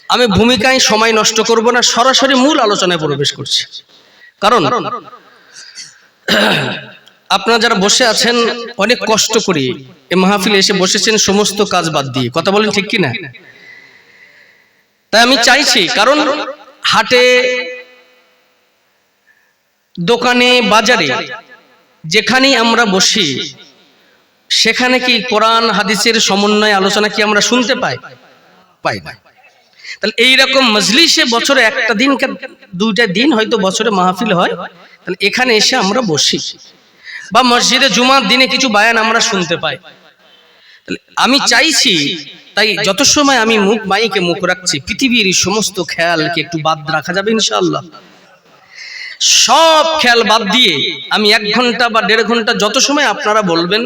আমি ভূমিকায় সময় নষ্ট করব না, সরাসরি মূল আলোচনায় প্রবেশ করছি। কারণ আপনারা যারা বসে আছেন অনেক কষ্ট করে এই মাহফিলে এসে বসেছেন সমস্ত কাজ বাদ দিয়ে, কথা বলেন ঠিক কিনা? তাই আমি চাইছি, কারণ হাটে দোকানে বাজারে যেখানেই আমরা বসি সেখানে কি কোরআন হাদিসের সমন্বয় আলোচনা কি আমরা শুনতে পাই না? তাহলে এইরকম মজলিসে বছরে একটা দিন দুইটা দিন হয়তো বছরে মাহফিল হয়, তাহলে এখানে এসে আমরা বসি, বা মসজিদে জুমার দিনে কিছু বায়ান আমরা শুনতে পাই। তাহলে আমি চাইছি, তাই যত সময় আমি মাইকে মুখ রাখছি পৃথিবীর সমস্ত খেয়ালকে একটু বাদ রাখা যাবে ইনশাআল্লাহ। সব খেয়াল বাদ দিয়ে আমি 1 ঘন্টা বা 1.5 ঘন্টা যত সময় আপনারা বলবেন,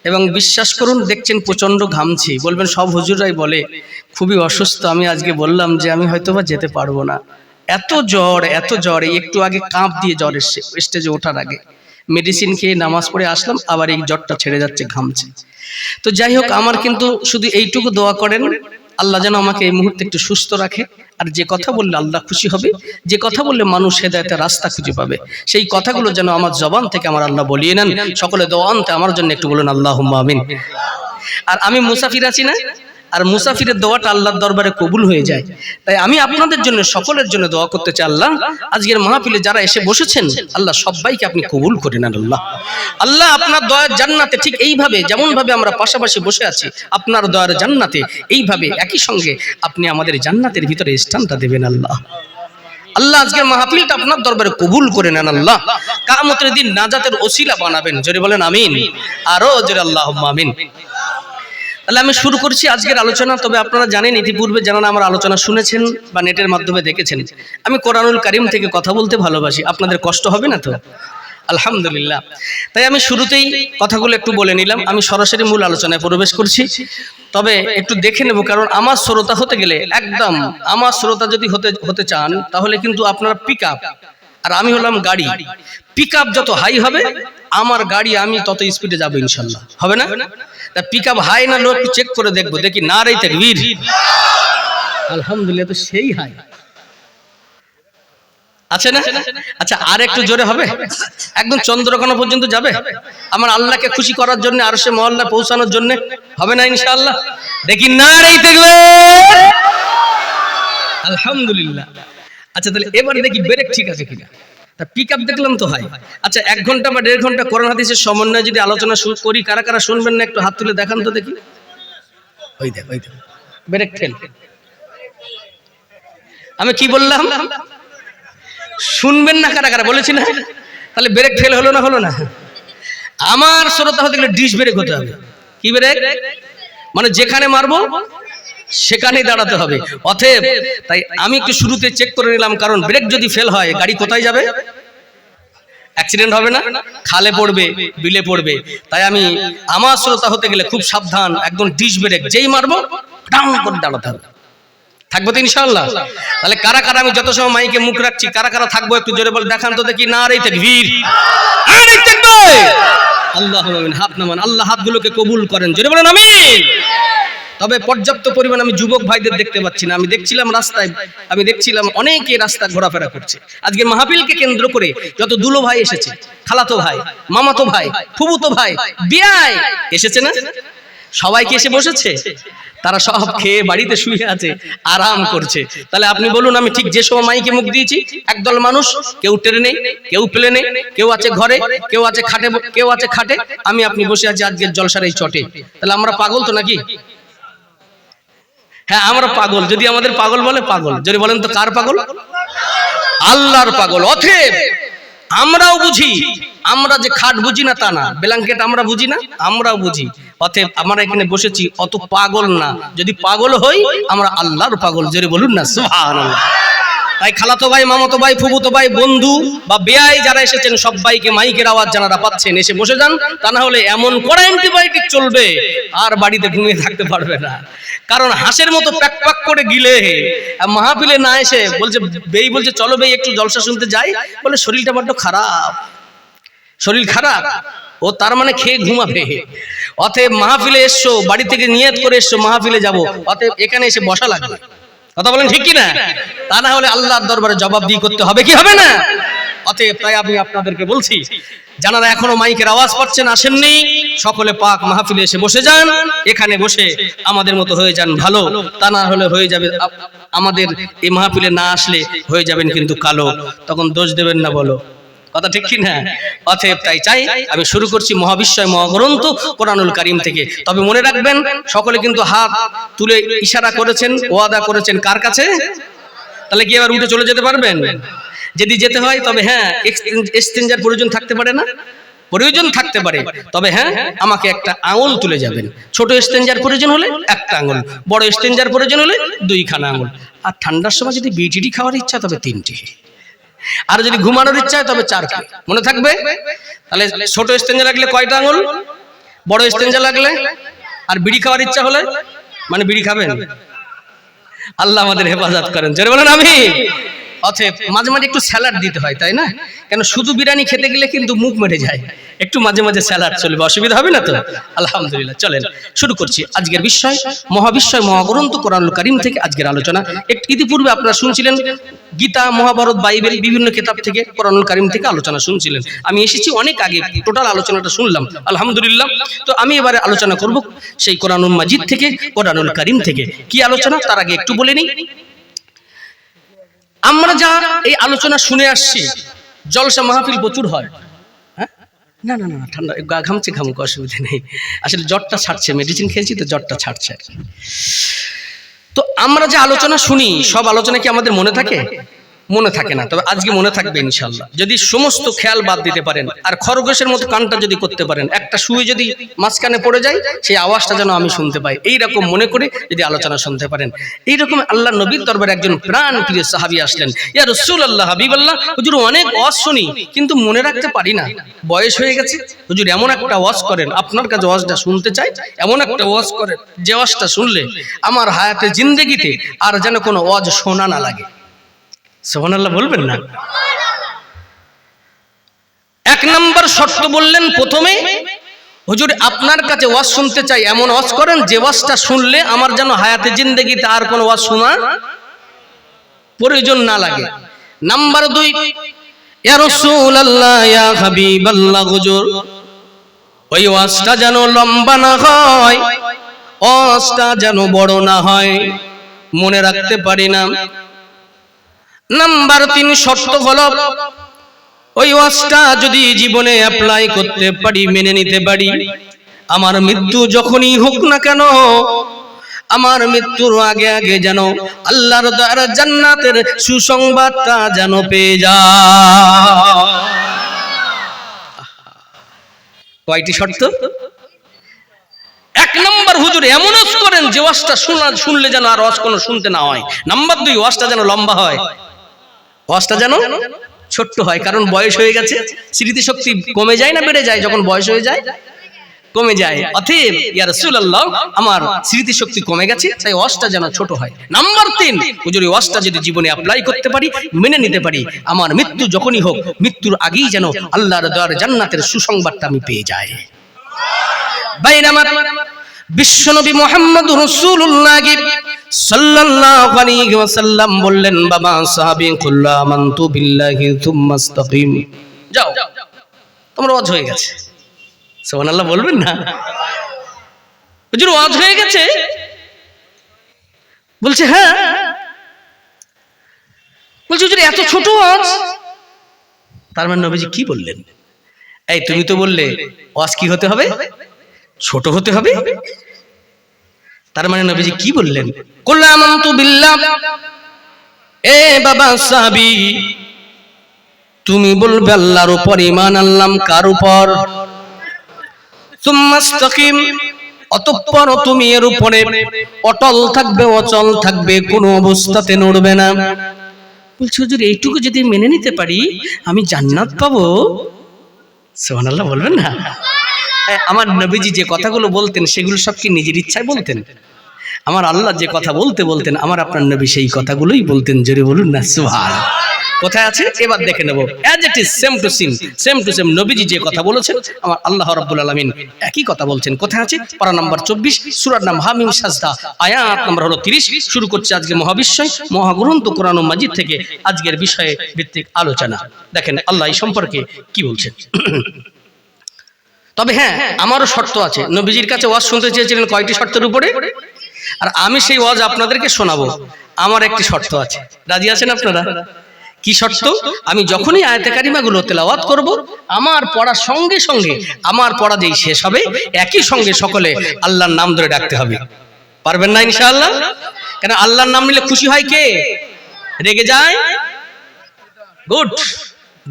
এবং বিশ্বাস করুন দেখছেন প্রচন্ড ঘামছি, বলবেন সব হুজুরাই বলে খুবই অসুস্থ, আমি আজকে বললাম যে আমি হয়তোবা যেতে পারবো না, এত জ্বর এই একটু আগে কাঁপ দিয়ে জ্বর এসছে, স্টেজে ওঠার আগে মেডিসিন খেয়ে নামাজ পড়ে আসলাম, আবার এই জ্বরটা ছেড়ে যাচ্ছে, ঘামছে। তো যাই হোক, আমার কিন্তু শুধু এইটুকু দোয়া করেন আল্লাহ যেন আমাকে এই মুহূর্তে একটু সুস্থ রাখে, আর যে কথা বললে আল্লাহ খুশি হবে, যে কথা বললে মানুষ হেদায়েতের রাস্তা খুঁজে পাবে, সেই কথাগুলো যেন আমার জবান থেকে আমার আল্লাহ বলিয়ে নেন। সকলে দোয়ান্তে আমার জন্য একটু বলুন আল্লাহুম্মা আমিন। আর আমি মুসাফির আছি না, আর মুসাফিরের দোয়াটা আল্লাহর দরবারে কবুল হয়ে যায়। তাই আমি আপনাদের জন্য সকলের জন্য দোয়া করতে চাই, আল্লাহ আজকের মাহফিলে যারা এসে বসেছেন আল্লাহ সবাইকে আপনি কবুল করে নেন। আল্লাহ আপনার দয়ার জান্নাতে ঠিক এইভাবে যেমন ভাবে আমরা পাশাপাশি বসে আছি, আপনার দয়ার জান্নাতে এইভাবে একই সঙ্গে আপনি আমাদের জান্নাতের ভিতরে স্থানটা দেবেন। আল্লাহ আজকের মাহফিলটা আপনার দরবারে কবুল করে নেন। আল্লাহ কিয়ামতের দিন নাজাতের ওসিলা বানাবেন, জোরে বলেন আমিন, আরো জোরে আল্লাহুম্মা আমিন। তাহলে আমি শুরু করছি আজকের আলোচনা। তবে আপনারা জানেন, ইতিপূর্বে যারা আমার আলোচনা শুনেছেন বা নেটের মাধ্যমে দেখেছেন, আমি কোরআনুল কারীম থেকে কথা বলতে ভালোবাসি। আপনাদের কষ্ট হবে না তো? আলহামদুলিল্লাহ। তাই আমি শুরুতেই কথাগুলো একটু বলে নিলাম, আমি সরাসরি মূল আলোচনায় প্রবেশ করছি। তবে একটু দেখে নেব, কারণ আমার শ্রোতা হতে গেলে একদম আমার শ্রোতা যদি হতে চান তাহলে কিন্তু আপনারা পিক আপ, আর আমি হলাম গাড়ি। পিক আপ যত হাই হবে আমার গাড়ি আমি তত স্পিডে যাবো ইনশাল্লাহ, হবে না? তা পিক আপ হাই না লো একটু চেক করে দেখবো, দেখি নারে তাকবীর, আলহামদুলিল্লাহ, তো সেই হাই আছে না? আচ্ছা, আর একটু জোরে হবে, একদম চন্দ্রকোনা পর্যন্ত যাবে আমার আল্লাহকে খুশি করার জন্য, আর সে মহল্লা পৌঁছানোর জন্য, হবে না ইনশাআল্লাহ? দেখি নারে তাকবীর, আলহামদুলিল্লাহ। আচ্ছা, তাহলে এবার দেখি ব্রেক ঠিক আছে কিনা। তা পিক আপ দেখলাম তো হয়। আচ্ছা, 1 ঘন্টা বা 1.5 ঘন্টা কোরআন হাদিসের সমন্বয়ে যদি আলোচনা শুরু করি, কারা কারা শুনবেন না একটু হাত তুলে দেখান তো দেখি। ওই দেখ ব্রেক ফেল। আমি কি বললাম? শুনবেন না কারা কারা বলেছি না? তাহলে ব্রেক ফেল হলো না? আমার শ্রোতা হতে গেলে ডিশ ব্রেক হতে হবে। কি ব্রেক? মানে যেখানে মারবো সেখানেই দাঁড়াতে হবে। অতএব তাই আমি একটু শুরুতে চেক করে নিলাম, কারণ ব্রেক যদি ফেল হয় গাড়ি কোথায় যাবে? অ্যাক্সিডেন্ট হবে না? খালে পড়বে, বিলে পড়বে। তাই আমি আমার শ্রোতা হতে গেলে খুব সাবধান, একদম ডিশ ব্রেক যেই মারবো ডাউন করে দাঁড়াতে হবে। থাকবো তো ইনশাআল্লাহ? তাহলে কারা কারা, আমি যত সময় মাইকে মুখ রাখছি কারা কারা থাকবো একটু জোরে বলে দেখান তো দেখি। নারে তাকবীর, নারে তাকবীর, আল্লাহুম্মা আমিন। হাত নামান, আল্লাহ হাতগুলোকে কবুল করেন, জোরে বলেন আমিন। তবে পর্যাপ্ত পরিমাণ আমি যুবক ভাইদের দেখতে পাচ্ছি না। আমি দেখছিলাম রাস্তায়, অনেকে রাস্তা ঘোরাফেরা করছে। আজকে মাহফিলকে কেন্দ্র করে যত দুলো ভাই এসেছে, খালাতো ভাই, মামাতো ভাই, ফুফুতো ভাই, বিয়াই এসেছে না? সবাইকে এসে বসেছে, তারা সব খেয়ে বাড়িতে শুয়ে আছে, আরাম করছে। তাহলে আপনি বলুন, আমি ঠিক যে সময় মাইকে মুখ দিয়েছি একদল মানুষ, কেউ ট্রেনে, কেউ প্লেনে, কেউ আছে ঘরে, কেউ আছে খাটে, আমি আপনি বসে আছি আজকের জলসার এই চটে। তাহলে আমরা পাগল তো নাকি? হ্যাঁ, আমরা পাগল। যদি আমাদের পাগল বলে পাগল, যদি বলেন তো কার পাগল? আল্লাহর পাগল। অতএব আমরাও বুঝি, আমরা যে খাট বুঝি না তা না, ব্ল্যাঙ্কেট আমরা বুঝি না, আমরাও বুঝি। অতএব আমরা এখানে বসেছি অত পাগল না। যদি পাগল হই আমরা আল্লাহর পাগল, জোরে বলুন না সুবহানাল্লাহ। তাই খালাতো ভাই, মামাতো ভাই, ফুফুতো ভাই, বন্ধু বা বেয়াই যারা এসেছেন সবাইকে মাইকের আওয়াজ যারা পাচ্ছেন এসে বসে যান, তা না হলে এমন কড়া অ্যান্টিবায়োটিক চলবে আর বাড়িতে ঘুমিয়ে থাকতে পারবে না। কারণ হাঁসের মতো প্যাক প্যাক করে গিলে মাহফিলে না এসে বলছে চলো বেই একটু জলসা শুনতে যাই, বলে শরীরটা বড্ড খারাপ, শরীর খারাপ, ও তার মানে খেয়ে ঘুমাবে। অতএব মাহফিলে এসছো, বাড়ি থেকে নিয়ত করে এসছো মাহফিলে যাবো, অতএব এখানে এসে বসা লাগবে। কথা বলেন ঠিক কি না? তা না হলে আল্লাহর দরবারে জবাবদিহি করতে হবে কি হবে না? অতএব তাই আমি আপনাদেরকে বলছি, যারা এখনো মাইকের আওয়াজ পাচ্ছেন আসেননি, সকলে পাক মাহফিলে এসে বসে যান। এখানে বসে আমাদের মতো হয়ে যান ভালো, তা না হলে হয়ে যাবে আমাদের এই মাহফিলে না আসলে হয়ে যাবেন কিন্তু কালো, তখন দোষ দেবেন না, বলো কথা ঠিক কি না? অতএব তাই চাই আমি শুরু করছি মহাবিশ্বয় মহাগ্রন্থ কোরআনুল কারীম থেকে। তবে মনে রাখবেন, সকলে কিন্তু হাত তুলে ইশারা করেছেন, ওয়াদা করেছেন কার কাছে? তাহলে কি এবার উঠে চলে যেতে পারবেন? যদি যেতে হয় তবে হ্যাঁ, এক্সচেঞ্জার প্রয়োজন থাকতে পারে না? প্রয়োজন থাকতে পারে, তবে হ্যাঁ আমাকে একটা আঙুল তুলে যাবেন। ছোট এক্সচেঞ্জার প্রয়োজন হলে একটা আঙুল, বড় এক্সচেঞ্জার প্রয়োজন হলে 2খানা আঙুল। আর ঠান্ডার সময় যদি বিটিডি খাওয়ার ইচ্ছা তবে 3টি, আর যদি ঘুমানোর ইচ্ছা হয় তবে 4টি। মনে থাকবে? তাহলে ছোট এক্সচেঞ্জার লাগলে কয়টা আঙুল, বড় এক্সচেঞ্জার লাগলে, আর বিড়ি খাওয়ার ইচ্ছা হলে মানে বিড়ি খাবেন। আল্লাহ আমাদের হেফাজত করেন, জোরে বলেন আমিন। অতএব মাঝে মাঝে একটু স্যালাড দিতে হয়, তাই না? কেন শুধু বিরিয়ানি খেতে গেলে কিন্তু মুখ মেরে যায়, একটু মাঝে মাঝে স্যালাড চলবে, অসুবিধা হবে না তো? আলহামদুলিল্লাহ। চলেন শুরু করছি আজকের বিষয়, মহাবিশ্বয় মহাগ্রন্থ কোরআনুল কারীম থেকে আজকের আলোচনা। ইতিপূর্বে আপনারা শুনছিলেন গীতা, মহাভারত, বাইবেল বিভিন্ন কিতাব থেকে কোরআনুল কারীম থেকে আলোচনা শুনছিলেন। আমি এসেছি অনেক আগে, টোটাল আলোচনাটা শুনলাম আলহামদুলিল্লাহ। তো আমি এবারে আলোচনা করব সেই কোরআনুল মাজিদ থেকে, কোরআনুল কারীম থেকে। কি আলোচনা তার আগে একটু বলে নিই। আমরা যা এই আলোচনা শুনে আসছি, জলসা মাহফিল প্রচুর হয়। হ্যাঁ, না না না ঠান্ডা গা ঘামছে, ঘামুক, অসুবিধা নেই। আসলে জ্বরটা ছাড়ছে, মেডিসিন খেয়েছি তো জ্বরটা ছাড়ছে। তো আমরা যে আলোচনা শুনি, সব আলোচনা কি আমাদের মনে থাকে? মনে থাকে না। তবে আজকে মনে থাকবে ইনশাআল্লাহ, যদি সমস্ত খেয়াল বাদ দিতে পারেন আর খরগোশের মতো কানটা যদি করতে পারেন। একটা সুই যদি মাঝখানে পড়ে যায়, সেই আওয়াজটা যেন আমি শুনতে পাই, এইরকম মনে করে যদি আলোচনা শুনতে পারেন। এইরকম আল্লাহ নবীর দরবারে একজন প্রাণ প্রিয় সাহাবী আসলেন। ইয়া রাসূলুল্লাহ, হাবিবাল্লাহ, হুজুর অনেক ওয়াজ শুনি কিন্তু মনে রাখতে পারি না, বয়স হয়ে গেছে। হুজুর এমন একটা ওয়াজ করেন, আপনার কাছে ওয়াজটা শুনতে চাই, এমন একটা ওয়াজ করেন যে ওয়াজটা শুনলে আমার হায়াতে জিন্দেগিতে আর যেন কোনো ওয়াজ শোনা না লাগে। সুবহানাল্লাহ বলবেন না? 1 নম্বর শর্ত বললেন প্রথমে, হুজুর আপনার কাছে ওয়াজ শুনতে চাই, এমন ওয়াজ করেন যে ওয়াজটা শুনলে আমার যেন হায়াতে জিন্দেগিতে আর কোনো ওয়াজ শোনা প্রয়োজন না লাগে। নাম্বার 2, ইয়া রাসূলুল্লাহ, ইয়া হাবিবাল্লাহ, হুজুর ওই ওয়াজটা যেন লম্বা না হয়, ওয়াজটা যেন বড় না হয়, মনে রাখতে পারি না। নাম্বার 3 শর্ত হলো, ওই ওয়াজটা যদি জীবনে অ্যাপ্লাই করতে পারি, মেনে নিতে পারি, আমার মৃত্যু যখনই হোক না কেন, আমার মৃত্যুর আগে আগে যেন আল্লাহর দয়ার জান্নাতের সুসংবাদটা যেন পেয়ে যায়। কয়টি শর্ত? 1 নম্বর, হুজুর এমন ওয়াজ করেন যে ওয়াজটা শুনলে যেন আর ওয়াজ কোনো শুনতে না হয়। নাম্বার 2, ওয়াজটা যেন লম্বা হয়, ওয়াজটা যেন ছোট্ট হয়, কারণ বয়স হয়ে গেছে, স্মৃতিশক্তি কমে যায় না বেড়ে যায়? যখন বয়স হয়ে যায় কমে যায়। অতএব ইয়া রাসূলুল্লাহ, আমার স্মৃতিশক্তি কমে গেছে, তাই ওয়াজটা যেন ছোট হয়। নাম্বার 3, হুজুর এই ওয়াজটা যদি জীবনে অ্যাপ্লাই করতে পারি, মেনে নিতে পারি, আমার মৃত্যু যখনই হোক, মৃত্যুর আগেই যেন আল্লাহর দয়ার জান্নাতের সুসংবাদটা আমি পেয়ে যাই। বাইনামা বিশ্বনবী মুহাম্মদুর রাসূলুল্লাহ সাল্লাল্লাহু আলাইহি ওয়াসাল্লাম বললেন, বাবা সাহাবী, কুল্লু আমানতু বিল্লাহি সুম্মা ইসতাকিম। যাও, তোমরা ওয়াজ হয়ে গেছে। সুবহানাল্লাহ বলবেন না? হুজুর ওয়াজ হয়ে গেছে? বলছে হ্যাঁ। বলছে হুজুর এত ছোট ওয়াজ? তার মানে নবীজি কি বললেন? এই তুমি তো বললে ওয়াজ কি হতে হবে? ছোট হতে হবে। তার মানে নবীজি কি বললেন? কুল আমানতু বিল্লাহ। এ বাবা সাহাবী, তুমি বলবে আল্লাহর উপর ঈমান আনলাম। কার উপর? সুম্মা ইসতাকিম, অতঃপর তুমি এর উপরে অটল থাকবে, অচল থাকবে, কোনো অবস্থাতে নড়বে না। বলছি হুজুর এইটুকু যদি মেনে নিতে পারি আমি জান্নাত পাবো? সুবহানাল্লাহ বলবেন না? আমার নবীজি যে কথাগুলো বলতেন সেগুলো সব কি নিজের ইচ্ছায় বলতেন? আমার আল্লাহ যে কথা বলতেন আমার আপনার নবী সেই কথাগুলোই বলতেন। জোরে বলুন না সুবহানাল্লাহ। কোথায় আছে এবার দেখে নেব। As it is same to same নবীজি যে কথা বলেছেন আমার আল্লাহ রাব্বুল আলামিন একই কথা বলছেন। কোথায় আছে? পারা নাম্বার 24 সূরার নাম হামিম সাজদা, আয়াত নাম্বার হলো 30। শুরু করছে আজকে মহাবিশ্বয় মহাগ্রন্থ কোরআন মাজিদ থেকে আজকের বিষয়ে ভিত্তিক আলোচনা। দেখেন আল্লাহ এই সম্পর্কে কি বলছেন। তবে হ্যাঁ, আমারও শর্ত আছে। নবীজির কাছে ওয়াজ শুনতে চেয়েছিলেন কয়টি শর্তের উপরে, আর আমি সেই ওয়াজ আপনাদেরকে শোনাবো। আমার একটি শর্ত আছে, রাজি আছেন আপনারা? কি শর্ত? আমি যখনই আয়াতে কারিমাগুলো তেলাওয়াত করব, আমার পড়ার সঙ্গে সঙ্গে আমার পড়া যেই শেষ হবে একই সঙ্গে সকলে আল্লাহর নাম ধরে ডাকতে হবে। পারবেন না ইনশাআল্লাহ? কেন আল্লাহর নাম নিলে খুশি হয় কে? রেগে যায়? গুড,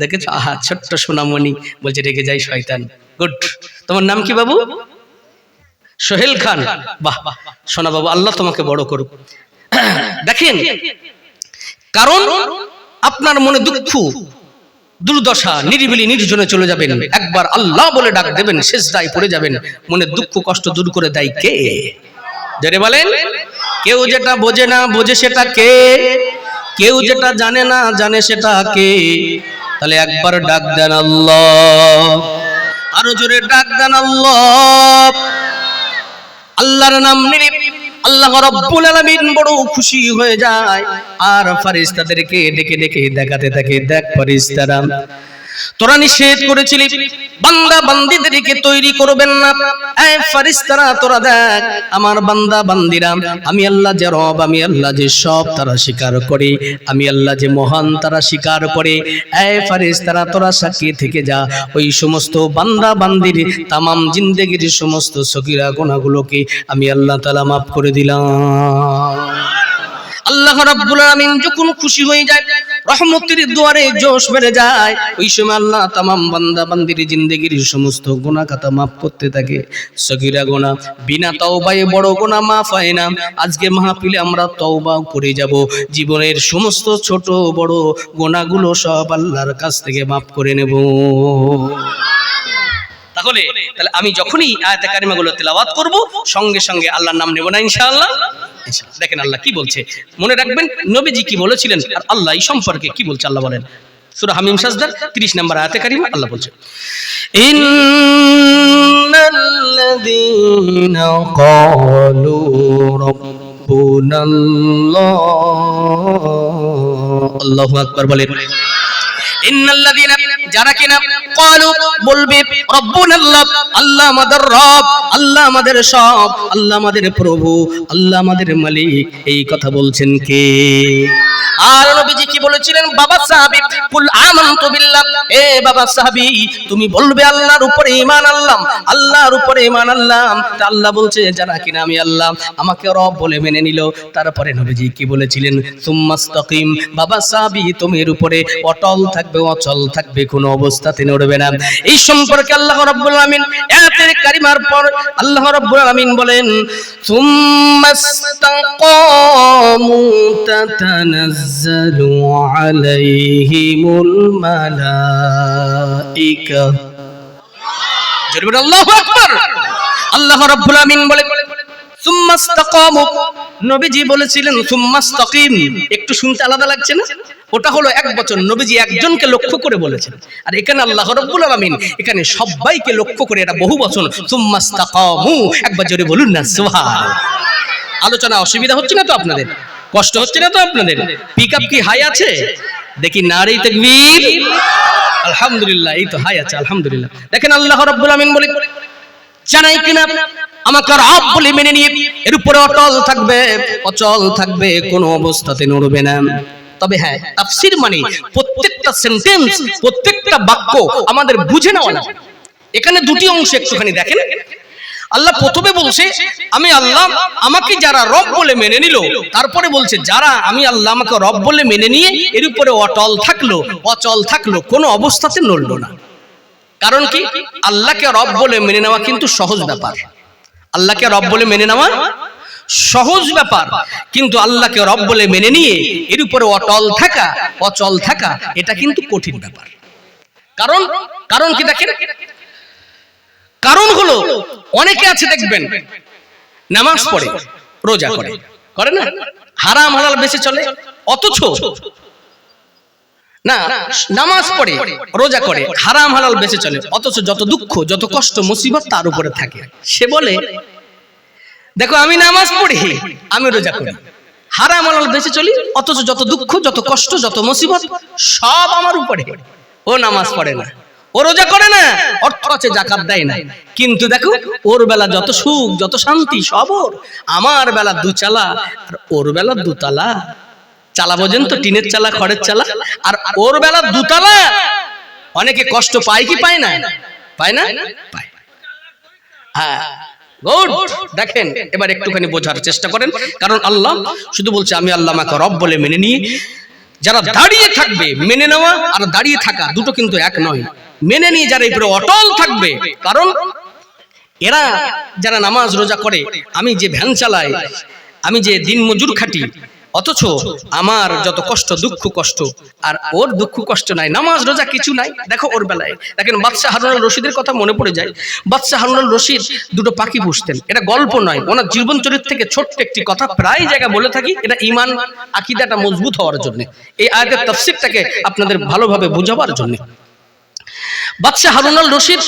দেখেছ? আহা, ছোট্ট সোনামণি বলছে রেগে যায় শয়তান। গুড। তোমার নাম কি বাবু? সোহেল খান। বাহ, সোনা বাবু, আল্লাহ তোমাকে বড় করুক। দেখেন, কারণ আপনার মনে দুঃখ দুর্দশা নিরিবিলি নির্জনে চলে যাবেন, একবার আল্লাহ বলে ডাক দেবেন, সিজদায় পড়ে যাবেন, মনের দুঃখ কষ্ট দূর করে দেয় কে? জোরে বলেন। কেউ যেটা বোঝে না বোঝে সেটা কে? কেউ যেটা জানে না জানে সেটা কে? তাহলে একবার ডাক দেন আল্লাহ, আরো জোরে ডাক দেন আল্লাহ। আল্লাহর নাম নিলে আল্লাহ রাব্বুল আলামিন বড় খুশি হয়ে যায়, আর ফেরেশতাদেরকে ডেকে ডেকে দেখাতে থাকে, দেখ ফেরেশতারা, তোরা নিষেধ করেছিলি বান্দা বান্দীদেরকে তৈরি করবেন না। এই ফেরেশতারা তোরা দেখ, আমার বান্দা বান্দীরা আমি আল্লাহ যে রব, আমি আল্লাহ যে সব তারা স্বীকার করে, আমি আল্লাহ যে মহান তারা স্বীকার করে। এই ফেরেশতারা তোরা সাক্ষী থেকে যা, ওই সমস্ত বান্দা বান্দীর তামাম জিন্দেগির সমস্ত সগীরা গুনাহগুলোকে আমি আল্লাহ তাআলা মাফ করে দিলাম। আল্লাহ রাব্বুল আলামিন যখন খুশি হয়ে যায়, রহমতের দুয়ারে জোশ বেড়ে যায়, ওই সময় আল্লাহ তামাম বান্দা বান্দির জিন্দেগির সমস্ত গুনাহ খাতা মাফ করতে থাকে। সগীরা গুনাহ বিনা তওবায় বড় গুনাহ মাফ হয় না। আজকে মাহফিলে আমরা তওবা করে যাব, জীবনের সমস্ত ছোট বড় গুনাহগুলো সব আল্লাহর কাছ থেকে মাফ করে নেব। তাহলে আমি যখনই আয়াতে কারিমাগুলো তেলাওয়াত করব সঙ্গে সঙ্গে আল্লাহর নাম নেব না ইনশাআল্লাহ? দেখেন আল্লাহ কি বলছে, মনে রাখবেন নবীজি কি বলেছিলেন আর আল্লাহ এই সম্পর্কে কি বলছে। আল্লাহ বলেন সূরা হামিম সাজদার 30 নম্বর আয়াতে কারিমা, আল্লাহ বলছে ইন্নাল্লাযীনা ক্বালু রাব্বুনাল্লাহ, আল্লাহু আকবার বলেন। ইন্নাল্লাযীনা, যারা কিনা ক্বালু বলবে রব্বুনাল্লাহ, আল্লাহ আমাদের রব, আল্লাহ আমাদের সব, আল্লাহ আমাদের প্রভু, আল্লাহ আমাদের মালিক, এই কথা বলছেন কে? আর নবীজি কি বলেছিলেন? বাবা সাহাবী, কুল আমানতু বিল্লাহ, এ বাবা সাহাবী তুমি বলবে আল্লাহর উপরে ঈমান আনলাম, আল্লাহর উপরে ঈমান আনলাম। তা আল্লাহ বলছে যারা কিনা আমি আল্লাহ আমাকে রব বলে মেনে নিল, তারপরে নবীজি কি বলেছিলেন? সুম্মাস্তাকিম, বাবা সাহাবী তুমি এর উপরে অটল থাকবে, অচল থাকবে, কোনো অবস্থাতে নড়বে না। এই সম্পর্কে আল্লাহ রাব্বুল আলামিন আয়াতের কারিমার পর আল্লাহ রাব্বুল আলামিন বলেন সুম্মাস্তাকামু তাতানাজ্জালু আলাইহিমুল মালাইকা। জোরে বলুন আল্লাহু আকবার। আল্লাহ রাব্বুল আলামিন বলেন সুম্মাস্তাকামু, নবীজি বলেছিলেন সুম্মাস্তাকিম, একটু শুনতে আলাদা লাগছে না? ওটা হলো এক বচন, নবীজি একজনকে লক্ষ্য করে বলেছেন, আর এখানে আল্লাহ রাব্বুল আলামিন এখানে সবাইকে লক্ষ্য করে এটা বহু বচন সুম্মাস্তাকামু। একবার জোরে বলুন না সুবহানাল্লাহ। আলোচনা অসুবিধা হচ্ছে না তো আপনাদের? কষ্ট হচ্ছে না তো আপনাদের? পিকআপ কি হাই আছে? দেখি নারী তাকবীর, আলহামদুলিল্লাহ, এই তো হাই আছে আলহামদুলিল্লাহ। দেখেন আল্লাহ রাব্বুল আলামিন বলে জানাই কিনা আমাকে রব বলে মেনে নিয়ে এর উপরে অটল থাকবে, অচল থাকবে, কোনো অবস্থাতে নড়বে না। তবে হ্যাঁ, তাফসীর মানে প্রত্যেকটা সেন্টেন্স, প্রত্যেকটা বাক্য আমাদের বুঝে নেওয়া লাগে। এখানে দুটি অংশ একটুখানি দেখেন। আল্লাহ প্রথমে বলছে আমি আল্লাহ আমাকে যারা রব বলে মেনে নিল, তারপরে বলছে যারা আমি আল্লাহ আমাকে রব বলে মেনে নিয়ে এর উপরে অটল থাকলো, অচল থাকলো, কোনো অবস্থাতে নড়লো না। কারণ কি? আল্লাহকে রব বলে মেনে নেওয়া কিন্তু সহজ ব্যাপার। আল্লাহকে রব বলে মেনে নেওয়া সহজ ব্যাপার, কিন্তু আল্লাহকে রব বলে মেনে নিয়ে এর উপরে অটল থাকা, অচল থাকা, এটা কিন্তু কঠিন ব্যাপার। কারণ কারণ কি দেখেন, কারণ হলো অনেকে আছে দেখবেন নামাজ পড়ে, রোজা করে, করে না, হারাম হালাল বেশি চলে, অথচ না, নামাজ পড়ে রোজা করে হারাম হালাল বেঁচে চলে, অথচ যত দুঃখ যত কষ্ট মুসিবত তার উপরে থাকে। সে বলে দেখো আমি নামাজ পড়ি, আমি রোজা করি, হারাম হালাল বেঁচে চলি, অথচ যত দুঃখ যত কষ্ট যত মুসিবত সব আমার উপরে। ও নামাজ পড়ে না, ও রোজা করে না, অর্থ আছে যাকাত দেয় না, কিন্তু দেখো ওর বেলা যত সুখ যত শান্তি সব ওর। আমার বেলা দুচালা আর ওর বেলা দুতলা। চালা বোঝেন তো, টিনের চালা খড়ের চালা, আর ওর বেলা দুতলা। অনেকে কষ্ট পায় কি পায় না? পায় না? পায়। হ্যাঁ গুড। দেখেন এবার একটুখানি বোঝার চেষ্টা করেন, কারণ আল্লাহ শুধু বলছে আমি আল্লাহ আমাকে রব বলে মেনে নিয়ে যারা দাঁড়িয়ে থাকবে, মেনে নেওয়া আর দাঁড়িয়ে থাকা দুটো কিন্তু এক নয়। মেনে নিয়ে যারা এরপরে অটল থাকবে, কারণ এরা যারা নামাজ রোজা করে, আমি যে ভ্যান চালাই, আমি যে দিন মজুর খাটি, অথচ আমার যত কষ্ট দুঃখ কষ্ট, আর ওর দুঃখ কষ্ট নাই, নামাজ রোজা কিছু নাই। দেখো ওর বেলায় দেখেন বাদশাহ হারুন আল রশিদের কথা মনে পড়ে যায়। বাদশাহ হারুন আল রশিদ দুটো পাখি পুষতেন। এটা গল্প নয়, ওনার জীবন চরিত্র থেকে ছোট্ট একটি কথা প্রায় জায়গায় বলে থাকি, এটা ঈমান আকীদাটা মজবুত হওয়ার জন্য, এই আয়াতের তাফসীরটাকে আপনাদের ভালোভাবে বোঝাবার জন্য। বাদশাহ হারুন আল রশিদ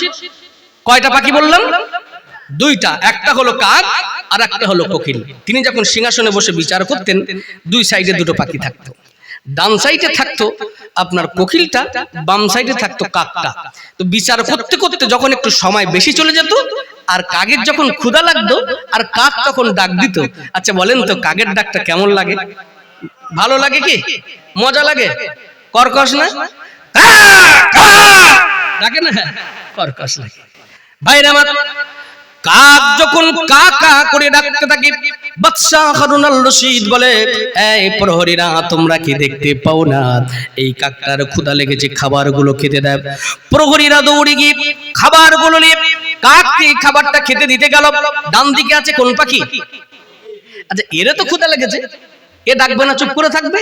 কয়টা পাখি বললাম? দুইটা, একটা হলো কাক আর একটা হলো কোকিল। তিনি যখন সিংহাসনে বসে বিচার করতেন, দুই সাইডে দুটো পাখি থাকতো। ডান সাইডে থাকতো আপনার কোকিলটা, বাম সাইডে থাকতো কাকটা। তো বিচার করতে করতে যখন একটু সময় বেশি চলে যেত, আর কাকের যখন ক্ষুধা লাগতো, আর কাক তখন ডাক দিত। আচ্ছা বলেন তো কাকের ডাকটা কেমন লাগে? ভালো লাগে কি? মজা লাগে? কর্কশ না? ডাকে না, কর্কশ লাগে। ভাইরা আমার, কাক যখন কা কা করে ডাকতে থাকে, বাদশাহ হারুন আল রশিদ বলে এই প্রহরীরা তোমরা কি দেখতে পাও না এই কাকটার ক্ষুধা লেগেছে, খাবারগুলো খেতে দেয়। প্রহরীরা দৌড়ে গিয়ে খাবারগুলো নিয়ে কাককে খাবারটা খেতে দিতে গেল। ডান দিকে আছে কোন পাখি? আচ্ছা এরও তো ক্ষুধা লেগেছে, এ ডাকবে না, চুপ করে থাকবে?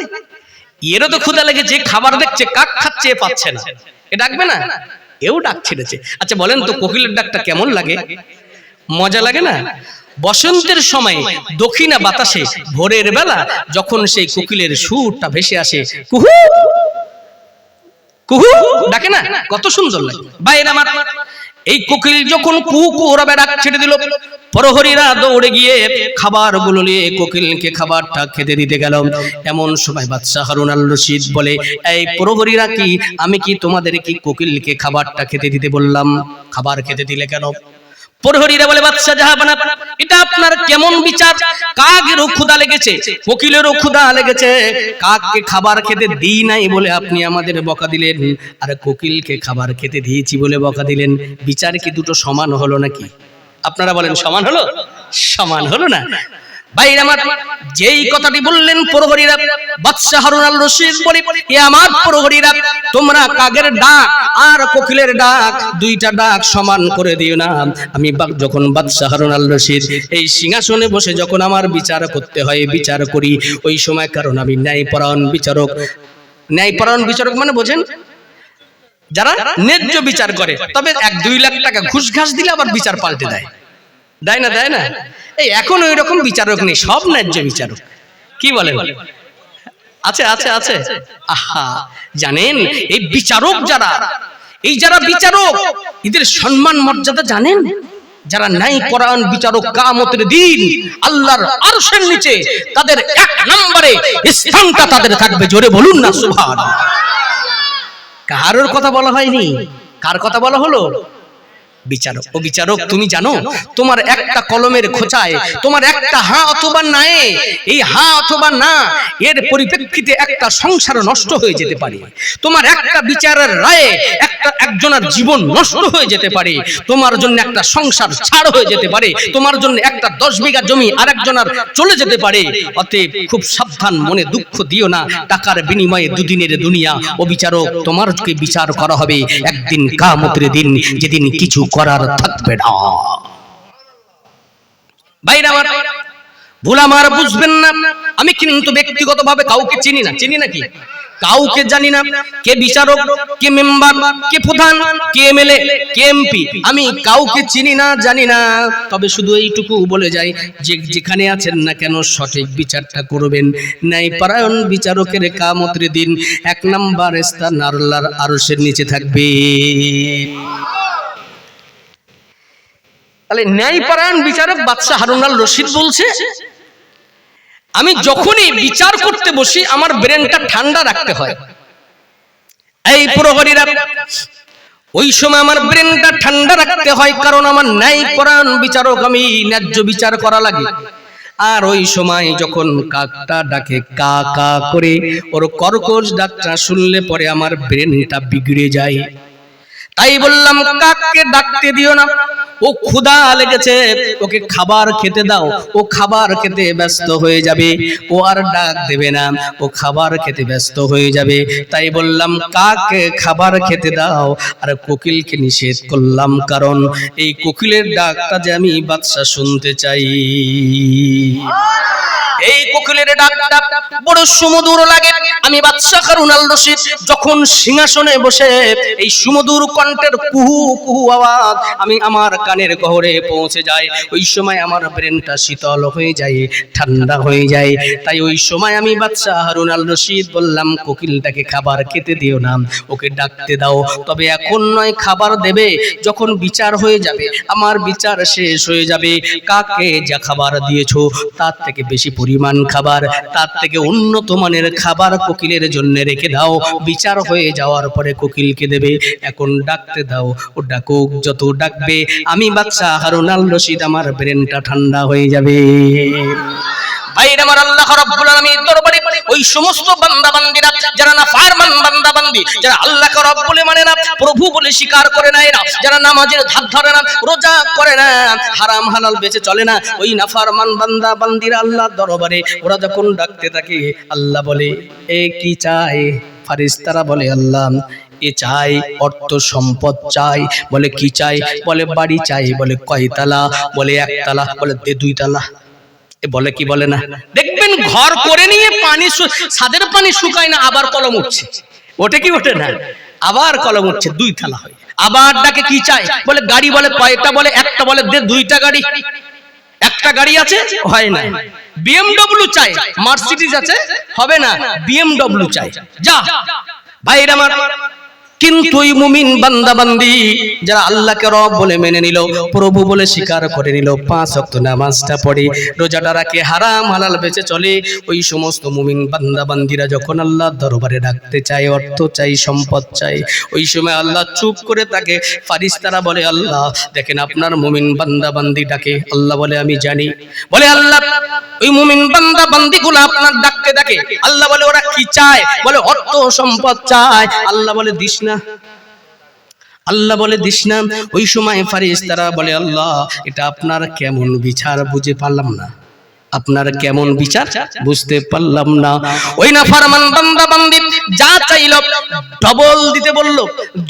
এরও তো ক্ষুধা লেগেছে, খাবার দেখছে, কাক খাচ্ছে, পাচ্ছে না, এ ডাকবে না? এও ডাক ছেড়েছে। আচ্ছা বলেন তো কোকিলের ডাকটা কেমন লাগে? মজা লাগে না? বসন্তের সময় দক্ষিণা বাতাসে ভোরের বেলা যখন সেই কোকিলের সুরটা ভেসে আসে, কুহু কুহু ডাকে না, কত সুন্দর লাগে। বাইরে আমার এই কোকিল যখন কুহু কুহু রবে ডাক ছেড়ে দিল, প্রহরীরা দৌড়ে গিয়ে খাবারগুলো নিয়ে কোকিলকে খাবারটা খেতে দিতে গেল। এমন সময় বাদশাহ হারুন আল রশিদ বলে এই প্রহরীরা কি আমি কি তোমাদের কি কোকিলকে খাবারটা খেতে দিতে বললাম? খাবার খেতে দিলে কেন? প্রহরীরা বলে বাদশাহ জাহাপানা, এটা আপনার কেমন বিচার? কাকেরও ক্ষুধা লেগেছে, কোকিলেরও ক্ষুধা লেগেছে, কাককে খাবার খেতে দিই নাই বলে আপনি আমাদের বকা দিলেন, আর কোকিলকে খাবার খেতে দিয়েছি বলে বকা দিলেন। বিচার কি দুটো সমান হলো নাকি? আপনারা বলেন সমান হলো? সমান হলো না। ভাইরা আমার, যেই কথাটি বললেন প্রহরীরা, বাদশাহ হারুন আল রশিদ বলে এ আমার প্রহরীরা, তোমরা কাকের ডাক আর কোকিলের ডাক দুইটা ডাক সমান করে দিও না। আমি যখন বাদশাহ হারুন আল রশিদ এই সিংহাসনে বসে যখন আমার বিচার করতে হয়, বিচার করি ওই সময়, কারণ আমি ন্যায়পরায়ণ বিচারক। ন্যায়পরায়ণ বিচারক মানে বোঝেন? যারা ন্যায্য বিচার করে, তবে 1-2 লাখ টাকা ঘুষ ঘাস দিলে আবার বিচার পাল্টে দেয়। দেয় না? দেয় না? এই এখন ওই রকম বিচারক নেই, সব ন্যায্য বিচারক। কি বলেন? আছে আছে আছে। আহা, জানেন এই বিচারক যারা, এই যারা বিচারক, এদের সম্মান মর্যাদা জানেন? যারা ন্যায়পরায়ণ বিচারক, কিয়ামতের দিন আল্লাহর আরশের নিচে তাদের 1 নম্বরে স্থানটা তাদের থাকবে। জোরে বলুন না সুবহানাল্লাহ। কারোর কথা বলা হয়নি, কার কথা বলা হলো? বিচারক। ও বিচারক, তুমি জানো তোমার একটা কলমের খোঁচায়, তোমার একটা হ্যাঁ অথবা না, এই হ্যাঁ অথবা না এর পরিপ্রেক্ষিতে একটা সংসার নষ্ট হয়ে যেতে পারে। তোমার একটা বিচারের রায়ে একজনের জীবন নষ্ট হয়ে যেতে পারে, তোমার জন্য একটা সংসার ছাড় হয়ে যেতে পারে, তোমার জন্য একটা 10 বিঘা জমি আরেকজনের চলে যেতে পারে। অতএব খুব সাবধান, মনে দুঃখ দিও না, টাকার বিনিময়ে দুদিনের দুনিয়া। ও বিচারক, তোমারকে বিচার করা হবে একদিন কিয়ামতের দিন, যেদিন কিছু করার থাকবে না। ভাইরা আমার, ভুল আমার বুঝবেন না, আমি কিন্তু ব্যক্তিগতভাবে কাউকে চিনি না। চিনি নাকি? কাউকে জানি না, কে বিচারক, কে মেম্বার, কে প্রধান, কে এমএলএ, কে এমপি, আমি কাউকে চিনি না, জানি না। তবে শুধু এইটুকু বলে যাই যে যেখানে আছেন না কেন সঠিক বিচারটা করবেন। ন্যায়পরায়ণ বিচারকের কিয়ামতের দিন 1 নাম্বার স্থান আল্লাহর আরশের নিচে থাকবে। তাহলে ন্যায়পরায়ণ বিচারক বাদশা হারুন আল রশিদ বলছে, আমি যখনই বিচার করতে বসি আমার ব্রেনটা ঠান্ডা রাখতে হয়। এই প্রহরীরা, ওই সময় আমার ব্রেনটা ঠান্ডা রাখতে হয়, কারণ আমার ন্যায়পরায়ণ বিচারক, আমি ন্যায্য বিচার করা লাগে। আর ওই সময় যখন কাকটা ডাকে কা কা করে, ওর কর্কশ ডাকটা শুনলে পরে আমার ব্রেনটা বিগড়ে যায়। তাই বললাম কাককে ডাকতে দিও না, ও ক্ষুধা লেগেছে, ওকে খাবার খেতে দাও, ও খাবার খেতে ব্যস্ত হয়ে যাবে, ও আর ডাক দেবে না, ও খাবার খেতে ব্যস্ত হয়ে যাবে। তাই বললাম কাককে খাবার খেতে দাও, আর কোকিলকে নিষেধ করলাম, কারণ এই কোকিলের ডাকটা যে আমি বাদশা শুনতে চাই। এই কোকিলের ডাকটা বড় সুমধুর লাগে। আমি বাদশা হারুন আল রশিদ যখন সিংহাসনে বসে এই সুমধুর কণ্ঠের কুহু কুহু আওয়াজ আমি আমার কানের গহরে পৌঁছে যায়, ওই সময় আমার ব্রেনটা শীতল হয়ে যায়, ঠান্ডা হয়ে যায়। তাই ওই সময় আমি বাদশা হারুন আল রশিদ বললাম কোকিলটাকে খাবার খেতে দিও না, ওকে ডাকতে দাও। তবে এখন নয়, খাবার দেবে যখন বিচার হয়ে যাবে, আমার বিচার শেষ হয়ে যাবে। কাকে যা খাবার দিয়েছো তার থেকে বেশি পরিমাণ খাবার, তার থেকে উন্নত মানের খাবার কোকিলের জন্য রেখে দাও, বিচার হয়ে যাওয়ার পরে কোকিলকে দেবে। এখন ডাকতে দাও, ও ডাকুক, যত ডাকবে আমি বাদশা হারুন আল রশিদ আমার ব্রেনটা ঠান্ডা হয়ে যাবে। ভাইরা আমার, আল্লাহ রাব্বুল আলামিন দরবারে ওই সমস্ত বান্দা বান্দীরা যারা নাফরমান বান্দা বান্দী, যারা আল্লাহকে রব বলে মানে না, প্রভু বলে স্বীকার করে না, এরা যারা নামাজের ধার ধরে না, রোজা করে না, হারাম হালাল বেঁচে চলে না, ওই নাফরমান বান্দা বান্দীরা আল্লাহর দরবারে ওরা যখন ডাকতে থাকে, আল্লাহ বলে এ কি চায়? ফেরেশতারা বলে আল্লাহ এ চাই, অর্থ সম্পদ চাই। বলে কি চাই? বলে বাড়ি চাই। বলে কয়তলা? বলে 1 তালা। বলে দে 2 তালা। বলে কি বলে না? দেখবেন ঘর করে নিয়ে পানি, ছাদের পানি শুকায় না, আবার কলম উঠছে, ওঠে কি ওঠে না? আবার কলম উঠছে, 2 তালা হয়। আবার ডাকে কি চাই? বলে গাড়ি। বলে কয়টা? বলে 1টা। বলে দে 2টা গাড়ি। 1টা গাড়ি আছে, হয় না। BMW চাই, মার্সিডিজ আছে, হবে না, BMW চাই। যা ভাইরা আমার, কিন্তু ওই মুমিন বান্দা বান্দি যারা আল্লাহকে রব বলে মেনে নিল, প্রভু বলে স্বীকার করে নিল, 5 ওয়াক্ত নামাজটা পড়ে, রোজাটা রাখে, হারাম হালাল বেঁচে চলে, ওই সমস্ত মুমিন বান্দা বান্দিরা যখন আল্লাহর দরবারে ডাকতে চায়, অর্থ চাই, সম্পদ চাই, ওই সময় আল্লাহ চুপ করে থাকে। ফেরেশতারা বলে আল্লাহ দেখেন আপনার মুমিন বান্দা বান্দি ডাকে। আল্লাহ বলে আমি জানি। বলে আল্লাহ ওই মুমিন বান্দা বান্দিগুলো আপনার ডাকতে ডাকে। আল্লাহ বলে ওরা কি চায়? বলে অর্থ সম্পদ চায়। আল্লাহ বলে দিস না। আল্লাহ বলে দিস না। ওই সময় ফেরেশতারা বলে আল্লাহ এটা আপনার কেমন বিচার, বুঝে পারলাম না, আপনার কেমন বিচার বুঝতে পারলাম না। ওই নাফরমান বান্দা বান্দি যা চাইল ডবল দিতে বলল,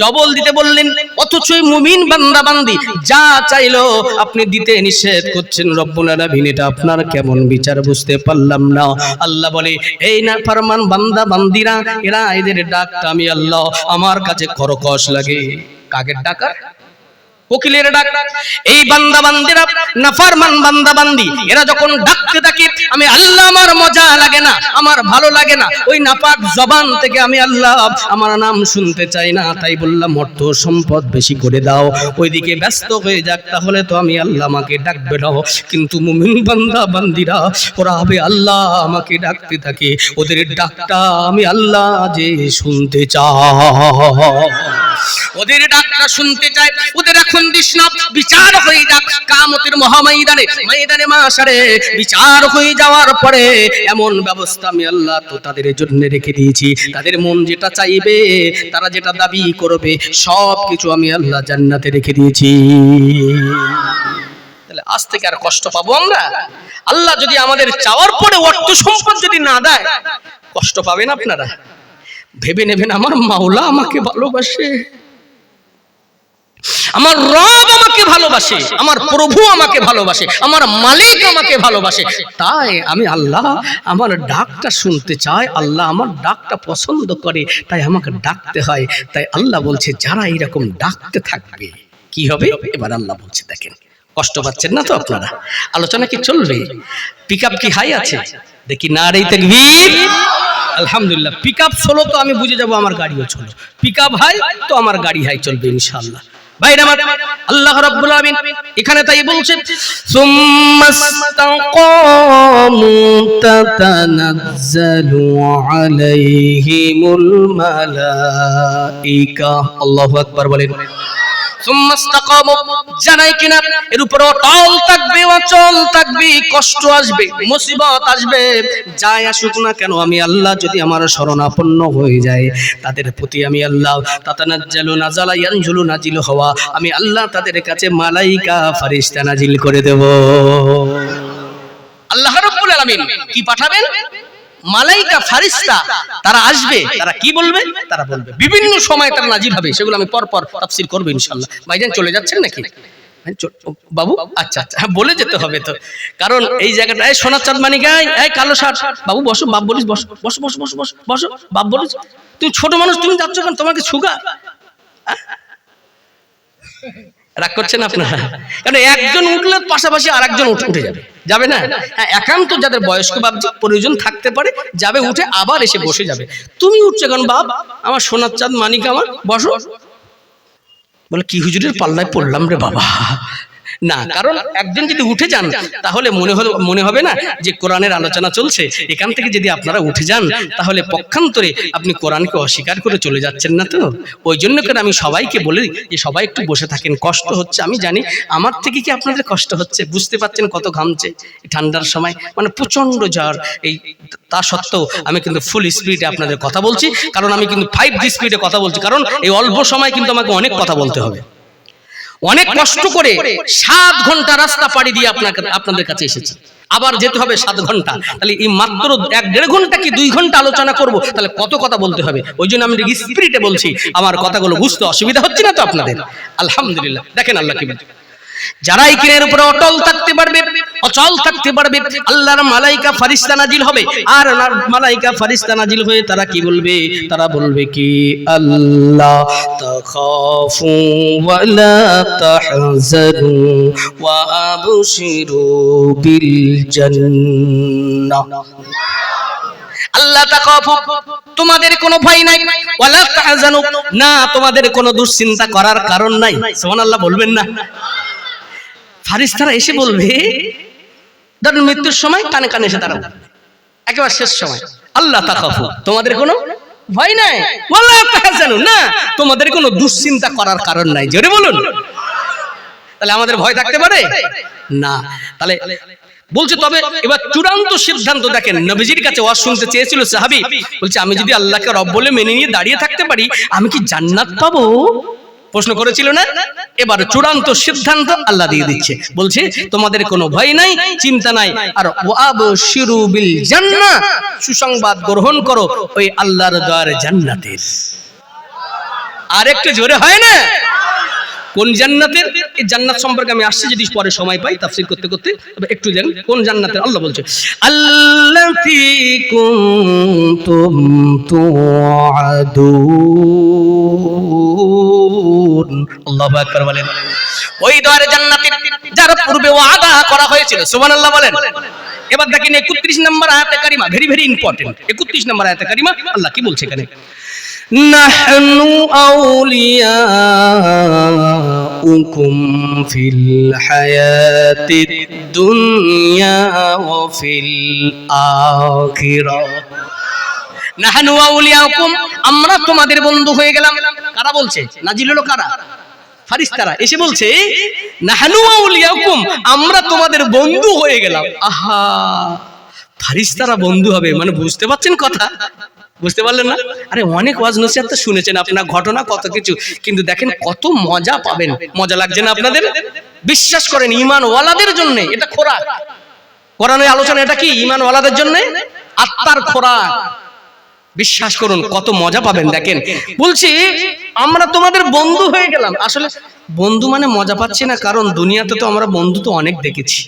ডবল দিতে বললেন, অথচ ওই মুমিন বান্দা বান্দি যা চাইলো আপনি দিতে নিষেধ করছেন। রব্বুল আলামিন এটা আপনার কেমন বিচার বুঝতে পারলাম না। আল্লাহ বলে এই নাফরমান বান্দা বান্দিরা, এরা এদের ডাকটা আমি আল্লাহ আমার কাছে কর্কশ লাগে। কাকের ডাকা? কোকিলের ডাক। এই বান্দা বান্দিরা নাফরমান বান্দা বান্দি এরা যখন ডাকতে থাকে আমি আল্লাহ আমার মজা লাগে না, আমার ভালো লাগে না, ওই নাপাক জবান থেকে আমি আল্লাহ আমার নাম শুনতে চাই না। তাই বললাম অর্থ সম্পদ বেশি করে দাও, ওইদিকে ব্যস্ত হয়ে যাক, তাহলে তো আমি আল্লাহ আমাকে ডাকবে না। কিন্তু মুমিন বান্দা বান্দিরা ওরা হবে আল্লাহ আমাকে ডাকতে থাকে, ওদের ডাকটা আমি আল্লাহ যে শুনতে চাই, ওদের ডাকটা শুনতে চাই। ওদের এখন দিস না, বিচার হয়ে যাক কিয়ামতের মহাময়দানে, ময়দানে মাশারে বিচার হয়ে যাওয়ার পরে এমন ব্যবস্থা আমি আল্লাহ তো তাদের জন্য রেখে দিয়েছি। তাদের মন যেটা চাইবে, তারা যেটা দাবি করবে, সব কিছু আমি আল্লাহ জান্নাতে রেখে দিয়েছি। তাহলে আজ থেকে আর কষ্ট পাবো আমরা? আল্লাহ যদি আমাদের চাওয়ার পরে অর্থ সম্পদ যদি না দেয়, কষ্ট পাবেন আপনারা? ভেবে নেবেন আমার মাওলা আমাকে ভালোবাসে, আমার রব আমাকে ভালোবাসে, আমার প্রভু আমাকে ভালোবাসে, আমার মালিক আমাকে ভালোবাসে, তাই আমি আল্লাহ আমার ডাকটা শুনতে চাই, আল্লাহ আমার ডাকটা পছন্দ করে, তাই আমাকে ডাকতে হয়। তাই আল্লাহ বলছে যারা এইরকম ডাকতে থাকবে কি হবে? এবার আল্লাহ বলছে দেখেন, কষ্ট পাচ্ছেন না তো আপনারা? আলোচনা কি চলবে? পিকআপ কি হাই আছে? দেখি নারে তাকবীর। আলহামদুলিল্লাহ, পিকআপ স্লো তো আমি বুঝে যাব আমার গাড়িও চলো, পিকআপ হাই তো আমার গাড়ি হাই চলবে ইনশাআল্লাহ। ভাইরা আমার, আল্লাহ রাব্বুল আলামিন এখানে তাই বলছেন সুম্মাস্তাকামু তাতানাজ্জালু আলাইহিমুল মালাইকা। আল্লাহু আকবার বলেন। সুম্মাস্তাকামু, জানাই কিনা এর উপর অটল থাকবে, অচল থাকবে, কষ্ট আসবে, মুসিবত আসবে, যাই আসুক না কেন আমি আল্লাহ যদি আমার শরণাপন্ন হয়ে যায়, তাদের প্রতি আমি আল্লাহ তাতানাজ্জালু নাযালা ইয়ানজুলু নাজিল হওয়া, আমি আল্লাহ তাদের কাছে মালাইকা ফেরেশতা নাজিল করে দেব। আল্লাহ রাব্বুল আলামিন কি পাঠাবেন? মালাইকা ফেরেশতা, তারা আসবে, তারা কি বলবে? তারা বলবে, বিভিন্ন সময় তারা নাজিল হবে, সেগুলো আমি পরপর তাফসীর করব ইনশাআল্লাহ। ভাইজান চলে যাচ্ছেন নাকি বাবু? আচ্ছা আচ্ছা, হ্যাঁ বলে যেতে হবে তো, কারণ এই জায়গাটা এই সোনার চাঁদ মানিক, এই কালো শার্ট বাবু বসো, বাপ বলিস বসো, বসো বসো বসো বসো বসো, বাপ বলিস। তুমি ছোট মানুষ, তুমি যাচ্ছ কেন? তোমাকে ছুগা রাগ করছেন আপনারা? কারণ একজন উঠলে পাশাপাশি আরেকজন উঠে যাবে, যাবে না? হ্যাঁ, একান্ত যাদের বয়স্ক বাপ প্রয়োজন থাকতে পারে যাবে, উঠে আবার এসে বসে যাবে। তুমি উঠছো কেন বাপ? আমার সোনার চাঁদ মানিক আমার, বসো। বলে কি হুজুরের পাল্লায় পড়লাম রে বাবা। না, কারণ একজন যদি উঠে যান তাহলে মনে হবে না যে কোরআনের আলোচনা চলছে, এখান থেকে যদি আপনারা উঠে যান তাহলে পক্ষান্তরে আপনি কোরআনকে অস্বীকার করে চলে যাচ্ছেন না তো। ওই জন্য করে আমি সবাইকে বলি যে সবাই একটু বসে থাকেন। কষ্ট হচ্ছে আমি জানি, আমার থেকে কি আপনাদের কষ্ট হচ্ছে? বুঝতে পারছেন কত ঘামছে ঠান্ডার সময়, মানে প্রচন্ড জ্বর। এই তা সত্ত্বেও আমি কিন্তু ফুল স্পিডে আপনাদের কথা বলছি, কারণ আমি কিন্তু 5G স্পিডে কথা বলছি, কারণ এই অল্প সময় কিন্তু আমাকে অনেক কথা বলতে হবে। অনেক কষ্ট করে 7 ঘন্টা রাস্তা পাড়ি দিয়ে আপনাদের কাছে এসেছি, আবার যেতে হবে 7 ঘন্টা। তাহলে এই মাত্র 1-1.5 ঘন্টা কি 2 ঘন্টা আলোচনা করব, তাহলে কত কথা বলতে হবে। ওই জন্য আমি স্পিরিটে বলছি, আমার কথাগুলো বুঝতে অসুবিধা হচ্ছে না তো আপনাদের? আলহামদুলিল্লাহ। দেখেন আল্লাহ কি বলে, যারা এই কিনের উপরে অটল থাকতে পারবে, অচল থাকতে পারবে, আল্লাহর মালাইকা ফেরেশতা নাজিল হবে। আর মালাইকা ফেরেশতা নাজিল হয়ে তারা কি বলবে? তারা বলবে কি, আল্লাহ তাখাফু ওয়া লা তাহজানু ওয়া আবশিরু বিল জান্নাহ। আল্লাহ তাখাফু, তোমাদের কোনো ভয় নাই, ওয়া লা তাহজানু, না তোমাদের কোনো দুশ্চিন্তা করার কারণ নাই। সুবহানাল্লাহ বলবেন না? ফেরেশতারা এসে বলবে, ধরুন মৃত্যুর সময় কানে কানে এসে দাঁড়াবো, একেবারে শেষ সময়, আল্লাহ তাখাফু, তোমাদের কোনো ভয় নাই, ওয়ালা তাহজানু, না তোমাদের কোনো দুশ্চিন্তা করার কারণ নাই। জোরে বলুন। তাহলে আমাদের ভয় থাকতে পারে না? তাহলে বলছে, তবে এবার চূড়ান্ত সিদ্ধান্ত দেখেন, নবীজির কাছে ওয়াজ শুনতে চেয়েছিল সাহাবী, বলছে আমি যদি আল্লাহকে রব বলে মেনে নিয়ে দাঁড়িয়ে থাকতে পারি, আমি কি জান্নাত পাবো? প্রশ্ন করেছিল না? এবার চূড়ান্ত সিদ্ধান্ত আল্লাহ দিয়ে দিচ্ছে, বলছে তোমাদের কোনো ভয় নাই, চিন্তা নাই, আর ওয়াবশিরু বিল জান্নাহ, সুসংবাদ গ্রহণ করো ওই আল্লাহর দয়ার জান্নাতের। আর একটু জোরে হয় না? কোন জান্নাতের? এই জান্নাত সম্পর্কে আমি আসছি যদি পরে সময় পাই তাফসীর করতে করতে, তবে একটু জানেন কোন জান্নাতের। আল্লাহ বলছে, আল্লাতী কুনতুম তুআদুন। আল্লাহু আকবার বলেন। ওই দয়ার জান্নাতের যার পূর্বে ওয়াদা করা হয়েছিল। সুবহানাল্লাহ বলেন। এবার দেখেন 31 নম্বর আয়াতে কারিমা, ভেরি ভেরি ইম্পর্টেন্ট। 31 নম্বর আয়াতে কারিমা আল্লাহ কি বলছে এখানে, নাহনু আউলিয়াউকুম ফিল হায়াতিদ দুনিয়া ওয়া ফিল আখিরাহ। নাহনু আউলিয়াউকুম, আমরা তোমাদের বন্ধু হয়ে গেলাম। কারা বলছে? নাজিল হলো কারা? ফেরেশতারা এসে বলছে, নাহনু আউলিয়াউকুম, আমরা তোমাদের বন্ধু হয়ে গেলাম। আহা, ফেরেশতারা বন্ধু হবে মানে বুঝতে পারছেন কথা? বুঝতে পারলেন না? আরে অনেক ওয়াজ নসিহত তো শুনেছেন আপনার, ঘটনা কত কিছু, কিন্তু দেখেন কত মজা পাবেন। মজা লাগছে না আপনাদের? বিশ্বাস করেন, ঈমান ওয়ালাদের জন্য এটা খোরাক। কোরআনের আলোচনা এটা কি? ঈমান ওয়ালাদের জন্য আত্মার খোরাক। বিশ্বাস করুন কত মজা পাবেন। দেখেন বলছি আমরা তোমাদের বন্ধু হয়ে গেলাম, আসলে বন্ধু মানে মজা পাচ্ছি না, কারণ দুনিয়াতে তো আমরা বন্ধু তো অনেক দেখেছি,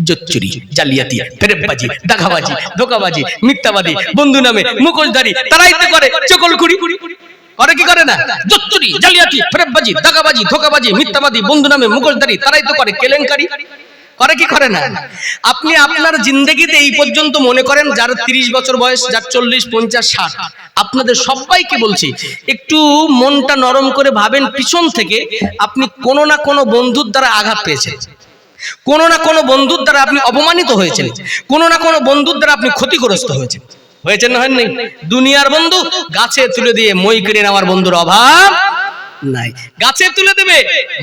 জোচ্চুরি, জালিয়াতি, ফেরেববাজি, দাগাবাজি, ধোকাবাজি, মিথ্যাবাদী, বন্ধু নামে মুখোশধারী, তারাই তো করে চকলখুরি, করে কি করে না? জোচ্চুরি, জালিয়াতি, ফেরেববাজি, দাগাবাজি, ধোকাবাজি, মিথ্যাবাদী, বন্ধু নামে মুখোশধারী, তারাই তো করে কেলেঙ্কারি, করে কি করে না? আপনি আপনার জিন্দেগিতে এই পর্যন্ত মনে করেন যার 30 বছর বয়স, যার 40, 50, 60, আপনাদের সবাইকে বলছি একটু মনটা নরম করে ভাবেন, পিছন থেকে আপনি কোনো না কোনো বন্ধুর দ্বারা আঘাত পেয়েছেন, কোনো না কোনো বন্ধুর দ্বারা আপনি অপমানিত হয়েছেন, কোনো না কোনো বন্ধুর দ্বারা আপনি ক্ষতিগ্রস্ত হয়েছেন, হয়েছেন না হয়নি? দুনিয়ার বন্ধু গাছে তুলে দিয়ে মই কেড়ে নেওয়ার বন্ধুর অভাব নাই, গাছে তুলে দেবে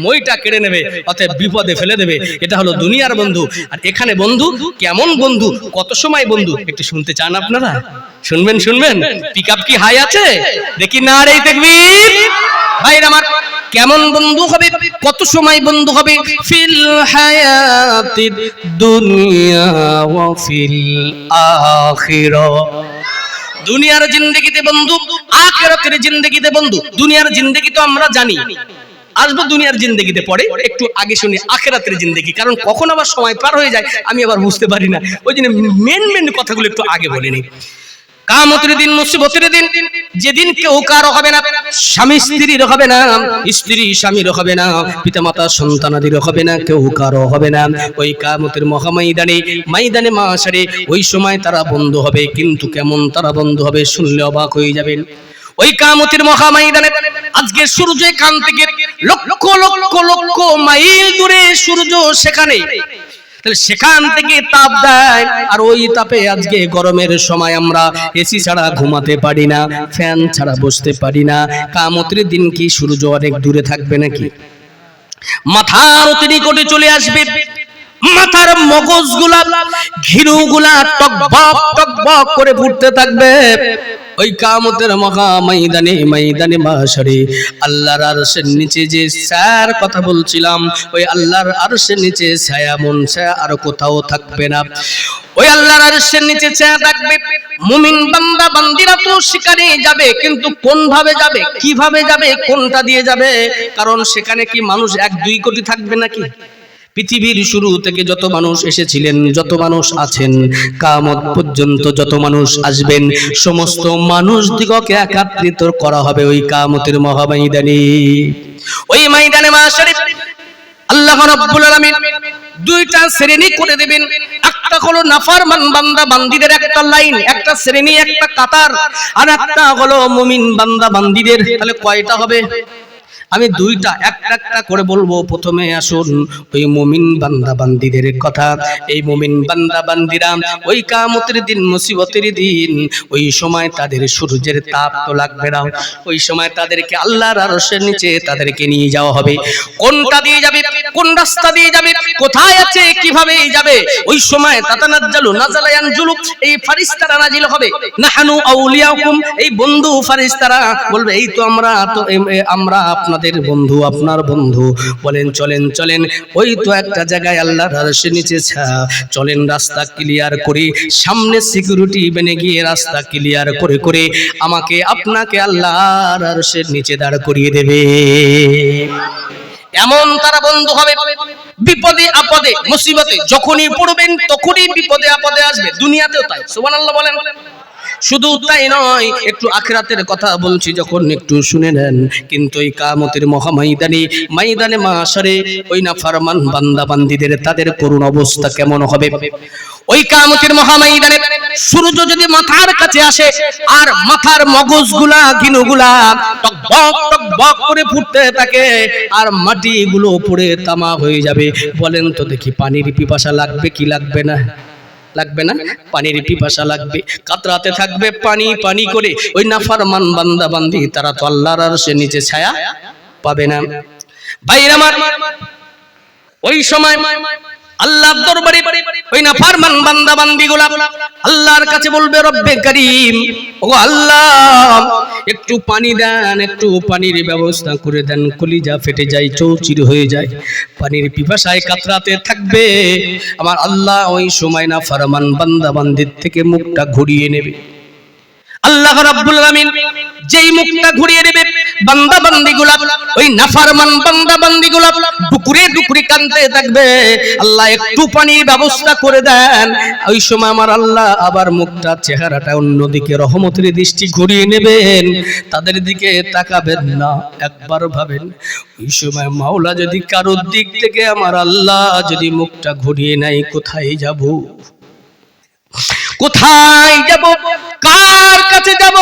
মইটা কেড়ে নেবে, অতএব বিপদে ফেলে দেবে, এটা হলো দুনিয়ার বন্ধু। আর এখানে বন্ধু কেমন বন্ধু, কত সময় বন্ধু, একটু শুনতে চান আপনারা? শুনবেন শুনবেন, পিকআপ কি হাই আছে? দেখি না রে তাকবীর। ভাইরা আমার, কেমন বন্ধু হবে, কত সময় বন্ধু হবে? ফিল হায়াতিদ দুনিয়া ওয়া ফিল আখিরাহ, দুনিয়ার জিন্দেগিতে বন্ধু, আখিরাতের জিন্দেগিতে বন্ধু। দুনিয়ার জিন্দেগি তো আমরা জানি, আসবো দুনিয়ার জিন্দেগিতে পরে, একটু আগে শুনি আখিরাতের জিন্দেগি, কারণ কখন আবার সময় পার হয়ে যায় আমি আবার বুঝতে পারি না, ওই জন্য মেন কথাগুলো একটু আগে বলে নিই। কিয়ামতের দিন, মুসিবতের দিন, যেদিন কেউ কারো হবে না, স্বামী স্ত্রীর হবে না, স্ত্রী স্বামীর হবে না, পিতামাতা সন্তানাদের হবে না, কেউ কারো হবে না। ওই কিয়ামতের মহাময়দানে, ময়দানে মাশারে, ওই সময় তারা বন্ধু হবে, কিন্তু কেমন তারা বন্ধু হবে শুনলে অবাক হয়ে যাবেন। ওই কিয়ামতের মহাময়দানে আজকে সূর্য এখান থেকে লক্ষ লক্ষ লক্ষ মাইল দূরে সূর্য সেখানে, তাহলে সেখান থেকে তাপ দেয়, আর ওই তাপে আজকে গরমের সময় আমরা এসি ছাড়া ঘুমাতে পারি না, ফ্যান ছাড়া বসতে পারি না। কিয়ামতের দিন কি সূর্য অনেক দূরে থাকবে নাকি? মাথার অতি নিকটে চলে আসবে, মাথার মগজগুলা, ঘিলুগুলা টকবক টকবক করে ফুটতে থাকবে। ওই কিয়ামতের মহাময়দানে, ময়দানে মাশারে, আল্লাহর আরশের নিচে যে ছায়ার কথা বলছিলাম, ওই আল্লাহর আরশের নিচে ছায়া, মন ছায়া আর কোথাও থাকবে না। ওই আল্লাহর আরশের নিচে ছায়া থাকবে। মুমিন বান্দা বান্দিরা তো সেখানে যাবে, কিন্তু কোন ভাবে যাবে, কিভাবে যাবে, কোনটা দিয়ে যাবে? কারণ সেখানে কি মানুষ 1-2 কোটি থাকবে নাকি? পৃথিবীর শুরু থেকে যত মানুষ এসেছিলেন, যত মানুষ আছেন, কিয়ামত পর্যন্ত যত মানুষ আসবেন, সমস্ত মানুষ দিগকে একত্রিত করা হবে ওই কিয়ামতের মহাময়দানে। ওই ময়দানে মাশারে আল্লাহ রাব্বুল আলামিন 2টা শ্রেণী করে দেবেন। একটা হলো নাফরমান বান্দা বান্দীদের একটা লাইন, একটা শ্রেণী, একটা কাতার, আর একটা হলো মুমিন বান্দা বান্দীদের। তাহলে কয়টা হবে? আমি 2টা একটা একটা করে বলবো। প্রথমে আসুন ওই মুমিন বান্দা বান্দীদের কথা। এই মুমিন বান্দা বান্দীরা ওই কিয়ামতের দিন, মুসিবতের দিন, ওই সময় তাদের সূর্যের তাপ তো লাগবে না, ওই সময় তাদেরকে আল্লাহর আরশের নিচে তাদেরকে নিয়ে যাওয়া হবে। কোনটা দিয়ে যাবে, কোন রাস্তা দিয়ে যাবে, কোথায় আছে, কিভাবে যাবে? ওই সময় তাতানাজ্জালু নাযালা ইয়ানজুলু, এই ফেরেশতারা নাজিল হবে। নাহানু আউলিয়াকুম, এই বন্ধু ফেরেশতারা বলবে এই তো আমরা আপনাদের বন্ধু, আপনার বন্ধু। বলেন চলেন চলেন, ওই তো একটা জায়গায় আল্লাহর আরশের নিচে চলেন, রাস্তা ক্লিয়ার করে, সামনে সিকিউরিটি বেনে গিয়ে রাস্তা ক্লিয়ার করে করে আমাকে আপনাকে আল্লাহর আরশের নিচে দাঁড় করিয়ে দেবে। এমন তারা বন্ধু হবে। বিপদে আপদে মুসিবতে যখনই পড়বেন তখনই বিপদে আপদে আসবে, দুনিয়াতেও তাই। সুবহানাল্লাহ বলেন। শুধু তাই নয়, একটু আখিরাতের কথা বলছি, যখন একটু শুনে নেন। কিন্তু এই কিয়ামতের মহাময়দানে, ময়দানে মাশারে, ওই নাফরমান বান্দা বান্দীদের তাদের করুণ অবস্থা কেমন হবে? ওই কিয়ামতের মহাময়দানে সূর্য যদি মাথার কাছে আসে, আর মাথার মগজগুলা, ঘিনুগুলা টকবক টকবক করে ফুটতে থাকে, আর মাটিগুলো পুড়ে তামা হয়ে যাবে। বলেন তো দেখি, পানির পিপাসা লাগবে কি লাগবে না? লাগবে না? পানির পিপাসা লাগবে, কাতরাতে থাকবে পানি পানি করে। ওই নাফরমান বান্দা বান্দি তারা তো আল্লাহর আরশের নিচে ছায়া পাবে না। ভাইরা আমার, ওই সময় আল্লাহর দরবারে ওই নাফরমান বান্দা বান্দিগুলা আল্লাহর কাছে বলবে, রব্বে কারীম, ও আল্লাহ, একটু পানি দেন, একটু পানির ব্যবস্থা করে দেন। কলিজা ফেটে যায়, চৌচির হয়ে যায়, পানির পিপাসায় কাতরাতে থাকবে আমার আল্লাহ। ওই সময় নাফরমান বান্দা বান্দির থেকে মুখটা ঘুরিয়ে নেবে। আল্লাহ রাব্বুল আলামিন যেই মুখটা ঘুরিয়ে দেবে, বান্দা বান্দিগুলা, ওই নাফরমান বান্দা বান্দিগুলা ডুকরে ডুকরে কাঁদতে থাকবে, আল্লাহ একটু পানির ব্যবস্থা করে দেন। ওই সময় আমার আল্লাহ আবার মুখটা, চেহারাটা অন্যদিকে রহমতের দৃষ্টি ঘুরিয়ে নেবেন, তাদের দিকে তাকাবেন না। একবার ভাবেন, ওই সময় মাওলা যদি কারোর দিক থেকে আমার আল্লাহ যদি মুখটা ঘুরিয়ে নেয়, কোথায় যাব? কোথায় যাব? কার কাছে যাব?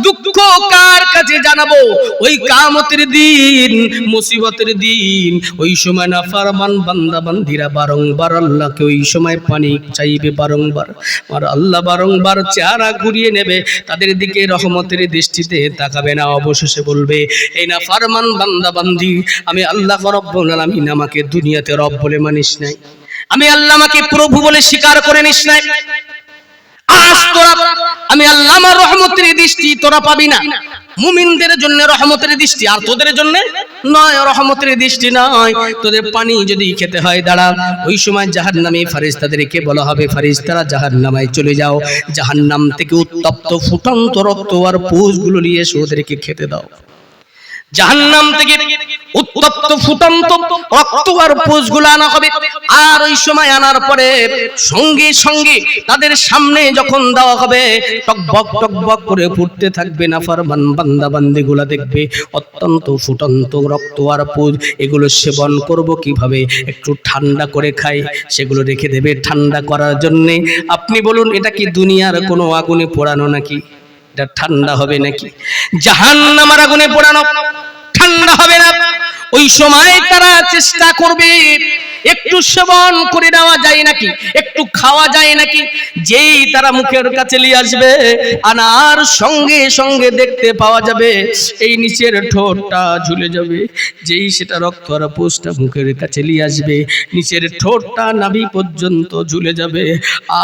দুঃখ কার কাছে জানাবো? ওই কিয়ামতের দিন, মুসিবতের দিন, ওই সময় নাফরমান বান্দা বান্দিরা বারংবার আল্লাহকে ওই সময় পানি চাইবে, বারংবার আর আল্লাহ বারংবার চেহারা ঘুরিয়ে নেবে, তাদের দিকে রহমতের দৃষ্টিতে তাকাবে না। অবশেষে বলবে, এই নাফরমান বান্দা বান্দি, আমি আল্লাহ রব্বুল আলামিন আমাকে দুনিয়াতে রব বলে মানিস নাই, আমি আল্লাহ আমাকে প্রভু বলে স্বীকার করে নিস নাই, আজ তোরা আমি আল্লাহ আমার রহমতের দৃষ্টি তোরা পাবি না। মুমিনদের জন্য রহমতের দৃষ্টি, আর তোদের জন্য নয়, রহমতের দৃষ্টি নয়। তোদের পানি যদি খেতে হয়, দাঁড়া। ওই সময় জাহান্নামী ফেরেশতাদেরকে বলা হবে, ফেরেশতারা জাহান্নামে চলে যাও, জাহান্নাম থেকে উত্তপ্ত ফুটন্ত রক্ত আর পুঁজগুলো নিয়ে এসে ওদেরকে খেতে দাও। জাহান্নাম থেকে উত্তপ্ত ফুটন্ত রক্ত আর পুঁজগুলো আনা হবে, আর ওই সময় আনার পরে সঙ্গে সঙ্গে তাদের সামনে যখন দেওয়া হবে, টকবক টকবক করে ফুটতে থাকবে। নাফরমান বান্দা বান্দিগুলা দেখবে অত্যন্ত ফুটন্ত রক্ত আর পুঁজ, এগুলো সেবন করব কিভাবে? একটু ঠান্ডা করে খাই, সেগুলো রেখে দেবে ঠান্ডা করার জন্যে। আপনি বলুন, এটা কি দুনিয়ার কোনো আগুনে পোড়ানো নাকি? এটা ঠান্ডা হবে নাকি? জাহান্নামের আগুনে পোড়ানো, ঠান্ডা হবে না। ওই সময় তারা চেষ্টা করবে একটু সেবন করে নেওয়া যায় নাকি, একটু খাওয়া যায় নাকি। যেই তারা মুখের কাছে নিয়ে আসবে, আনার সঙ্গে সঙ্গে দেখতে পাওয়া যাবে এই নিচের ঠোঁটটা ঝুলে যাবে। যেই সেটা রক্ত আর পুঁজটা মুখের কাছে নিয়ে আসবে, নিচের ঠোঁটটা নাভি পর্যন্ত ঝুলে যাবে,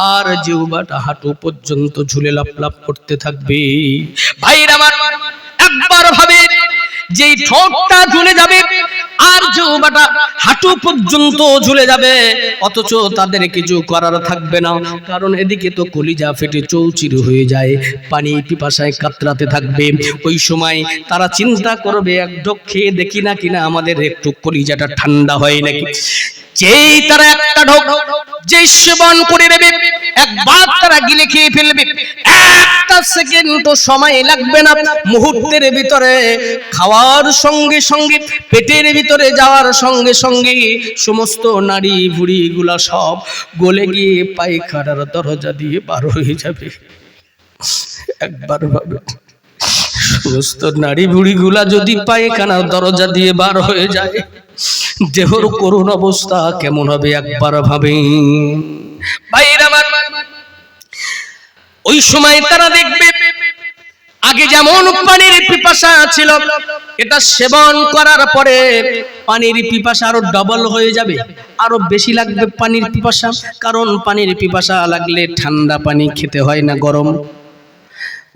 আর জিহ্বাটা হাঁটু পর্যন্ত ঝুলে লাপ লাপ করতে থাকবে। ভাইরা আমার, একবার ভাবে, যেই ঠোঁটটা ঝুলে যাবে আর জিহ্বাটা হাঁটু পর্যন্ত ঝুলে যাবে, অথচ তাদের কিছু করার থাকবে না, কারণ এদিকে তো কলিজা ফেটে চৌচির হয়ে যায়, পানি পিপাসায় কাতরাতে থাকবে। ওই সময় তারা চিন্তা করবে, এক ঢোক খেয়ে দেখি না কিনা আমাদের একটু কলিজাটা ঠান্ডা হয় নাকি। যেই তারা একটা ঢোক যেই সেবন করে নেবে, একবার তারা গিলে খেয়ে ফেলবে, একটা সেকেন্ড সময় লাগবে না, মুহূর্তের ভিতরে খাওয়ার সঙ্গে সঙ্গে পেটের ভিতরে যাওয়ার সঙ্গে সঙ্গে সমস্ত নাড়ি ভুড়ি গুলা সব গলে গিয়ে পায়খানার দরজা দিয়ে বার হয়ে যাবে। একবার ভাবে, সমস্ত নাড়ি ভুড়ি গুলা যদি পায়খানার দরজা দিয়ে বার হয়ে যায়, দেহর করুণ অবস্থা কেমন হবে? একবার ভাবে। ভাইরা আমার, ওই সময় তারা দেখবে আগে যেমন পানির পিপাসা ছিল, এটা সেবন করার পরে পানির পিপাসা আরো ডবল হয়ে যাবে, আরো বেশি লাগবে পানির পিপাসা। কারণ পানির পিপাসা লাগলে ঠান্ডা পানি খেতে হয় না, গরম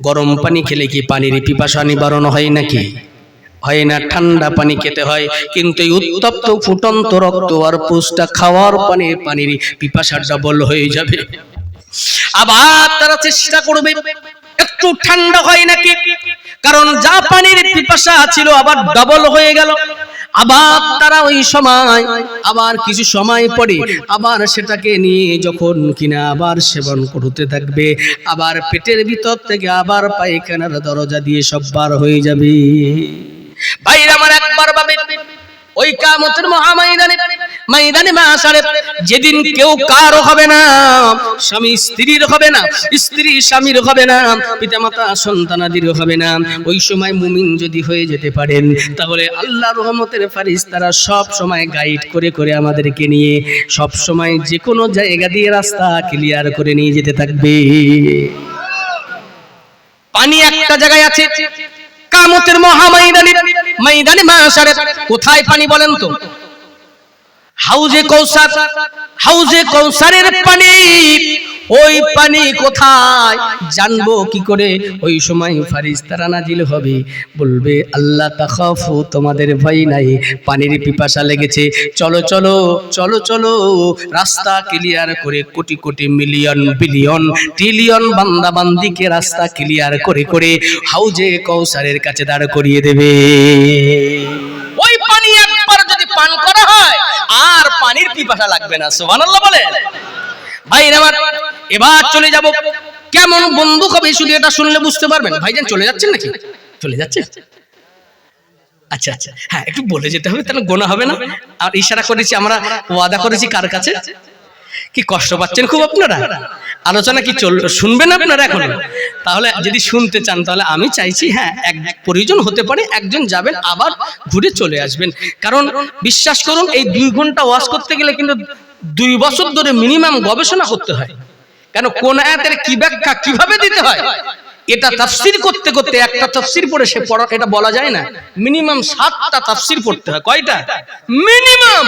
গরম পানি খেলে কি পানির পিপাসা নিবারণ হয় নাকি? হয় না, ঠান্ডা পানি খেতে হয়। কিন্তু এই উত্তপ্ত ফুটন্ত রক্ত আর পুষ্টা খাওয়ার পানির পিপাসা ডবল হয়ে যাবে। আবার তারা চেষ্টা করবে একটু ঠান্ডা হয় নাকি, কারণ যা পানির পিপাসা ছিল আবার ডবল হয়ে গেল। আবার তারা ওই সময় আবার কিছু সময় পরে আবার সেটাকে নিয়ে যখন কিনা আবার সেবন করতে থাকবে, আবার পেটের ভিতর থেকে আবার পায়খানার দরজা দিয়ে সব বার হয়ে যাবে। ভাইরা আমার, একবার ভাবে, ওই কিয়ামতের মহাময়দানে, ময়দানে মাশারে, যেদিন কেউ কারো হবে না, স্বামী স্ত্রীর হবে না, স্ত্রী স্বামীর হবে না, পিতামাতা সন্তানাদির হবে না। ওই সময় মুমিন যদি হয়ে যেতে পারেন, তাহলে আল্লাহর রহমতের ফেরেশতারা সব সময় গাইড করে করে আমাদেরকে নিয়ে সব সময় যে কোনো জায়গা দিয়ে রাস্তা ক্লিয়ার করে নিয়ে যেতে থাকবে। পানি একটা জায়গায় আছে, কিয়ামতের মহাময়দানে, ময়দানে মাশারে। কোথায় পানি বলেন তো? হাউজে কৌসার। হাউজে কৌসারের পানি ওই পানি কোথায় জানবো কি করে? ওই সময় ফেরেশতারা নাজিল হবে, বলবে আল্লাহ তাখাফু, তোমাদের ভয় নাই, পানির পিপাসা লেগেছে, চলো চলো চলো চলো, রাস্তা ক্লিয়ার করে crore crore million billion trillion বান্দা বান্দিকে রাস্তা ক্লিয়ার করে করে হাউজে কৌসারের কাছে দাঁড় করিয়ে দেবে। ওই পানি একবার যদি পান করা হয় আর পানির পিপাসা লাগবে না। সুবহানাল্লাহ বলেন। ভাইরা আমার, এবার চলে যাব। কেমন বন্ধু হবে শুধু এটা শুনলে বুঝতে পারবেন। ভাইজান চলে যাচ্ছেন নাকি? চলে যাচ্ছেন? আচ্ছা আচ্ছা, হ্যাঁ একটু বলে যেতে হবে, তাহলে গোনা হবে না। আর ইশারা করেছি, আমরা ওয়াদা করেছি কার কাছে? কি কষ্ট পাচ্ছেন খুব আপনারা? আলোচনা কি শুনবেন আপনারা এখন? তাহলে যদি শুনতে চান তাহলে আমি চাইছি, হ্যাঁ এক প্রয়োজন হতে পারে, একজন যাবেন আবার ঘুরে চলে আসবেন। কারণ বিশ্বাস করুন, এই 2 ঘন্টা ওয়াজ করতে গেলে কিন্তু 2 বছর ধরে মিনিমাম গবেষণা করতে হয়। কেন, কোন আয়াতের কি ব্যাখ্যা কিভাবে দিতে হয়, এটা তাফসীর করতে করতে একটা তাফসীর পড়ে সে পড়া, এটা বলা যায় না। মিনিমাম 7টা তাফসীর পড়তে হয়। কয়টা? মিনিমাম।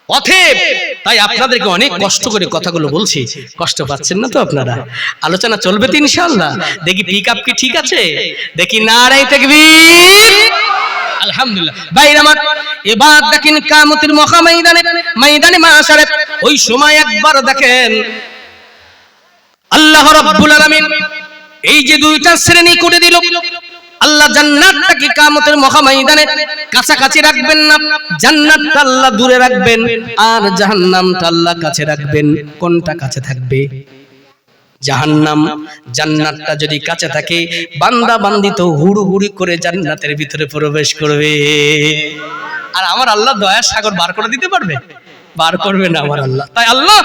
অতএব তাই আপনাদেরকে অনেক কষ্ট করে কথাগুলো বলছি, কষ্ট পাচ্ছেন না তো আপনারা? আলোচনা চলবে তো ইনশাআল্লাহ। দেখি পিক আপ কি ঠিক আছে? দেখি নারায়ে তাকবীর, আলহামদুলিল্লাহ। ভাইরা আমার, এবার দেখেন কিয়ামতের ময়দানে মাশারে, ওই সময় একবার দেখেন আল্লাহ রাব্বুল আলামিন এই যে 2টা শ্রেণী করে দিল। আল্লাহ জান্নাতটাকে কিয়ামতের ময়দানে কাছাকাছি রাখবেন না, জান্নাতটা আল্লাহ দূরে রাখবেন, আর জাহান্নামটা আল্লাহ কাছে রাখবেন। কোনটা কাছে থাকবে? জাহান্নাম। জান্নাতটা যদি কাছে থাকে, বান্দা বান্দি তো হুড়ুহুড়ি করে জান্নাতের ভিতরে প্রবেশ করবে। আর আমার আল্লাহ দয়ার সাগর বার করে দিতে পারবে? বার করবে না আমার আল্লাহ। তাই আল্লাহ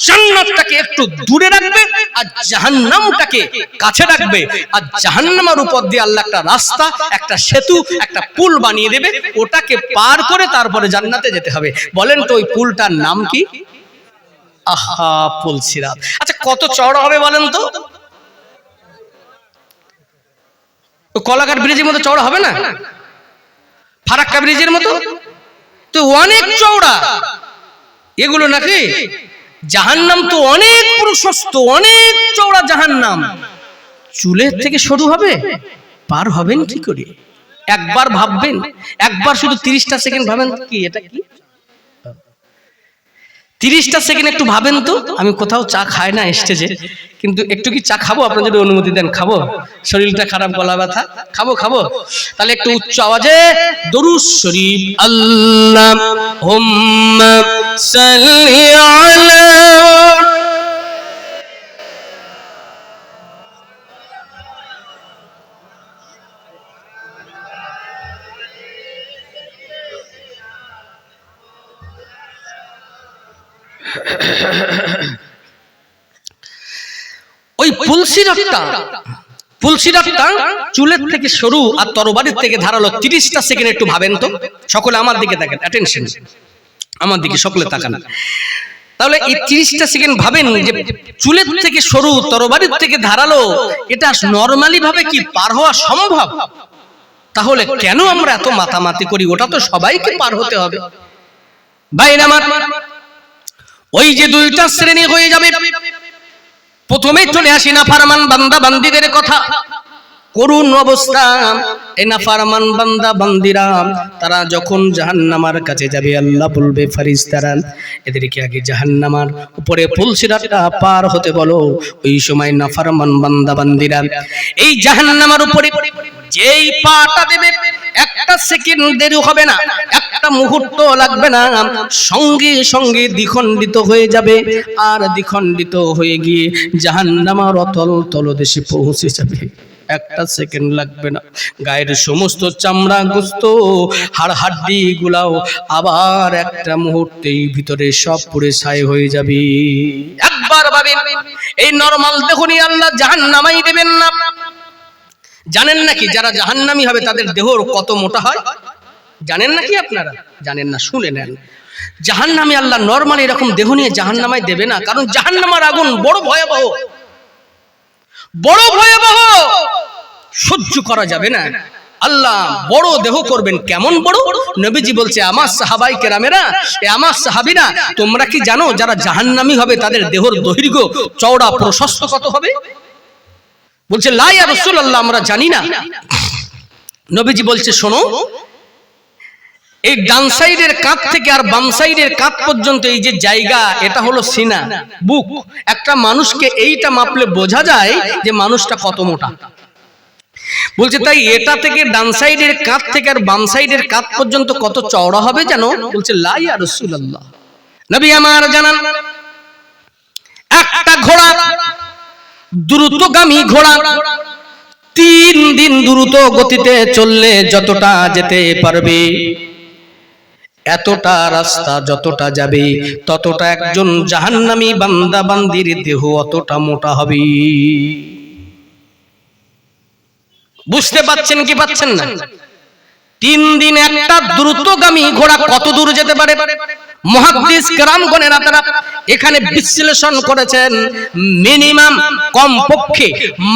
জান্নাতটাকে একটু দূরে রাখবে আর জাহান্নামটাকে কাছে রাখবে। আর জাহান্নামের উপর দিয়ে আল্লাহ একটা রাস্তা, একটা সেতু, একটা পুল বানিয়ে দেবে। ওটাকে পার করে তারপরে জান্নাতে যেতে হবে। বলেন তো ওই পুলটার নাম কি? আহা, পুল সিরাত। আচ্ছা, কত চওড়া হবে বলেন তো? কলাঘাট ব্রিজের মতো চওড়া হবে না? ফারাক্কা ব্রিজের মতো তো অনেক চওড়া এগুলো নাকি? জাহান্নাম তো অনেক প্রশস্ত, অনেক চওড়া জাহান্নাম। চুলের থেকে সরু হবে, পার হবেন কি করে? একবার ভাববেন, একবার শুধু 30টা সেকেন্ড ভাবেন। কি এটা কি? 30টা সেকেন্ড একটু ভাবেন তো। আমি কোথাও চা খাই না স্টেজে, কিন্তু একটু কি চা খাবো? আপনারা যদি অনুমতি দেন খাবো। শরীরটা খারাপ, গলা ব্যথা, খাবো। তাহলে একটু উচ্চ আওয়াজে দরুদ শরীফ, আল্লাহুম্মা সাল্লি আলা। ওই পুলসিরাতটা চুলের থেকে সরু আর তরবারির থেকে ধারালো। 30টা সেকেন্ড একটু ভাবেন তো। সকলে আমার দিকে তাকান, অ্যাটেনশন, আমার দিকে সকলে তাকান। তাহলে এই 30টা সেকেন্ড ভাবেন যে চুলের থেকে সরু, তরবারির থেকে ধারালো, এটা নরমালি ভাবে কি পার হওয়া সম্ভব? তাহলে কেন আমরা এত মাতামাতি করি? ওটা তো সবাইকে পার হতে হবে। ভাইরা আমার, ওই যে 2টা শ্রেণী হয়ে যাবে। প্রথমে চলে আসি নাফরমান বান্দা বান্দীদের কথা। করুণ অবস্থা। এই নাফরমান বান্দা বান্দীরা তারা যখন জাহান্নামের কাছে যাবে, আল্লাহ বলবে ফেরেশতারা এদেরকে আগে জাহান্নামের উপরে পুলসিরাতটা পার হতে বলো। ওই সময় নাফরমান বান্দা বান্দীরা এই জাহান্নামের উপরে যেই পাটা দেবে, একটা সেকেন্ড দেরি হবে না, একটা মুহূর্ত লাগবে না, সঙ্গে সঙ্গে দ্বিখণ্ডিত হয়ে যাবে। আর দ্বিখণ্ডিত হয়ে গিয়ে জাহান্নামের অতল তলদেশে পৌঁছে যাবে। একটা সেকেন্ড লাগবে না। গায়ের সমস্ত চামড়া, গোস্ত, হাড় হাড্ডি গুলাও আবার একটা মুহূর্তেই ভিতরে সব পুড়ে ছাই হয়ে যাবে। একবার ভাবেন, এই নরমাল দেখুনি আল্লাহ জাহান্নামাই দেবেন না। জানেন নাকি যারা জাহান্নামী হবে তাদের দেহ কত মোটা হয়? জানেন নাকি আপনারা? জানেন না, শুনে নেন। জাহান্নামী আল্লাহ নরমাল এরকম দেহ নিয়ে জাহান্নামায় দেবে না। কারণ জাহান্নামের আগুন বড় ভয়াবহ, বড় ভয়াবহ, সহ্য করা যাবে না। আল্লাহ বড় দেহ করবেন। কেমন বড়? নবীজি বলছে, আমার সাহাবাই কেরামেরা, আমার সাহাবীরা, তোমরা কি জানো যারা জাহান্নামী হবে তাদের দেহর দৈর্ঘ্য চওড়া প্রশস্ত কত হবে? বলছে লা ইয়া রাসূলুল্লাহ, আমরা জানি না। নবীজি বলছে, শোনো, এই ডান সাইডের কাঁধ থেকে আর বাম সাইডের কাঁধ পর্যন্ত এই যে জায়গা, এটা হলো সিনা, বুক। একটা মানুষকে এইটা মাপলে বোঝা যায় যে মানুষটা কত মোটা। বলছে তাই এটা থেকে ডান সাইডের কাঁধ থেকে আর বাম সাইডের কাঁধ পর্যন্ত কত চওড়া হবে জানো? বলছে লা ইয়া রাসূলুল্লাহ, নবী আমার জানান, একটা ঘোড়া, দ্রুতগামী ঘোড়া 3 দিন দ্রুত গতিতে চললে যতটা যেতে পারবে, এতটা রাস্তা যতটা যাবে, ততটা একজন জাহান্নামী বান্দা বান্দির দেহ অতটা মোটা হবে। বুঝতে পাচ্ছেন কি পাচ্ছেন না? 3 দিন একটা দ্রুতগামী ঘোড়া কত দূর যেতে পারে? মুহাদ্দিস কেরামগণেরা তারা এখানে বিশ্লেষণ করেছেন, মিনিমাম কমপক্ষে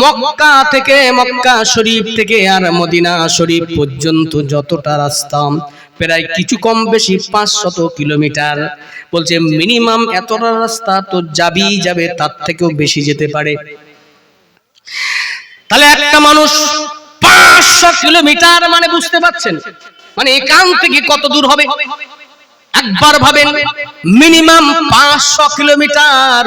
মক্কা থেকে, মক্কা শরীফ থেকে আর মদিনা শরীফ পর্যন্ত যতটা রাস্তা, প্রায় কিছু কম বেশি 500 কিলোমিটার। বলছে মিনিমাম এতটা রাস্তা তো যাবেই যাবে, তার থেকেও বেশি যেতে পারে। তাহলে একটা মানুষ 500 কিলোমিটার মানে বুঝতে পাচ্ছেন, মানে এখান থেকে কত দূর হবে? একবার ভাবেন, মিনিমাম 500 কিলোমিটার।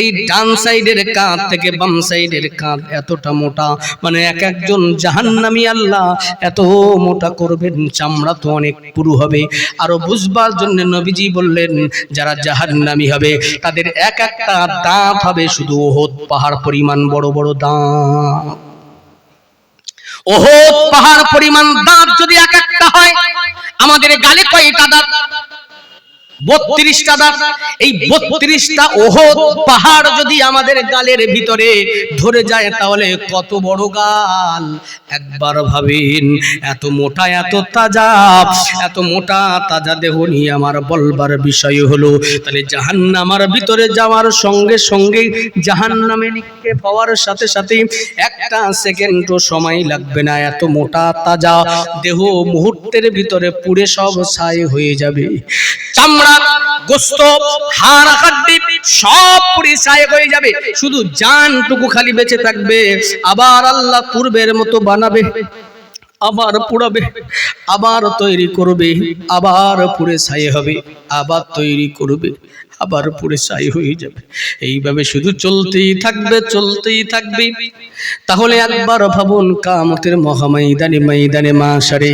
এই ডান সাইডের কাঁধ থেকে বাম সাইডের কাঁধ এতটা মোটা, মানে এক একজন জাহান্নামী আল্লাহ এত মোটা করবেন, চামড়া তো অনেক পুরু হবে। আরো বুঝবার জন্য নবীজি বললেন, যারা জাহান্নামী হবে তাদের এক একটা দাঁত হবে শুধু ওহদ পাহাড় পরিমাণ বড় বড় দাঁত। ওহদ পাহাড় পরিমাণ দাঁত যদি এক একটা হয়, আমাদের গালে কয়টা দাঁত? 32টা দাঁত। এই 32টা ওহদ পাহাড় যদি আমাদের গালের ভিতরে ধরে যায় তাহলে কত বড় গাল। একবার ভাবেন, এত মোটা, এত তাজা, এত মোটা তাজা দেহ নিয়ে আমার বলবার বিষয় হলো, তাহলে জাহান্নামের ভিতরে যাওয়ার সঙ্গে সঙ্গে, জাহান্নামে নিক্ষেপ হওয়ার সাথে সাথে একটা সেকেন্ডও সময় লাগবে না। এত মোটা তাজা দেহ মুহূর্তের ভিতরে পুড়ে সব ছাই হয়ে যাবে। চামড়া, গোশত, হাড় হাড্ডি সব পুড়ে ছাই হয়ে যাবে, শুধু জানটুকু খালি বেঁচে থাকবে। আবার আল্লাহ পূর্বের মতো বানাবে, আবার পোড়াবে, আবার তৈরি করবে, আবার পুড়ে ছাই হবে, আবার তৈরি করবে, আবার পুড়ে ছাই হয়ে যাবে। এইভাবে শুধু চলতেই থাকবে, চলতেই থাকবে। তাহলে একবার ভাবুন, কিয়ামতের মহাময়দানে, ময়দানে মাশারে,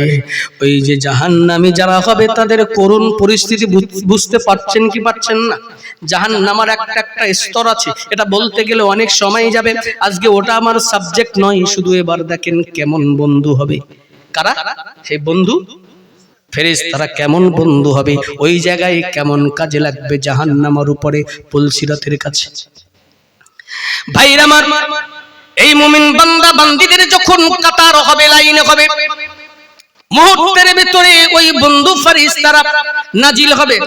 ওই যে জাহান্নামী যারা হবে তাদের করুণ পরিস্থিতি বুঝতে পারছেন কি পারছেন না? জাহান্নামের একটা একটা স্তর আছে, এটা বলতে গেলে অনেক সময় যাবে। আজকে ওটা আমার সাবজেক্ট নয়। শুধু এবার দেখেন কেমন বন্ধু হবে। কারা সেই বন্ধু? ফেরেশতারা কেমন বন্ধু হবে, ওই জায়গায় কেমন কাজে লাগবে জাহান্নামের উপরে পুলসিরাতের কাছে। ভাইরা আমার, এই মুমিন বান্দা বান্দীদের যখন কাতার হবে, লাইনে হবে, মুহূর্তের ভিতরে ওই বন্ধু ফেরেশতারা নাজিল হবে।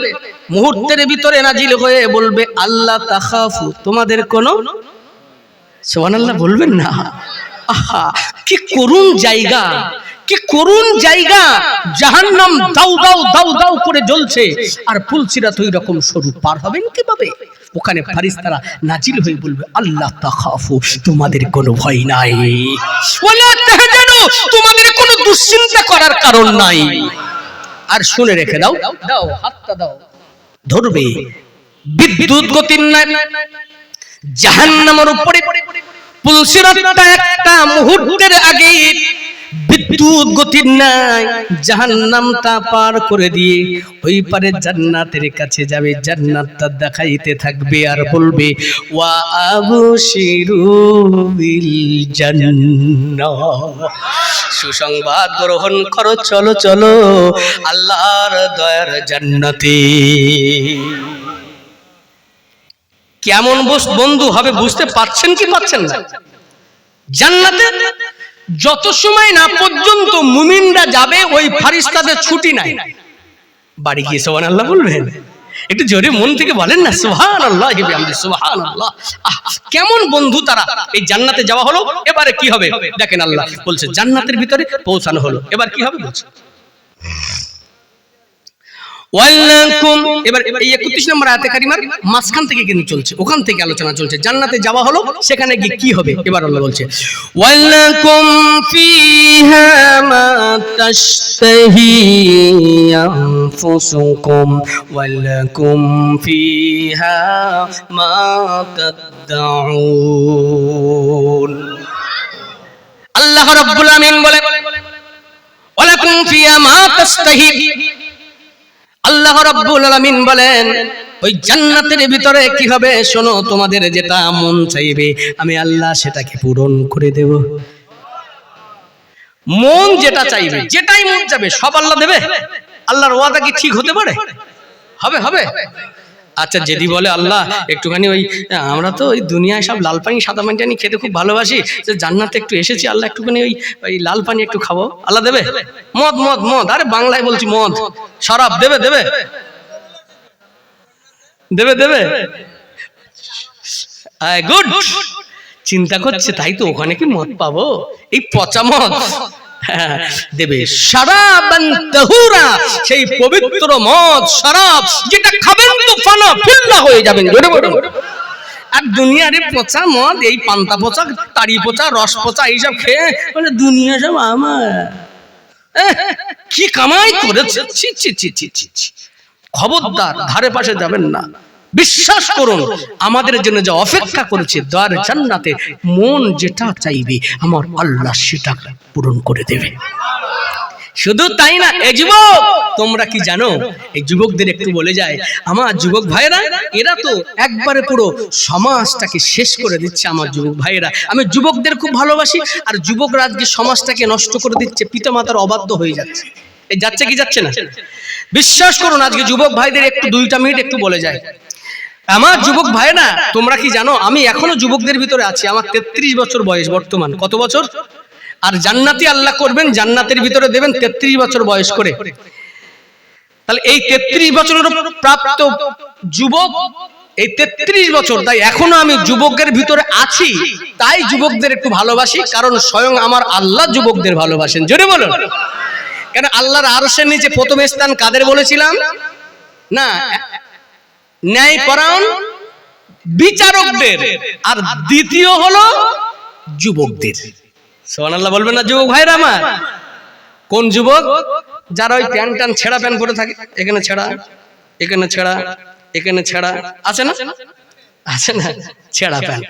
মুহূর্তের ভিতরে নাজিল হয়ে বলবে, আল্লাহ তাখাফু, তোমাদের কোনো, সুবহানাল্লাহ বলবেন না? আহা, কি করুণ জায়গা, কি করুণ জায়গা। জাহান্নাম দাউ দাউ দাউ দাউ করে জ্বলছে, আর পুলসিরাত ওই রকম সরু, পার হবেন কিভাবে? ওখানে ফেরেশতারা নাজিল হয়ে বলবে, আল্লাহ তাখাফু, তোমাদের কোনো ভয় নাই, ওয়ালা তাহজানু, তোমাদের কোনো দুশ্চিন্তা করার কারণ নাই। আর শুনে রেখে দাও, দাও হাতটা দাও, ধরবে বিদ্যুৎ গতির নাই জাহান্নামের উপরে। পুলসিরাতটা একটা মুহূর্তের আগে বিদ্যুৎ গতির নাই, জাহান্নামটা পার করে দিয়ে ওই পারে জান্নাতের কাছে যাবে। জান্নাতটা দেখাইতে থাকবে আর বলবে, ওয়া আবশিরু বিল জান্নাহ, সুসংবাদ গ্রহণ করো, চলো চলো আল্লাহর দয়ার জান্নাতে। কেমন বন্ধু হবে বুঝতে পারছেন কি পাচ্ছেন না? জান্নাতে যত সময় না পর্যন্ত মুমিনরা যাবে, ওই ফেরেশতাদের ছুটি নাই। বাড়ি গিয়ে সুবহানাল্লাহ বলবেন। একটু জোরে মন থেকে বলেন না সুবহানাল্লাহ বিহামদি সুবহানাল্লাহ। কেমন বন্ধু তারা। এই জান্নাতে যাওয়া হলো, এবারে কি হবে দেখেন, আল্লাহ বলছে জান্নাতের ভিতরে পৌঁছানো হলো, এবার কি হবে বলছে ওয়ালাকুম। এবার এই 31 নম্বর আয়াতে কারিমার মাঝখান থেকে কিন্তু চলছে, ওখান থেকে আলোচনা চলছে। জান্নাতে যাওয়া হলো, সেখানে গিয়ে কি হবে এবার আল্লাহ বলছে ওয়ালাকুম ফিহা মা তাশতাহি আনফুসুকুম ওয়ালাকুম ফিহা মা তাদউন। আল্লাহ রাব্বুল আমিন বলে ওয়ালাকুম ফিহা মা তাশতাহি, আল্লাহ রাব্বুল আলামিন বলেন ওই জান্নাতের ভিতরে কি হবে শোনো, তোমাদের যেটা মন চাইবে আমি আল্লাহ সেটাকে পূরণ করে দেব। মন যেটা চাইবে, যেটাই মন চাইবে সব আল্লাহ দেবে। আল্লাহর ওয়াদা কি ঠিক হতে পারে? হবে হবে। আচ্ছা যদি বলে আল্লাহ একটুখানি ওই আমরা তো ওই দুনিয়ায় সব লাল পানি সাদা পানি খেতে খুব ভালোবাসি, যে জান্নাতে একটু এসেছি আল্লাহ একটুখানি ওই লাল পানি একটু খাবো, আল্লাহ দেবে? মদ মদ মদ, আরে বাংলায় বলছি মদ, শরাব দেবে দেবে দেবে দেবে গুড। চিন্তা করছে তাই তো, ওখানে কি মদ পাবো? এই পচা মদ দেবে। শারাবান তাহুরা, সেই পবিত্র মদ শরাব যেটা খাবেন তো ফানা ফিল্লা হয়ে যাবেন। আর দুনিয়ার পচা মদ, এই পান্তা পচা, তাড়ি পচা, রস পচা এইসব খেয়ে মানে দুনিয়া সব আমার কি কামাই করেছে। ছি ছি ছি ছি ছি, খবরদার ধারে পাশে যাবেন না। বিশ্বাস করুন আমাদের জন্য যা অপেক্ষা করেছে দ্বার জান্নাতে, মন যেটা চাইবে আমার আল্লাহ সেটা পূরণ করে দেবে। শুধু তাই না, এই যুবক তোমরা কি জানো, এই যুবকদের একটু বলে যায়, আমার যুবক ভাইরা এরা তো একবারে পুরো সমাজটাকে শেষ করে দিচ্ছে। আমার যুবক ভাইরা, আমি যুবকদের খুব ভালোবাসি, আর যুবকরা আজকে সমাজটাকে নষ্ট করে দিচ্ছে, পিতামাতার অবাধ্য হয়ে যাচ্ছে। এই যাচ্ছে কি যাচ্ছে না? বিশ্বাস করুন আজকে যুবক ভাইদের একটু 2টা মিনিট একটু বলে যায়। আমার যুবক ভাইরা তোমরা কি জানো, আমি এখনো যুবকদের ভিতরে আছি। আমার 33 বছর বয়স বর্তমান। কত বছর? আর জান্নাতি আল্লাহ করবেন, জান্নাতের ভিতরে দেবেন 33 বছর বয়স করে। তাহলে এই 33 বছরের প্রাপ্ত যুবক, এই 33 বছর, তাই এখনো আমি যুবকদের ভিতরে আছি। তাই যুবকদের একটু ভালোবাসি, কারণ স্বয়ং আমার আল্লাহ যুবকদের ভালোবাসেন। জোরে বলুন। কেন আল্লাহর আরশের নিচে প্রথম স্থান কাদের বলেছিলাম না? ন্যায়পরায়ণ বিচারকদের, আর দ্বিতীয় হলো যুবকদের। সুবহানাল্লাহ বলবেন না যুবক ভাইরা আমার? কোন যুবক? যারা ওই প্যান্ট টান ছেঁড়া প্যান্ট পরে থাকে, এখানে ছেঁড়া, এখানে ছেঁড়া, এখানে ছেঁড়া, আছে না? আছে না? ছেঁড়া প্যান্ট।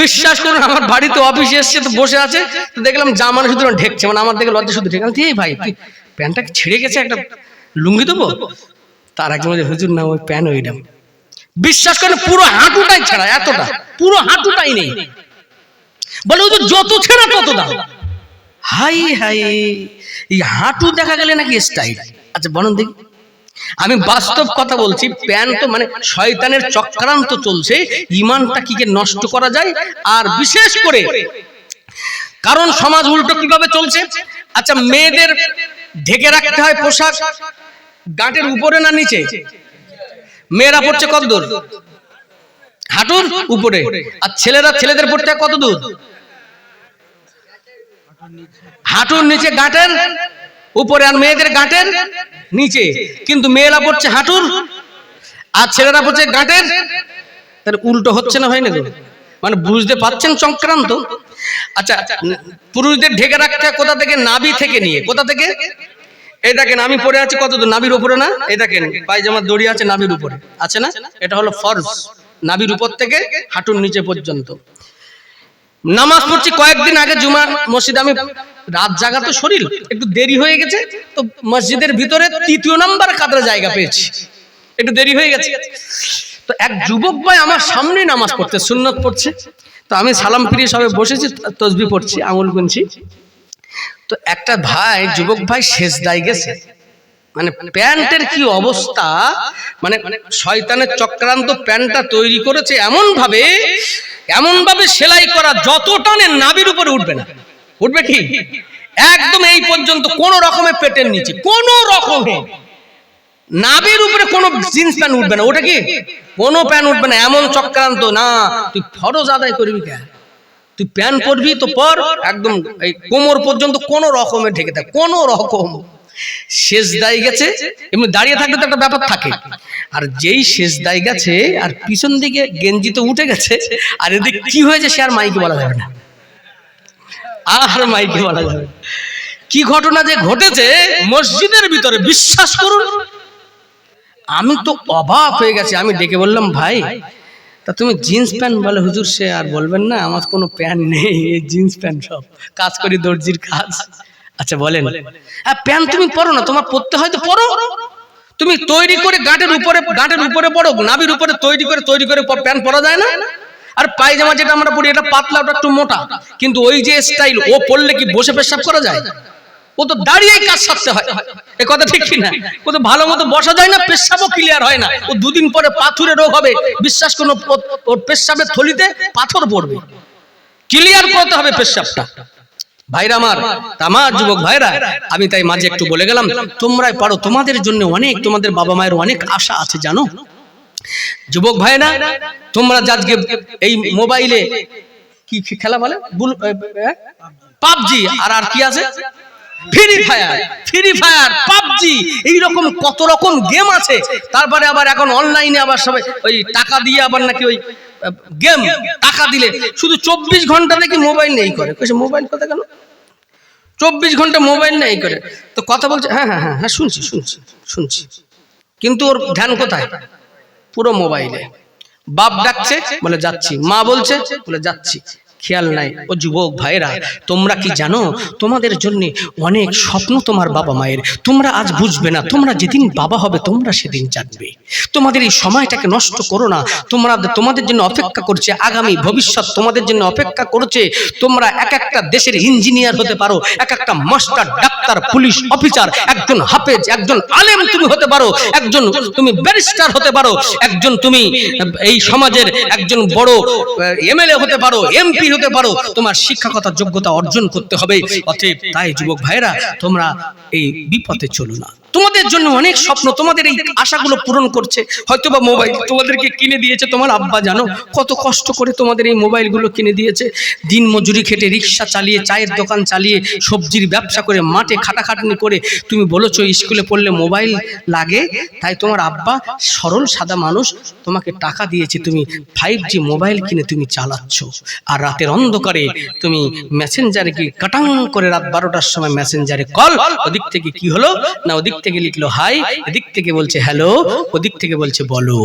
বিশ্বাস করুন আমার বাড়িতে অফিসে এসছে তো বসে আছে, তো দেখলাম জামা শুধু ঢেকছে, মানে আমার দেখে লজ্জা শুধু ঢেকে। এই ভাই প্যান্টটা ছিঁড়ে গেছে, একটা লুঙ্গি দেবো? তার আগে বলে হুজুর না ওই প্যান্ট ওইটা। বিশ্বাস করেন পুরো হাঁটুটাই ছেঁড়া, এতটা পুরো হাঁটুটাই নেই। বলে হুজুর যত ছেঁড়া তত দাম। হাই হাই, এই হাঁটু দেখা গেলে নাকি স্টাইল? আচ্ছা বলুন দেখি। আমি বাস্তব কথা বলছি, প্যান্ট তো মানে শয়তানের চক্রান্ত চলছে, ইমানটা কি নষ্ট করা যায়। আর বিশেষ করে কারণ সমাজ উল্টো কিভাবে চলছে। আচ্ছা মেয়েদের ঢেকে রাখতে হয় পোশাক গাঁটের উপরে না নিচে? মেয়েরা পড়ছে কত দূর? হাঁটুর উপরে। আর ছেলেরা ছেলেদের পড়তে হয় কত দূর? হাঁটুর নিচে গাঁটের উপরে, আর মেয়েদের গাঁটের নিচে। কিন্তু মেয়েরা পড়ছে হাঁটুর আর ছেলেরা পড়ছে গাঁটের। তাহলে উল্টো হচ্ছে না, হয় না? মানে বুঝতে পারছেন চক্রান্ত? আচ্ছা পুরুষদের ঢেকে রাখতে হয় কোথা থেকে? নাভি থেকে নিয়ে। কোথা থেকে? এই দেখেন আমি পরে আছি কত দূর? নাভির উপরে না? এই দেখেন পায়জামার দড়ি আছে নাভির উপরে, আছে না? এটা হলো ফরজ, নাভির উপর থেকে হাঁটুর নিচে পর্যন্ত। নামাজ পড়ছি কয়েকদিন আগে জুমার মসজিদে, আমি রাত জাগা তো শরীর একটু দেরি হয়ে গেছে, তো মসজিদের ভিতরে 3য় নাম্বার কাতারে জায়গা পেয়েছি, একটু দেরি হয়ে গেছে। তো এক যুবক ভাই আমার সামনে নামাজ পড়তে, সুন্নত পড়ছে। তো আমি সালাম ফিরিয়ে সবে বসেছি, তসবিহ পড়ছি, আঙুল গুনছি। তো একটা ভাই, যুবক ভাই সেজদায় গেছে। মানে প্যান্টের কি অবস্থা, মানে শয়তানের চক্রান্ত প্যান্টটা তৈরি করেছে এমন ভাবে সেলাই করা, যত টানে নাভির উপরে উঠবে না। উঠবে কি? একদম এই পর্যন্ত, কোন রকমের পেটের নিচে, কোন রকমে নাভির উপরে কোনো জিন্স প্যান্ট উঠবে না। ওটা কি কোনো প্যান্ট উঠবে না, এমন চক্রান্ত না। তুই ফরজ আদায় করবি কেন? তুই প্যান্ট পরবি তো পর, একদম এই কোমর পর্যন্ত কোনো রকমের ঢেকে থাকে, কোনো রকম। সেজদায় গেছে, এমনি দাঁড়িয়ে থাকলে তো একটা ব্যাপার থাকে, আর যেই সেজদায় গেছে আর পিছন দিকে গেঞ্জি তো উঠে গেছে, আর এদিকে কি হয়েছে সে আর মাইকে বলা যাবে না, আর মাইকে বলা যাবে। কি ঘটনা যে ঘটেছে মসজিদের ভিতরে, বিশ্বাস করুন আমি তো অবাক হয়ে গেছি। আমি ডেকে বললাম, ভাই তা তুমি জিন্স প্যান্ট? বলে হুজুর সে আর বলবেন না, আমার কোনো প্যান্ট নেই, এই জিন্স প্যান্ট, সব কাজ করি দর্জির কাজ। আচ্ছা বলেন, হ্যাঁ প্যান্ট তুমি পরো না, তোমার পরতে হয় তো পরো। তুমি তৈরি করে গাঁটের উপরে পরো, নাভির উপরে তৈরি করে প্যান্ট পরা যায় না? আর পায়জামা যেটা আমরা পরি এটা পাতলা, ওটা একটু মোটা, কিন্তু ওই যে স্টাইল ও পরলে কি বসে পেশাব করা যায়? ও তো দাঁড়িয়ে কাজ সারতে হয়, এ কথা ঠিক কি না? ও তো ভালো মতো বসা যায় না, পেশাবও ক্লিয়ার হয় না, ও দুদিন পরে পাথুরে রোগ হবে, বিশ্বাস করুন। ওর পেশাবের থলিতে পাথর পড়বে, ক্লিয়ার করতে হবে পেশাবটা। ভাইরা আমার, আমার যুবক ভাইরা, আমি তাই মাঝে একটু বলে গেলাম, তোমরাই পারো, তোমাদের জন্য অনেক, তোমাদের বাবা মায়ের অনেক আশা আছে জানো। যুবক ভাইরা, তোমরা আজকে এই মোবাইলে কি খেলা বলে, পাবজি, আর কি আছে, ফ্রি ফায়ার, পাবজি, এইরকম কত রকম গেম আছে। তারপরে আবার এখন অনলাইনে আবার সবাই ওই টাকা দিয়ে আবার নাকি ওই গেম, টাকা দিলে শুধু 24 ঘন্টা নাকি মোবাইল নেই করে। মোবাইল কথা কেন 24 ঘন্টা মোবাইল নেই করে? তো কথা বলছে, হ্যাঁ হ্যাঁ হ্যাঁ হ্যাঁ শুনছি, কিন্তু ওর ধ্যান কোথায়? পুরো মোবাইলে। বাপ ডাকছে বলে যাচ্ছি, মা বলছে বলে যাচ্ছি, খেয়াল নাই। ও যুবক ভাইরা, তোমরা কি জানো তোমাদের জন্য অনেক স্বপ্ন তোমার বাবা মায়ের, তোমরা আজ বুঝবে না, তোমরা যেদিন বাবা হবে তোমরা সেদিন জানবে। তোমাদের এই সময়টাকে নষ্ট করো না, তোমাদের জন্য অপেক্ষা করছে আগামী ভবিষ্যৎ, তোমাদের জন্য অপেক্ষা করছে। তোমরা এক একটা দেশের ইঞ্জিনিয়ার হতে পারো, এক একটা মাস্টার, ডাক্তার, পুলিশ অফিসার, একজন হাফেজ, একজন আলেম তুমি হতে পারো, একজন তুমি ব্যারিস্টার হতে পারো, একজন তুমি এই সমাজের একজন বড় এমএলএ হতে পারো, এমপি হতে পারো। তোমার শিক্ষাগত যোগ্যতা অর্জন করতে হবে। অতএব তাই যুবক ভাইরা, তোমরা এই বিপথে চলো না। তোমাদের জন্য অনেক স্বপ্ন, তোমাদের এই আশাগুলো পূরণ করছে হয়তোবা মোবাইল তোমাদেরকে কিনে দিয়েছে তোমার আব্বা। জানো কত কষ্ট করে তোমাদের এই মোবাইলগুলো কিনে দিয়েছে, দিন মজুরি খেটে, রিক্সা চালিয়ে, চায়ের দোকান চালিয়ে, সবজির ব্যবসা করে, মাঠে খাটাখাটনি করে তুমি বলেছো স্কুলে পড়লে মোবাইল লাগে, তাই তোমার আব্বা সরল সাদা মানুষ তোমাকে টাকা দিয়েছে, তুমি 5G মোবাইল কিনে তুমি চালাচ্ছ। আর রাতের অন্ধকারে তুমি মেসেঞ্জারে কি কাটাং করে রাত 12টার সময় মেসেঞ্জারে কল, ওদিক থেকে কি হলো না, ওদিক থেকে লিখলো হাই, এদিক থেকে বলছে হ্যালো, ওদিক থেকে বলছে বলো।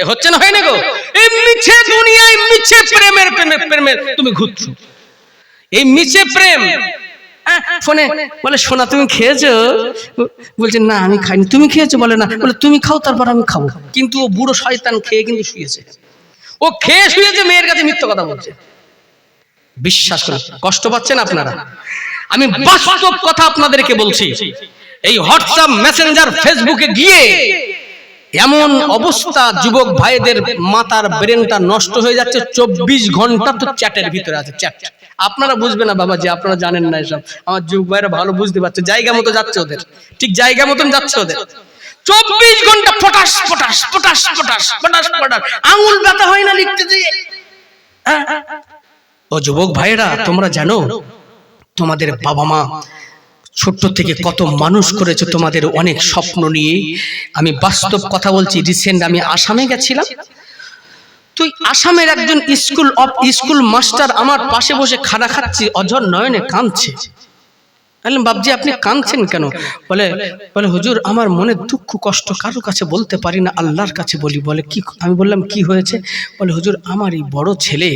এ হচ্ছে না, হয় না গো? এই মিছে দুনিয়ায় মিছে প্রেমের তুমি ঘুরছো, এই মিছে প্রেম। ফোনে বলে সোনা তুমি খেয়েছো? বলছে না আমি খাইনি। তুমি খেয়েছো? বলে না। বলে তুমি খাও তারপর আমি খাবো। কিন্তু ও বুড়ো শয়তান খেয়ে কিন্তু শুয়েছে, ও খেয়ে শুয়েছে, মেয়ের কাছে মিথ্যা কথা বলছে। বিশ্বাস করুন, কষ্ট পাচ্ছেন আপনারা? আমি বাস্তব কথা আপনাদেরকে বলছি। এই হোয়াটসঅ্যাপ, মেসেঞ্জার, ফেসবুকে গিয়ে এমন অবস্থা, যুবক ভাইদের মাথার ব্রেনটা নষ্ট হয়ে যাচ্ছে। 24 ঘন্টা তো চ্যাটের ভিতরে আছে, চ্যাট। আপনারা বুঝবে না বাবা, যে আপনারা জানেন না এসব, আমার যুবক ভাইরা ভালো বুঝতে পারছে। জায়গা মতো যাচ্ছে ওদের, ঠিক জায়গা মতন যাচ্ছে ওদের। 24 ঘন্টা ফটাস ফটাস ফটাস ফটাস ফটাস ফটাস, আঙুল ব্যথা হয় না লিখতে দিয়ে। ও যুবক ভাইরা, তোমরা জানো তোমাদের বাবা মা ছোট্ট থেকে কত মানুষ করেছে তোমাদের অনেক স্বপ্ন নিয়ে। আমি বাস্তব কথা বলছি। রিসেন্ট আমি আসামে গেছিলাম, তুই আসামের একজন স্কুল মাস্টার আমার পাশে বসে খানা খাচ্ছি, অঝর নয়নে কাঁদছে। বললাম বাবজি আপনি কাঁদছেন কেন? বলে হুজুর আমার মনে দুঃখ কষ্ট কারো কাছে বলতে পারি না, আল্লাহর কাছে বলি। বলে কি? আমি বললাম কি হয়েছে? বলে হুজুর আমার এই বড় ছেলে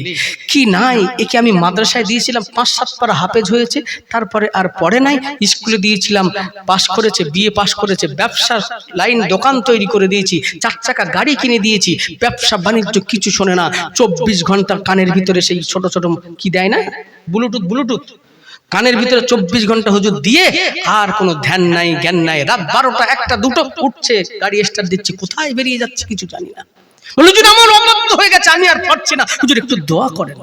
কি নাই, একে আমি মাদ্রাসায় দিয়েছিলাম, 5-7 বার হাফেজ হয়েছে, তারপরে আর পড়ে নাই। স্কুলে দিয়েছিলাম, পাস করেছে, বিএ পাস করেছে, ব্যবসার লাইন দোকান তৈরি করে দিয়েছি, 4 চাকা গাড়ি কিনে দিয়েছি, ব্যবসা বাণিজ্য কিছু শোনে না। 24 ঘন্টা কানের ভিতরে সেই ছোট ছোট কি দেয় না, ব্লুটুথ কানের ভিতরে 24 ঘন্টা হুজুর দিয়ে, আর কোনো ধ্যান নাই, জ্ঞান নাই। রাত 12টা 1টা 2টো উঠছে, গাড়ি স্টার্ট দিচ্ছে, কোথায় বেরিয়ে যাচ্ছে কিছু জানি না। বলে হুজুর আমার অবাধ্য হয়ে গেছে, আমি আর পারছি না, হুজুর একটু দোয়া করেন।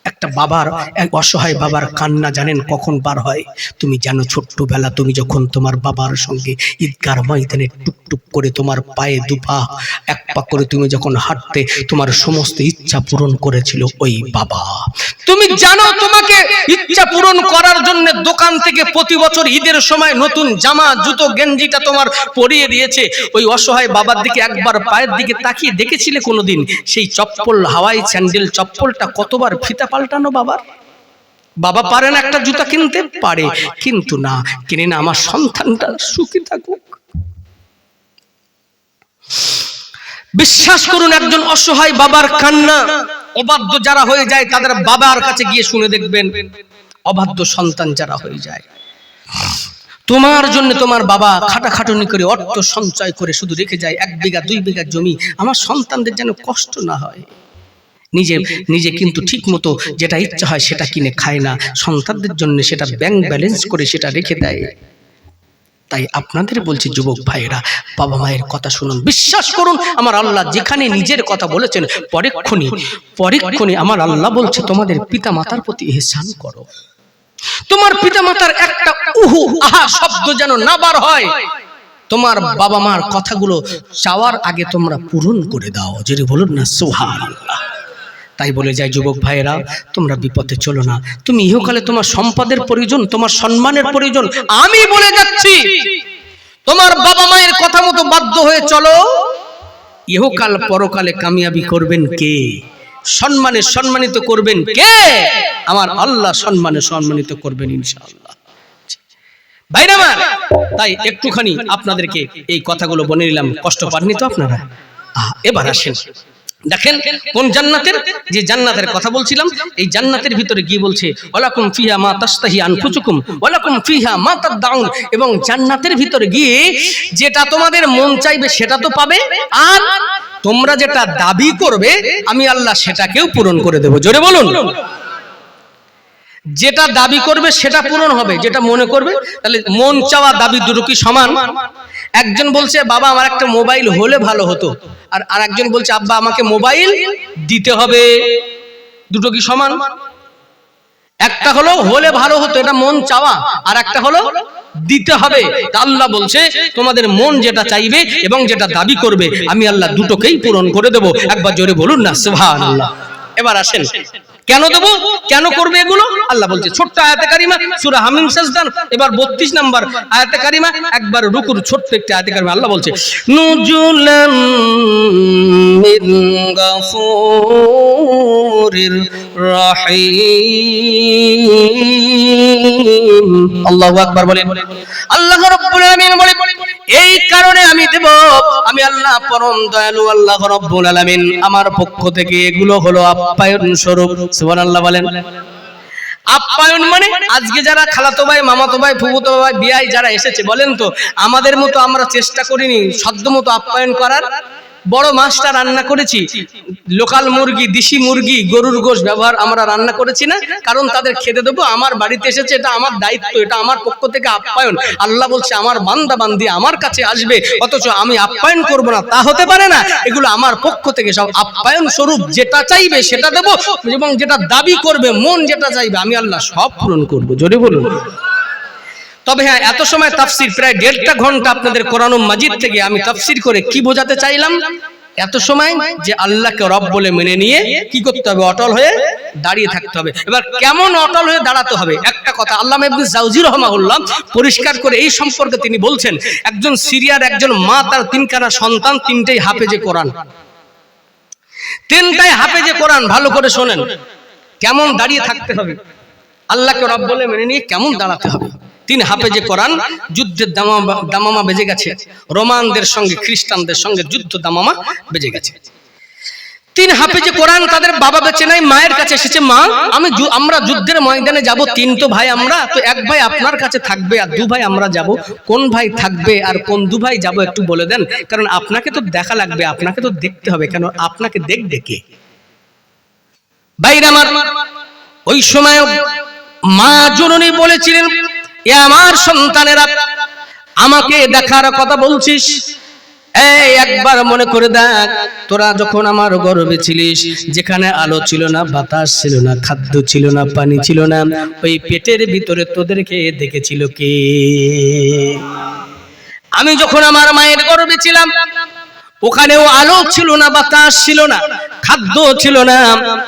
একটা বাবার, এক অসহায় বাবার কান্না জানেন কখন বার হয়? তুমি জানো ছোট্টবেলা তুমি যখন তোমার বাবার সঙ্গে ঈদগার ময়দানে টুকটুক করে তোমার পায়ে দুপা এক পা করে তুমি যখন হাঁটতে, তোমার সমস্ত ইচ্ছা পূরণ করেছিল ওই বাবা। তুমি জানো তোমাকে ইচ্ছা পূরণ করার জন্য দোকান থেকে প্রতি বছর ঈদের সময় নতুন জামা জুতো গেঞ্জিটা তোমার পরিয়ে দিয়েছে। ওই অসহায় বাবার দিকে একবার পায়ের দিকে তাকিয়ে দেখেছিলে কোনোদিন? সেই চপ্পল, হাওয়াই স্যান্ডেল চপ্পলটা কতবার ফিতা পাল্টানো বাবার? বাবা পারে না একটা জুতা কিনতে? পারে, কিন্তু না কিনে না আমার সন্তানটা সুখী থাকুক। বিশ্বাস করুন, একজন অসহায় বাবার কান্না, অবাধ্য যারা হয়ে যায় তাদের বাবার কাছে গিয়ে শুনে দেখবেন, অবাধ্য সন্তান যারা হয়ে যায়, তোমার জন্য তোমার বাবা খাটাখাটুনি করে অর্থ সঞ্চয় করে শুধু রেখে যায় 1 বিঘা 2 বিঘা জমি, আমার সন্তানদের যেন কষ্ট না হয়। নিজে নিজে কিন্তু ঠিক মতো যেটা ইচ্ছা হয় সেটা কিনে খায় না, সন্তানদের জন্য সেটা ব্যাংক ব্যালেন্স করে সেটা রেখে দেয়। তাই আপনাদের বলছি যুবক ভাইয়েরা, বাবা মায়ের কথা শুনুন। বিশ্বাস করুন আমার আল্লাহ যেখানে নিজের কথা বলেছেন, পরক্ষণে আমার আল্লাহ বলছে তোমাদের পিতা মাতার প্রতি ইহসান করো। তোমার পিতা মাতার একটা উহু আহা শব্দ যেন না বার হয়। তোমার বাবা মার কথাগুলো চাওয়ার আগে তোমরা পূরণ করে দাও। যদি বলুন না সুবহানাল্লাহ। তাই বলে যায় যুবক ভাইয়েরা, তোমরা বিপদে চলো না। তুমি ইহকালে তোমার সম্পদের প্রয়োজন, তোমার সম্মানের প্রয়োজন, আমি বলে যাচ্ছি তোমার বাবা মায়ের কথা মতো বাধ্য হয়ে চলো। ইহকাল পরকালে কামিয়াবি করবেন কে? সম্মানে সম্মানিত করবেন কে? আমার আল্লাহ সম্মানে সম্মানিত করবেন ইনশাআল্লাহ। ভাইরা আমার, তাই একটুখানি আপনাদেরকে এই কথাগুলো বলে নিলাম। কষ্ট পাননি তো আপনারা? এবার আসেন দেখেন কোন জান্নাতের, যে জান্নাতের কথা বলছিলাম, এই জান্নাতের ভিতরে গিয়ে বলছে ওয়ালাকুম ফিহা মা তাশতাহি আনফুসুকুম ওয়ালাকুম ফিহা মা তাদউন। এবং জান্নাতের ভিতরে গিয়ে যেটা তোমাদের মন চাইবে সেটা তো পাবে, আর তোমরা যেটা দাবি করবে আমি আল্লাহ সেটাকেও পূরণ করে দেব। জোরে বলুন। যেটা দাবি করবে সেটা পূরণ হবে, যেটা মনে করবে। তাহলে মন চাওয়া দাবি দুটো কি সমান? একজন বলছে বাবা আমার একটা মোবাইল হলে ভালো হতো, আর আরেকজন বলছে আব্বা আমাকে মোবাইল দিতে হবে। দুটো কি সমান? একটা হলো হলে ভালো হতো, এটা মন চাওয়া, আর একটা হলো দিতে হবে। আল্লাহ বলছে তোমাদের মন যেটা চাইবে এবং যেটা দাবি করবে আমি আল্লাহ দুটোকেই পূরণ করে দেব। একবার জোরে বলুন না সুবহানাল্লাহ। এবার আসেন কেন দেব, কেন করবে এগুলো? আল্লাহ বলছে ছোট্ট আয়াতে কারিমা সূরা হামিম সাজদার এবার 32 নম্বর আয়াতে কারিমা, একবার রুকুর ছোট্ট একটা আয়াতে কারিমা আল্লাহ বলছে নুজুলাম মিন গাফুরির রহিম। আল্লাহু আকবার বলেন। আল্লাহ রাব্বুল আলামিন বলে এই কারণে আমি দেব, আমি আল্লাহ পরম দয়ালু আল্লাহ রাব্বুল আলামিন আমার পক্ষ থেকে এগুলো হলো আপ্যায়ন স্বরূপ। সুবহানাল্লাহ বলেন। আপ্যায়ন মানে আজকে যারা খালাতো ভাই, মামাতো ভাই, ফুফুতো ভাই, বিয়াই যারা এসেছে, বলেন তো আমাদের মতো আমরা চেষ্টা করিনি সাধ্য মতো আপ্যায়ন করার? বড় মাছটা রান্না করেছি, লোকাল মুরগি, দেশি মুরগি, গরুর গোশত ব্যবহার আমরা রান্না করেছি না, কারণ তাদের খেতে দেবো, আমার বাড়িতে এসেছে, এটা আমার দায়িত্ব, এটা আমার পক্ষ থেকে আপ্যায়ন। আল্লাহ বলছে আমার বান্দা বান্দি আমার কাছে আসবে, অথচ আমি আপ্যায়ন করব না, তা হতে পারে না। এগুলো আমার পক্ষ থেকে সব আপ্যায়ন স্বরূপ, যেটা চাইবে সেটা দেবো, এবং যেটা দাবি করবে মন যেটা চাইবে আমি আল্লাহ সব পূরণ করব। জোরে বলুন। তবে হ্যাঁ, এত সময় তাফসীর প্রায় 1.5 ঘন্টা আপনাদের কোরআন মাজিদ থেকে আমি তাফসীর করে কি বোঝাতে চাইলাম? এত সময় যে আল্লাহকে রব বলে মেনে নিয়ে কি করতে হবে? অটল হয়ে দাঁড়িয়ে থাকতে হবে। এবার কেমন অটল হয়ে দাঁড়াতে হবে? একটা কথা আল্লামা ইবনে জাওজি রাহমাহুল্লাহ পরিষ্কার করে এই সম্পর্কে তিনি বলছেন, একজন সিরিয়ার একজন মা, তার 3খানা সন্তান, 3টেই হাফেজে কোরআন, 3টাই হাফেজে কোরআন। ভালো করে শোনেন কেমন দাঁড়িয়ে থাকতে হবে, আল্লাহকে রব বলে মেনে নিয়ে কেমন দাঁড়াতে হবে। 3 হাফেজে কোরআন, যুদ্ধের দামামা বেজে গেছে, রোমানদের সঙ্গে খ্রিস্টানদের সঙ্গে যুদ্ধ দামামা বেজে গেছে। 3 হাফেজে কোরআন, তাদের বাবা বেঁচে নাই, মায়ের কাছে এসেছে, মা আমরা যুদ্ধের ময়দানে যাব, 3 তো ভাই আমরা, তো 1 ভাই আপনার কাছে থাকবে আর 2 ভাই আমরা যাব, কোন ভাই থাকবে আর কোন 2 ভাই যাব একটু বলে দেন, কারণ আপনাকে তো দেখা লাগবে, আপনাকে তো দেখতে হবে, কেন আপনাকে দেখবে কে? ভাইরা আমার, ওই সময় মা জননী বলেছিলেন এ আমার সন্তানেরা আমাকে দেখার কথা বলছিস, এই একবার মনে করে দেখ, তোরা যখন আমার গর্ভে ছিলিস, যেখানে আলো ছিল না, বাতাস ছিল না, খাদ্য ছিল না, পানি ছিল না, ওই পেটের ভিতরে তোদেরকে দেখেছিল কে? আমি যখন আমার মায়ের গর্ভে ছিলাম, ওখানেও আলো ছিল না, বাতাস ছিল না, খাদ্য ছিল না,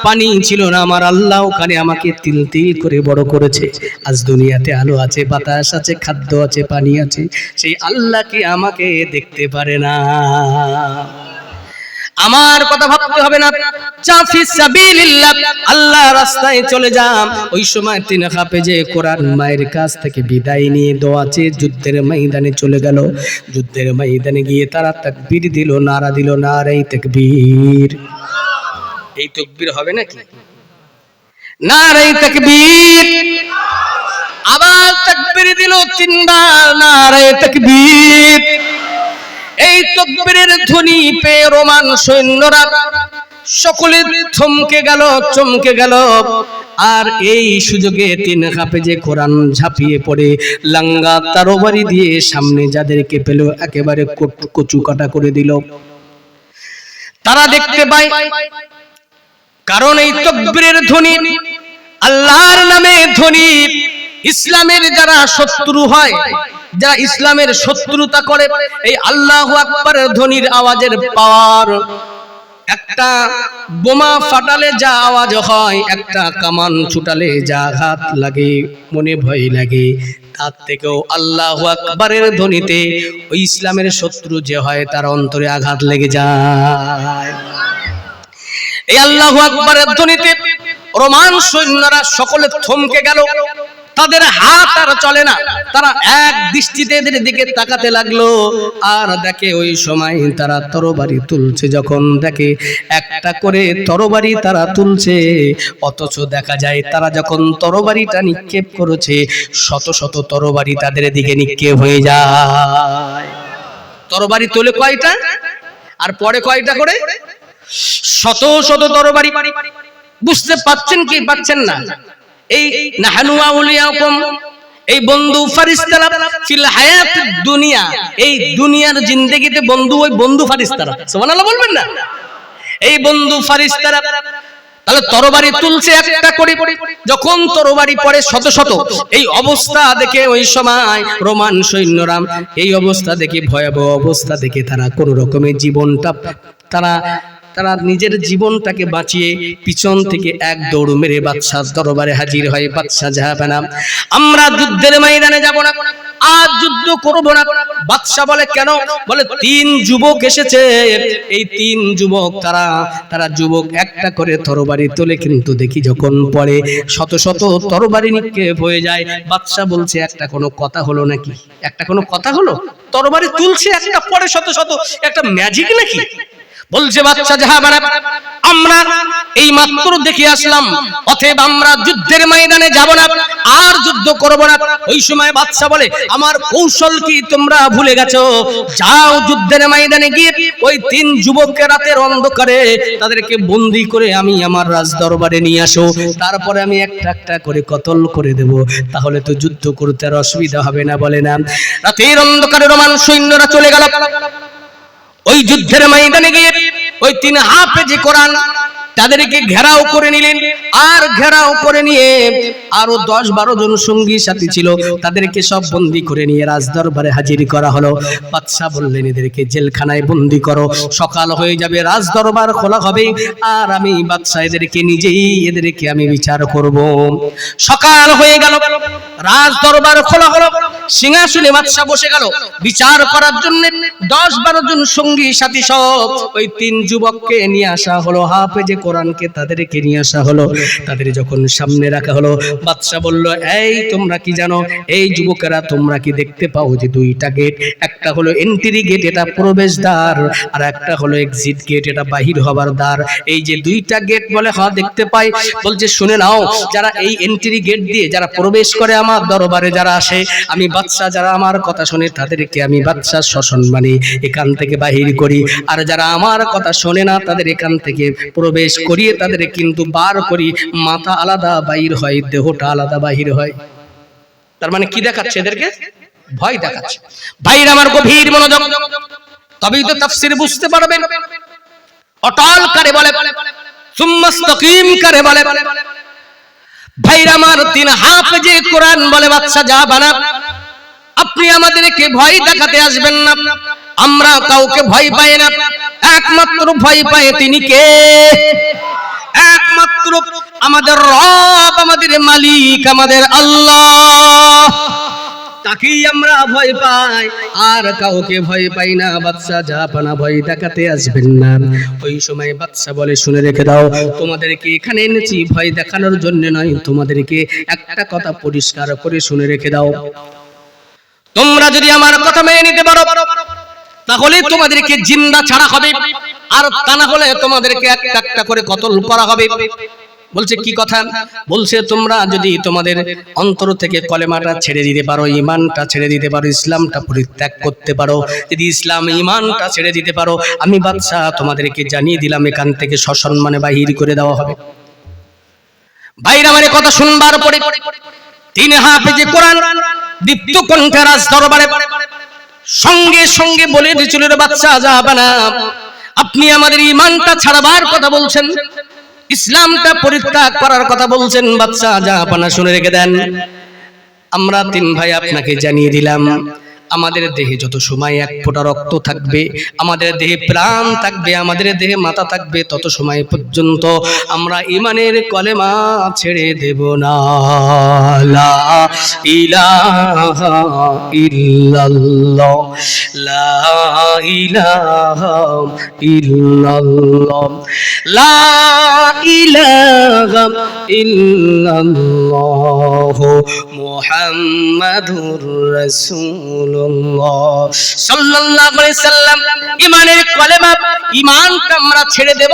পানি ছিল না। আমার আল্লাহ ওখানে আমাকে তিল তিল করে বড় করেছে। আজ দুনিয়াতে আলো আছে, বাতাস আছে, খাদ্য আছে, পানি আছে, সেই আল্লাহ কি আমাকে দেখতে পারে না? আমার কথা ভাবতে হবে না। চাফি সাবিলিল্লাহ, আল্লাহর রাস্তায় চলে যাম। ওই সময় তিন হাফেজে কোরআন মায়ের কাছ থেকে বিদায় নিয়ে দোয়াচে যুদ্ধের ময়দানে চলে গেল। যুদ্ধের ময়দানে গিয়ে তারা তাকবীর দিল, নারা দিল, নারায়ে তাকবীর। এই তাকবীর হবে নাকি? নারায়ে তাকবীর। আবার তাকবীর দিল তিনবার, নারায়ে তাকবীর। এই তাকবীরের ধ্বনি পেয়ে রোমান সৈন্যরা সকলে থমকে গেল, চমকে গেল। আর এই সুযোগে তিন হাফেজে কোরআন ঝাঁপিয়ে পড়ে লাঙ্গা তরবারি দিয়ে সামনে যাদেরকে পেল একেবারে কচু কাটা করে দিল। তারা দেখতে পায়, কারণ এই তাকবীরের ধ্বনি, আল্লাহর নামে ধ্বনি, ইসলামের যারা শত্রু হয়, যারা ইসলামের শত্রুতা করে, এই আল্লাহু আকবারের ধ্বনির আওয়াজের পাওয়ার, একটা বোমা ফাটালে যা আওয়াজ হয়, একটা কামান ছুটালে যা আঘাত লাগে, মনে ভয় লাগে, তার থেকেও আল্লাহু আকবারের ধ্বনিতে ওই ইসলামের শত্রু যে হয় তার অন্তরে আঘাত লেগে যায়। এই আল্লাহু আকবারের ধ্বনিতে রোমান সৈন্যরা সকলে থমকে গেল। তাদের হাত আর চলে না, তারা এক দৃষ্টিতে এদের দিকে তাকাতে লাগলো। আর দেখে ওই সময় তারা তরবারি তুলছে। যখন দেখে একটা করে তরবারি তারা তুলছে, অথচ দেখা যায় তারা যখন তরবারিটা নিক্ষেপ করেছে, শত শত তরবারি তাদের দিকে নিক্ষেপ হয়ে যায়। তরবারি তোলে কয়টা আর পরে কয়টা করে? শত শত তরবারি। বুঝতে পাচ্ছেন কি পাচ্ছেন না? এই নাহানু আউলিয়াকুম, এই বন্ধু ফারিস্তারা ফিল হায়াতুদ দুনিয়া, এই দুনিয়ার জিন্দেগিতে বন্ধু, ওই বন্ধু ফারিস্তারা। সুবহানাল্লাহ বলবেন না? এই বন্ধু ফারিস্তারা তাহলে তরবারি তুলছে একটা করে। যখন তরবারি পড়ে শত শত, এই অবস্থা দেখে ওই সময় রোমান সৈন্যরা এই অবস্থা দেখে, ভয়াবহ অবস্থা দেখে তারা কোন রকমের জীবনটা তারা নিজের জীবনটাকে বাঁচিয়ে পিছন থেকে এক দৌড় মেরে বাদশার দরবারে হাজির হয়। বাদশা জাহাপানা, আমরা যুদ্ধের ময়দানে যাব না, আজ যুদ্ধ করব না। বাদশা বলে কেন? বলে তিন যুবক এসেছে, এই তিন যুবক তারা যুবক একটা করে তরবারি তোলে, কিন্তু দেখি যখন পড়ে শত শত তরবারি নিক্ষেপ হয়ে যায়। বাদশা বলছে একটা কোনো কথা হলো নাকি? একটা কোনো কথা হলো? তরবারি তুলছে একটা, পড়ে শত শত, একটা ম্যাজিক নাকি? বলছে বাদশা জাহাপানা, আমরা এই মাত্র দেখে আসলাম, অতএব আমরা যুদ্ধের ময়দানে যাব না, আর যুদ্ধ করব না। ওই সময় বাদশা বলে, আমার কৌশল কি তোমরা ভুলে গেছো? যাও যুদ্ধের ময়দানে গিয়ে ওই তিন যুবককে রাতের অন্ধকারে তাদেরকে বন্দী করে আমি আমার রাজ দরবারে নিয়ে আসো, তারপরে আমি একটা একটা করে কতল করে দেব, তাহলে তো যুদ্ধ করতে আর অসুবিধা হবে না। বলে না, রাতের অন্ধকারে রোমান সৈন্যরা চলে গেল। ওই যুদ্ধের ময়দানে গিয়ে ওই তিন হাফেজে কোরআন তাদেরকে ঘেরাও করে নিলেন। আর ঘেরাও করে নিয়ে আরো 10-12 জন সঙ্গী সাথী ছিল, তাদেরকে সব বন্দী করে নিয়ে রাজদরবারে হাজির করা হলো। বাদশা বললেন, এদেরকে জেলখানায় বন্দী করো, সকাল হয়ে যাবে, রাজদরবার খোলা হবে, আর আমি বাদশা এদেরকে আমি বিচার করব। সকাল হয়ে গেল, রাজদরবার খোলা হলো, সিংহাসনে বাদশা বসে গেল বিচার করার জন্য। 10-12 জন সঙ্গী সাথী সব ওই তিন যুবককে নিয়ে আসা হলো, হাফেজে কোরআনকে তাদেরকে নিয়ে আসা হলো। তাদের যখন সামনে রাখা হলো, বাদশা বলল, এই তোমরা কি জানো, এই যুবকেরা তোমরা কি দেখতে পাও যে দুইটা গেট, একটা হলো এন্ট্রি গেট, এটা প্রবেশদ্বার, আর একটা হলো এক্সিট গেট, এটা বাহির হবার দ্বার। এই যে দুইটা গেট, বলে হ্যাঁ দেখতে পাই। বলছে শুনে নাও, যারা এই এন্ট্রি গেট দিয়ে যারা প্রবেশ করে আমার দরবারে যারা আসে, আমি বাদশা যারা আমার কথা শুনে তাদেরকে আমি বাদশার সসম্মানে এখান থেকে বাহির করি, আর যারা আমার কথা শোনে না তাদের এখান থেকে প্রবেশ করিয়ে তাদের কিন্তু বার করি, মাথা আলাদা বাহির হয়, দেহটা আলাদা বাহির হয়। তার মানে কি দেখাচ্ছে? এদেরকে ভয় দেখাচ্ছে। ভাইরা আমার গভীর মনোযোগ, তবেই তো তাফসীর বুঝতে পারবেন। অটল কারে বলে, সুম্মাস্তাকিম কারে বলে। ভাইরা আমার, 3 হাফেজে কোরআন বলে বাদশা জাহাপানা, আপনি আমাদেরকে ভয় দেখাতে আসবেন না, আমরা কাউকে ভয় পাই না, একমাত্র ভয় পায় তিনি কে? একমাত্র আমাদের রব, আমাদের মালিক, আমাদের আল্লাহ, তাকেই আমরা ভয় পাই, আর কাউকে ভয় পাই না। বাদশা জাহাপানা ভয় দেখাতে আসবেন না। ওই সময় বাদশা বলে, শুনে রেখে দাও, তোমাদেরকে এখানে এনেছি ভয় দেখানোর জন্য নয়, তোমাদেরকে একটা কথা পরিষ্কার করে শুনে রেখে দাও, তোমরা যদি আমার কথা মেনে নিতে পারো তাহলে তোমাদেরকে জিন্দা ছাড়া হবে, আর তা না হলে তোমাদেরকে একটা একটা করে কতল করা হবে। বলছে কি কথা? বলছে তোমরা যদি তোমাদের অন্তর থেকে কলেমাটা ছেড়ে দিতে পারো, ঈমানটা ছেড়ে দিতে পারো, ইসলামটা পরিত্যাগ করতে পারো, যদি ইসলাম ঈমানটা ছেড়ে দিতে পারো, আমি বাদশা তোমাদেরকে জানিয়ে দিলাম এখান থেকে সসম্মানে বাহির করে দেওয়া হবে। ভাইরা আমার কথা শুনবার পরে 3 হাফেজে কোরআন দীপ্ত কণ্ঠে রাজ দরবারে সঙ্গে সঙ্গে বলে দিয়েছিল, বাদশা জাহাপানা, আপনি আমাদের ঈমানটা ছাড়বার কথা বলছেন, ইসলামটা পরিত্যাগ করার কথা বলছেন। বাদশা জাহাপানা শুনে রেখে দেন, আমরা 3 ভাই আপনাকে জানিয়ে দিলাম, আমাদের দেহে যত সময় 1 ফোঁটা রক্ত থাকবে, আমাদের দেহে প্রাণ থাকবে, আমাদের দেহে মাথা থাকবে, তত সময় পর্যন্ত আমরা ঈমানের কলেমা ছেড়ে দেব না। লা ইলাহা ইল্লাল্লাহ, লা ইলাহা ইল্লাল্লাহ, লা ইলাহা ইল্লাল্লাহ মুহাম্মাদুর রাসূলুল্লাহ সাল্লাল্লাহু আলাইহি সাল্লাম। ঈমানের কলেমা, ঈমানটা আমরা ছেড়ে দেব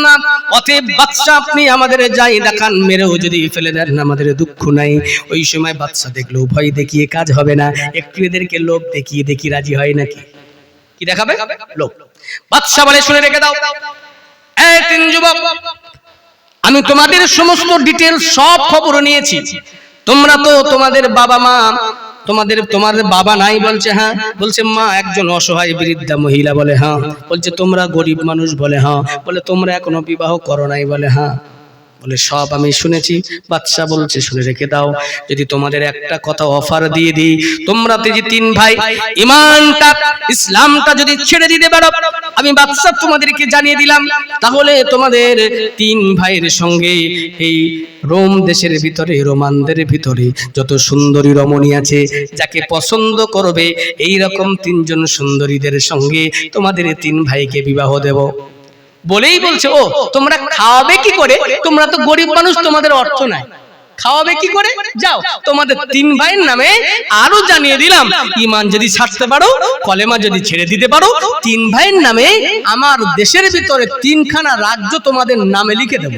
না। অতএব বাদশা আপনি আমাদের যাই দেখান, মেরেও যদি ফেলে দেন আমাদের দুঃখ নাই। ওই সময় বাদশা দেখলো ভয় দেখিয়ে কাজ হবে না, একটু এদেরকে লোভ দেখিয়ে দেখি রাজি হয় নাকি। কি দেখাবে? লোভ। বাদশা বলে, শুনে রেখে দাও, এই 3 যুবক, আমি তোমাদের সমস্ত ডিটেইল সব খবর নিয়েছি। তোমরা তো তোমাদের বাবা মা, তোমাদের বাবা নাই? বলছে হ্যাঁ। বলছে মা একজন অসহায় বৃদ্ধা মহিলা? বলে হ্যাঁ। বলছে তোমরা গরিব মানুষ? বলে হ্যাঁ। বলে তোমরা এখনো বিবাহ করো নাই? বলে হ্যাঁ। বলে সব আমি শুনেছি। বাদশা বলছে, শুনে রেখে দাও, যদি তোমাদের একটা কথা অফার দিয়ে দিই, তোমরা যে 3 ভাই ঈমানটা, ইসলামটা যদি ছেড়ে দিতে পারো, আমি বাদশা তোমাদেরকে জানিয়ে দিলাম, তাহলে তোমাদের 3 ভাইয়ের সঙ্গে এই রোম দেশের ভিতরে, রোমানদের ভিতরে যত সুন্দরী রমণী আছে, যাকে পছন্দ করবে এই রকম 3 জন সুন্দরীদের সঙ্গে তোমাদের 3 ভাইকে বিবাহ দেব। বলেই বলছে, ও তোমরা খাওয়াবে কি করে? তোমরা তো গরিব মানুষ, তোমাদের অর্থ নাই, খাওয়াবে কি করে? যাও, তোমাদের 3 ভাইয়ের নামে আরো জানিয়ে দিলাম, ঈমান যদি ছাড়তে পারো, কলেমা যদি ছেড়ে দিতে পারো, 3 ভাইয়ের নামে আমার দেশের ভিতরে 3খানা রাজ্য তোমাদের নামে লিখে দেব।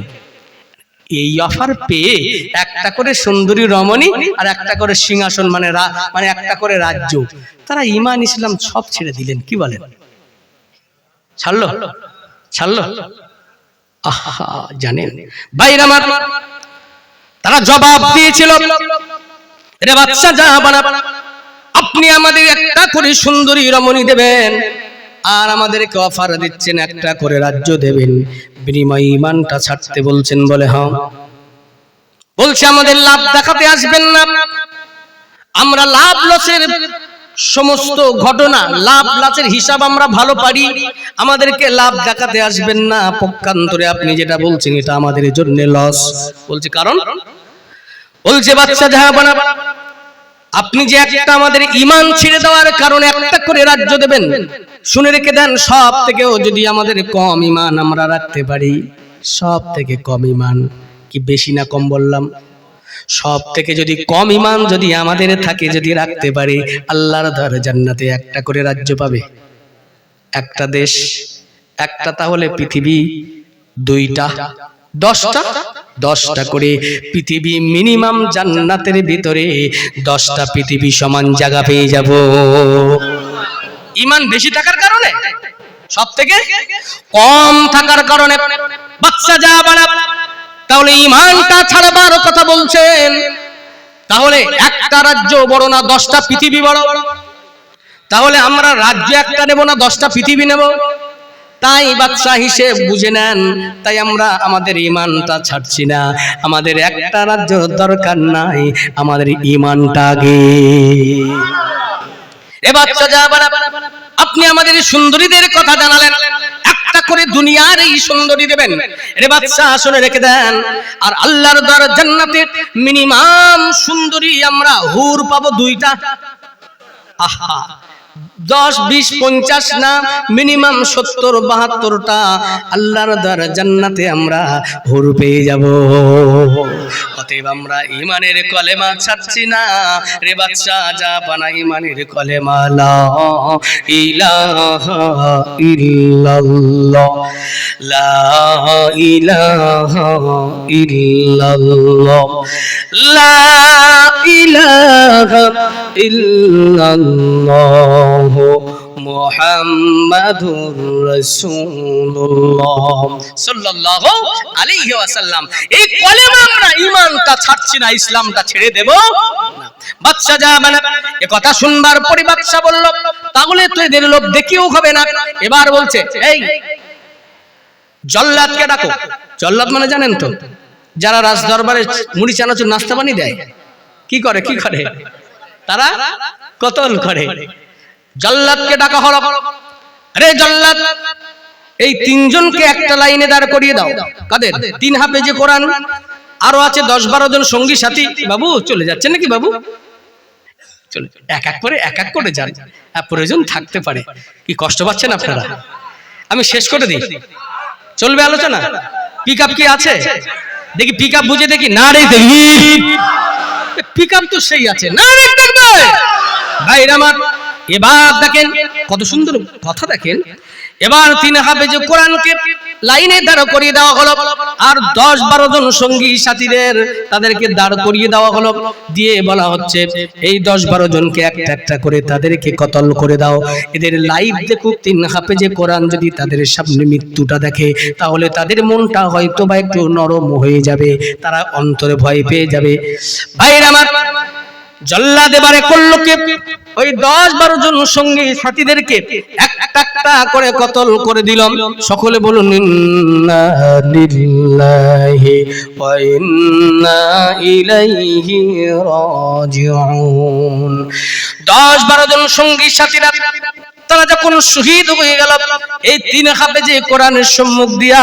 এই অফার পেয়ে একটা করে সুন্দরী রমণী আর একটা করে সিংহাসন, মানে একটা করে রাজ্য, তারা ঈমান ইসলাম সব ছেড়ে দিলেন। কি বলেন? ছাড়লো? ছাড়লো? আহা, জানেন ভাইরা আমার, তারা জবাব দিয়েছিল, রে বাদশা জাহাপানা, আপনি আমাদের একটা করে সুন্দরী রমণী দেবেন, আর আমাদেরকে অফার দিচ্ছেন একটা করে রাজ্য দেবেন, বিনিময়ে ঈমানটা ছাড়তে বলছেন। বলে হ্যাঁ। বলছে আমাদের লাভ দেখাতে আসবেন না, আমরা লাভ লসের সমস্ত ঘটনা, লাভ লসের হিসাব আমরা ভালো পারি, আমাদেরকে লাভ দেখাতে আসবেন না, পক্ষান্তরে আপনি যেটা বলছেন এটা আমাদের জন্য লস। বলছে কারণ? বলছে বাদশা জাহাপানা, আপনি যে একটা আমাদের ঈমান ছেড়ে দেওয়ার কারণে একটা করে রাজ্য দেবেন, শুনে রেখে দেন, সব থেকেও যদি আমাদের কম ঈমান আমরা রাখতে পারি, সব থেকে কম ঈমান, কি বেশি না কম বললাম? সব থেকে যদি কম ঈমান যদি আমাদের থাকে, যদি রাখতে পারি, আল্লাহর দরবারে জান্নাতে একটা করে রাজ্য পাবে, একটা দেশ, একটা তাহলে পৃথিবী, 2টা, 10টা করে পৃথিবী, মিনিমাম জান্নাতের ভিতরে 10টা পৃথিবী সমান জায়গা পেয়ে যাব। ঈমান বেশি থাকার কারণে, সব থেকে কম থাকার কারণে বাদশা জাহাপানা তাহলে ঈমানটা ছাড়বার কথা বলছেন। তাহলে একটা রাজ্য বড় না 10টা পৃথিবী বড়? তাহলে আমরা রাজ্য একটা নেব না 10টা পৃথিবী নেব? তাই বাদশা হিসেব বুঝে নেন, তাই আমরা আমাদের ঈমানটা ছাড়ছি না। আমাদের একটা রাজ্য দরকার নাই, আমাদের ঈমানটা আগে। এ বাদশা জাহাবানা, আপনি আমাদের সুন্দরীদের কথা জানালেন, একটা করে দুনিয়ার এই সুন্দরী দেবেন। রে বাদশা শুনে রেখে দেন, আর আল্লাহর দর জান্নাতে মিনিমাম সুন্দরী আমরা হুর পাবো 2টা। আহা, 10, 20, 50 না, মিনিমাম 70, 72টা আল্লাহর দর জান্নাতে আমরা হুর পেয়ে যাব। অতএব আমরা ঈমানের কলেমা ছাড়ছি না। রে বাদশা জাহাপানা, ঈমানের কলেমা লা ইলাহা ইল্লাল্লাহ, লা ইলাহা ইল্লাল্লাহ, লা ইলাহা ইল্লাল্লাহ মুহাম্মাদুর রাসূলুল্লাহ সাল্লাল্লাহু আলাইহি ওয়াসাল্লাম। এই কলেমা আমরা ঈমানটা ছাড়ছি না, ইসলামটা ছেড়ে দেব না। বাদশা জাহাপানা এ কথা শুনবার পরে বাদশা বলল, তাহলে তো এদের লোভ দেখিও হবে না। এবার বলছে, এই জল্লাদকে ডাকো। জল্লাদ মানে জানেন তো, যারা রাজ দরবারে মুড়ি চানাচুর নাস্তা পানি দেয়, কি করে তারা কতল করে। জল্লাদকে ডাকা হলো। আরে জল্লাদ, এই 3 জনকে একটা লাইনে দাঁড় করিয়ে দাও। কাদের? 3 হাফেজে কোরআন, আরো আছে 10-12 জন সঙ্গী সাথী। বাবু চলে যাচ্ছেন নাকি বাবু? চলে, এক এক করে যান, প্রয়োজন থাকতে পারে। কি কষ্ট পাচ্ছেন আপনারা? আমি শেষ করে দিই, চলবে আলোচনা? পিকআপ কি আছে? দেখি পিকআপ বুঝে দেখি। না রে দেখি পিকআপ তো সেই আছে। না রে দেখবে ভাইরা আমার, এবার দেখেন কত সুন্দর কথা। দেখেন এবার 3 হাফেজ কোরআনকে লাইনে দাঁড় করিয়ে দেওয়া হলো, আর 10-12 জন সঙ্গী সাথীদের তাদেরকে দাঁড় করিয়ে দেওয়া হলো। দিয়ে বলা হচ্ছে, এই 10-12 জনকে একটা একটা করে তাদেরকে কতল করে দাও। এদের লাইভ দেখুক 3 হাফেজে কোরআন যদি তাদের সামনে মৃত্যুটা দেখে, তাহলে তাদের মনটা হয়তো বা একটু নরম হয়ে যাবে, তারা অন্তরে ভয় পেয়ে যাবে। ভাইরা আমার, জল্লাদ এবারে করলো কি, ওই 10-12 জন সঙ্গী সাথীদেরকে একটা একটা করে কতল করে দিলাম। সকলে বলুন ইন্না লিল্লাহি ওয়া ইন্না ইলাইহি রাজিউন। 10-12 জন সঙ্গী সাথীরা তারা যখন শহীদ হয়ে গেল, এই 3 হাফেজে কোরআনের সম্মুখ দিয়া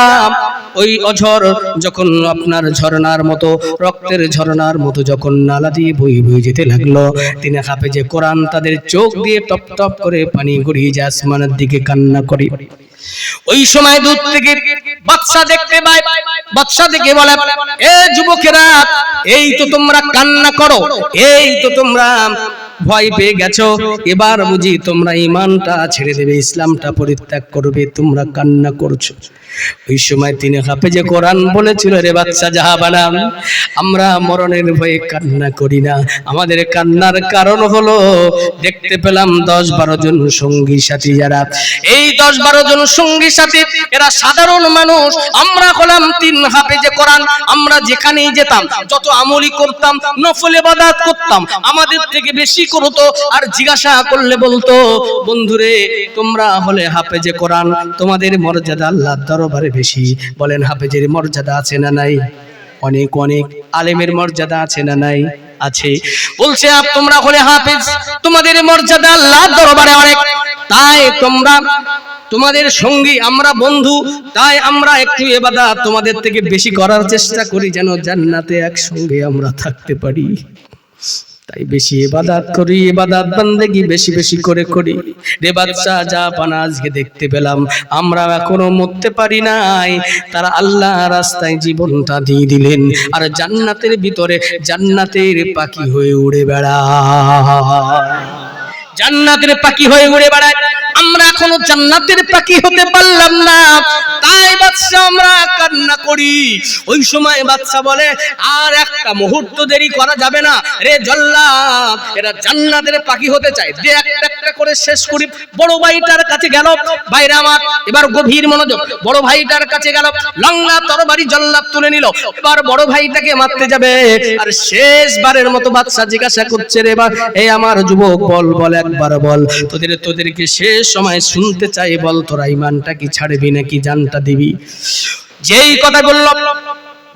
ওই অঝর যখন আপনার ঝর্ণার মতো, রক্তের ঝর্ণার মতো যখন নালা দিয়ে বয়ে বয়ে যেতে লাগলো, 3 হাফেজে কোরআন তাদের চোখ দিয়ে টপ টপ করে পানি গড়িয়ে যায়, আসমানের দিকে কান্না করে। ওই সময় দূর থেকে বাদশা দেখতে পায়। বাদশা দেখে বলে, এ যুবকেরা, এই তো তোমরা কান্না করো, এই তো তোমরা ভয় পেয়ে গেছো, এবার বুঝি তোমরা ঈমানটা ছেড়ে দেবে, ইসলামটা পরিত্যাগ করবে, তোমরা কান্না করছো। ওই সময় 3 হাফেজে কোরআন বলেছিল, রে বাদশা জাহাপানা, আমরা মরণের ভয়ে কান্না করি না। আমাদের কান্নার কারণ হলো দেখতে পেলাম 10-12 জন সঙ্গী সাথী, যারা এই 10-12 জন সঙ্গী সাথী এরা সাধারণ মানুষ। আমরা হলাম 3 হাফেজে কোরআন, আমরা যেখানেই যেতাম, যত আমলি করতাম, নফল ইবাদত করতাম, আমাদের থেকে বেশি করতো। আর জিজ্ঞাসা করলে বলতো, বন্ধুরে তোমরা হলে হাফেজে কোরআন, তোমাদের মর্যাদা আল্লাহর দরবারে বেশি। বলেন হাফেজের মর্যাদা আছে না নাই? অনেক অনেক। আলেমের মর্যাদা আছে না নাই? আছে। বলছে তোমরা হলে হাফেজ, তোমাদের মর্যাদা আল্লাহর দরবারে অনেক। তাই তোমরা তোমাদের সঙ্গী, আমরা বন্ধু, তাই আমরা একটু ইবাদত তোমাদের থেকে বেশি করার চেষ্টা করি, যেন জান্নাতে একসঙ্গে আমরা থাকতে পারি। তাই বেশি ইবাদত করি, ইবাদত বান্দেগি বেশি বেশি করে করি। রে বাদশা জাহাপানা, আজকে দেখতে পেলাম আমরা এখনো মরতে পারি নাই, তারা আল্লাহ রাস্তায় জীবনটা দিয়ে দিলেন, আর জান্নাতের ভিতরে জান্নাতের পাখি হয়ে উড়ে বেড়ায়, জান্নাতের পাখি হয়ে উড়ে বেড়ায়। আমরা এখনো জান্নাতের পাখি হতে পারলাম না, তাই বাদশা আমরা কান্না করি। ওই সময় বাদশা বলে আর একটা মুহূর্ত দেরি করা যাবে না রে জল্লাদ, এরা জান্নাতের পাখি হতে চায়, যে একটা একটা করে শেষ করি। বড় ভাইটার কাছে গেল, ভাইরা আমার এবার গভীর মনোযোগ, বড় ভাইটার কাছে গেল, লঙ্গা তরবারি জল্লাদ তুলে নিল, এবার বড় ভাইটাকে মারতে যাবে। আর শেষবারের মতো বাদশা জিজ্ঞাসা করছে, রে বা এই আমার যুবক বল বল একবার বল, তোদেরকে শেষ সময় শুনতে চাই, বল তোরা ঈমানটা কি ছাড়বি নাকি জানটা দিবি? যেই কথা বলল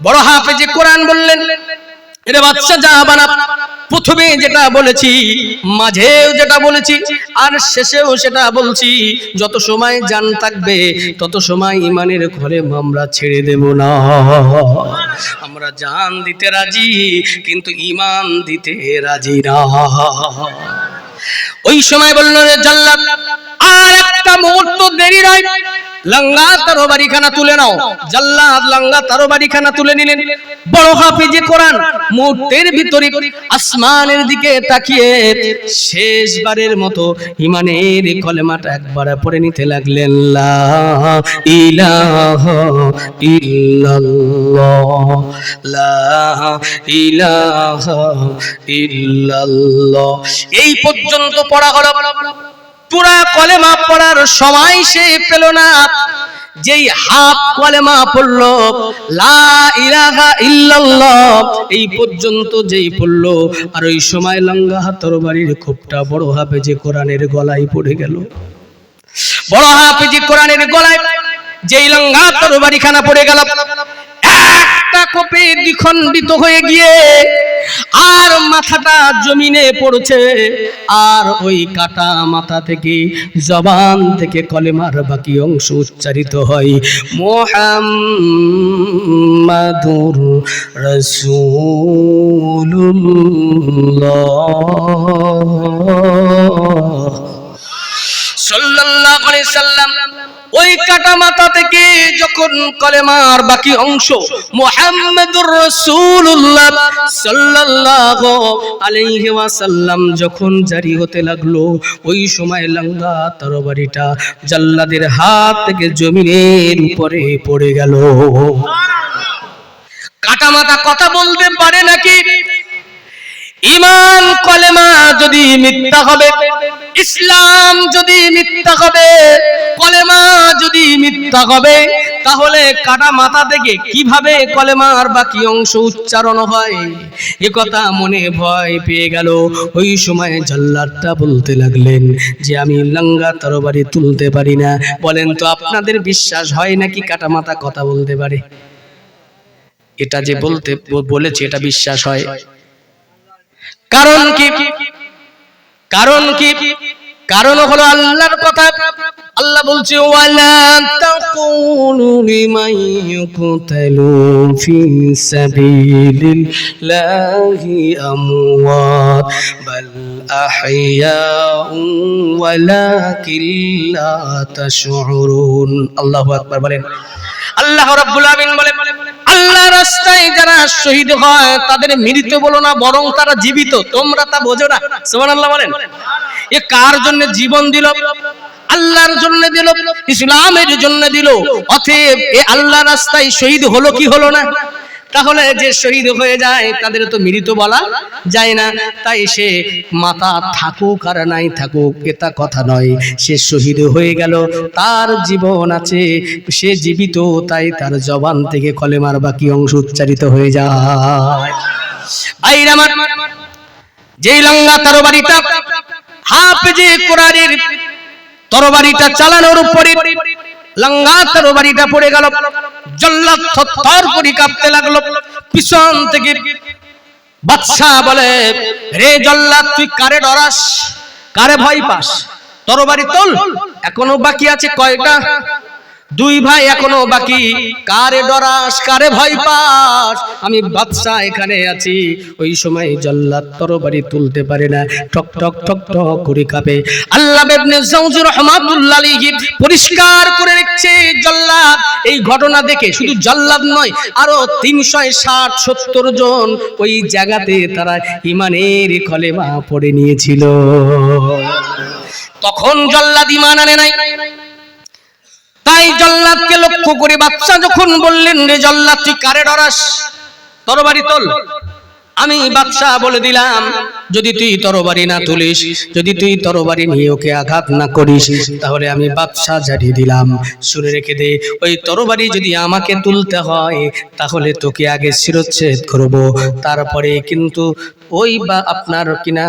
বড় হাফেজে কোরআন বললেন, এরে বাদশা যা বানা, প্রথমে যেটা বলেছি, মাঝেও যেটা বলেছি, আর শেষেও সেটা বলছি, যত সময় জান থাকবে তত সময় ঈমানের ঘরে আমরা ছেড়ে দেব না। আমরা জান দিতে রাজি কিন্তু ঈমান দিতে রাজি না। ওই সময় বলল রে জল্লাদ আর একটা মুহূর্ত দেরি নয়, লঙ্গা তরবারিখানা তুলে নাও। জল্লাদ লঙ্গা তরবারিখানা তুলে নিলেন। বড় হাফেজে কোরআন মুহূর্তের ভিতরে আসমানের দিকে তাকিয়ে শেষবারের মতো ঈমানের কলেমাটা একবার পড়ে নিতে লাগলেন, লা ইলাহা ইল্লাল্লাহ, লা ইলাহা ইল্লাল্লাহ। এই পর্যন্ত পড়া হলো, পুরা কলেমা পড়ার সময় সে পেল না। যেই হাফ কলেমা পড়লো লা ইলাহা ইল্লাল্লাহ, এই পর্যন্ত যেই পড়লো, আর ওই সময় লঙ্গা তরবারির খোপটা বড় হাফেজে কোরআনের গলায় পড়ে গেল। বড় হাফেজে কোরআনের গলায় যেই লঙ্গা তরবারিখানা পড়ে গেল, একটা কোপে দ্বিখণ্ডিত হয়ে গিয়ে আর মাথাটা জমিনে পড়ছে। আর ওই কাটা মাথা থেকে জবান থেকে কলেমার বাকি অংশ উচ্চারিত হয়, মুহাম্মাদুর রাসূলুল্লাহ সাল্লাল্লাহু আলাইহি সাল্লাম। ওই কাটা মাথা থেকে যখন কলেমার বাকি অংশ মুহাম্মাদুর রাসূলুল্লাহ সাল্লাল্লাহু আলাইহি ওয়াসাল্লাম যখন জারি হতে লাগলো, ওই সময় লঙ্গা তরবারিটা জল্লাদের হাত থেকে জমিনের উপরে পড়ে গেল। কাটা মাথা কথা বলতে পারে নাকি? ঈমান কলেমা যদি মিথ্যা হবে, ইসলাম যদি মিথ্যা হবে, কলেমা যদি মিথ্যা হবে, তাহলে কাটা মাথা থেকে কিভাবে কলেমার বাকি অংশ উচ্চারণ হয়? এ কথা মনে ভয় পেয়ে গেল। ওই সময় জল্লাদটা বলতে লাগলেন যে আমি লঙ্গা তরবারি তুলতে পারি না। বলেন তো আপনাদের বিশ্বাস হয় নাকি কাটা মাথা কথা বলতে পারে? এটা যে বলেছে এটা বিশ্বাস হয়? কারণ কি? কারণ কি? কারণ হলো আল্লাহর কথা। আল্লাহ বলছে, ওয়ালা তাকুলু লিমান ইউকতালু ফি সাবিলিল্লাহি আমওয়াত বাল আহইয়াউ ওয়ালাকিন লা তাশউরুন। আল্লাহু আকবার বলেন। আল্লাহ রাব্বুল আলামিন বলেন, আল্লাহর রাস্তায় যারা শহীদ হয় তাদের মৃত বলো না, বরং তারা জীবিত। তোমরা তা বোঝো না? সুবহানাল্লাহ বলেন। এ কার জন্য জীবন দিল? আল্লাহর জন্য দিল, ইসলামের জন্য দিল। অতএব এ আল্লাহর রাস্তায় শহীদ হলো কি হলো না? তাহলে যে শহীদ হয়ে যায় তাদের তো মৃত বলা যায় না। তাই সে মাথা থাকুক আর নাই থাকুক এটা কথা নয়, সে শহীদ হয়ে গেল, তার জীবন আছে, সে জীবিত, তাই তার জবান থেকে কলেমার বাকি অংশ উচ্চারিত হয়ে যায়। ভাইরা আমার, যেই লঙ্গা তরবারিটা হাফেজে কোরআনের তরবারিটা চালানোর উপরে লঙ্গা তরবারিটা পড়ে গেল, জল্লাদ থরথর করে কাঁপতে লাগলো। পিছন থেকে বাদশা বলে, রে জল্লাদ তুই কারে ডরাস, কারে ভয় পাস? তরবারি তোল, এখনো বাকি আছে কয়টা? দুই ভাই এখনো বাকি। কারে ডরাস, কারে ভয় পাস? আমি বাদশা এখানে আছি। ওই সময় জল্লাদ তরবারি তুলতে পারে না, টক টক টক টক করে কাঁপে। আল্লাহ ইবনে জাওজি রাহমাতুল্লাহ আলাইহি পরিষ্কার করে লিখছে, জল্লাদ এই ঘটনা দেখে শুধু জল্লাদ নয়, আরো 360-70 জন ওই জায়গাতে তারা ঈমানের কলেমা পড়ে নিয়েছিল। তখন জল্লাদ ঈমান আনে নাই। তাই জল্লাদকে লক্ষ্য করে বাদশা যখন বললেন, রে জল্লাদ তুই কারে ডরাস, তরবারি তোল। আমি বাদশা বলে দিলাম, যদি তুই তরবারি না তুলিস, যদি তুই তরবারি নিয়ে ওকে আঘাত না করিস, তাহলে আমি বাদশা জানিয়ে দিলাম, শুনে রেখে দে, ওই তরবারি যদি আমাকে তুলতে হয় তাহলে তোকে আগে শিরচ্ছেদ করব, তারপরে কিন্তু ওই বা আপনার কিনা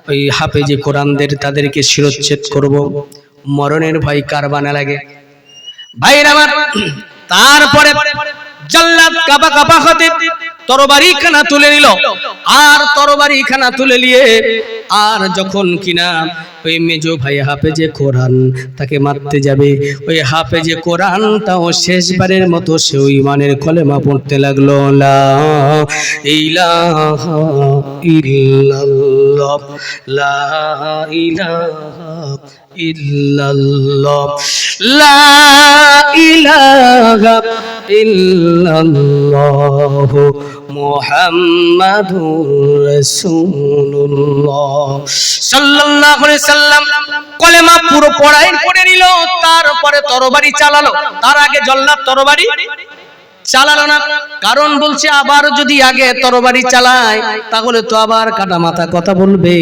ওই হাফেজে কোরআনদের তাদেরকে শিরচ্ছেদ করব। মরণের ভয় কার বানা লাগে ভাইরা আমার। তারপরে জল্লাদ কাপা কাপা হাতে তরবারি খানা তুলে নিল, আর তরবারি খানা তুলে নিয়ে আর যখন কিনা ওই মেজো ভাই হাফেজে কোরআন তাকে মারতে যাবে, ওই হাফেজে কোরআনটাও শেষবারের মতো সে ঈমানের কলেমা পড়তে লাগলো, লা ইলাহা ইল্লাল্লাহ, লা ইলাহা ইল্লাল্লাহ, লা ইলাহা ইল্লাল্লাহ মুহাম্মাদুর রাসূলুল্লাহ সাল্লাল্লাহু আলাইহি সাল্লাম কলেমা পুরো পড়াই পড়ে নিল। তারপরে তরবারি চালালো। তার আগে জল্লাদ তরবারি চালালো না, কারণ বলছে আবার যদি আগে তরবারি চালায় তাহলে তো আবার কাটা মাথা কথা বলবে।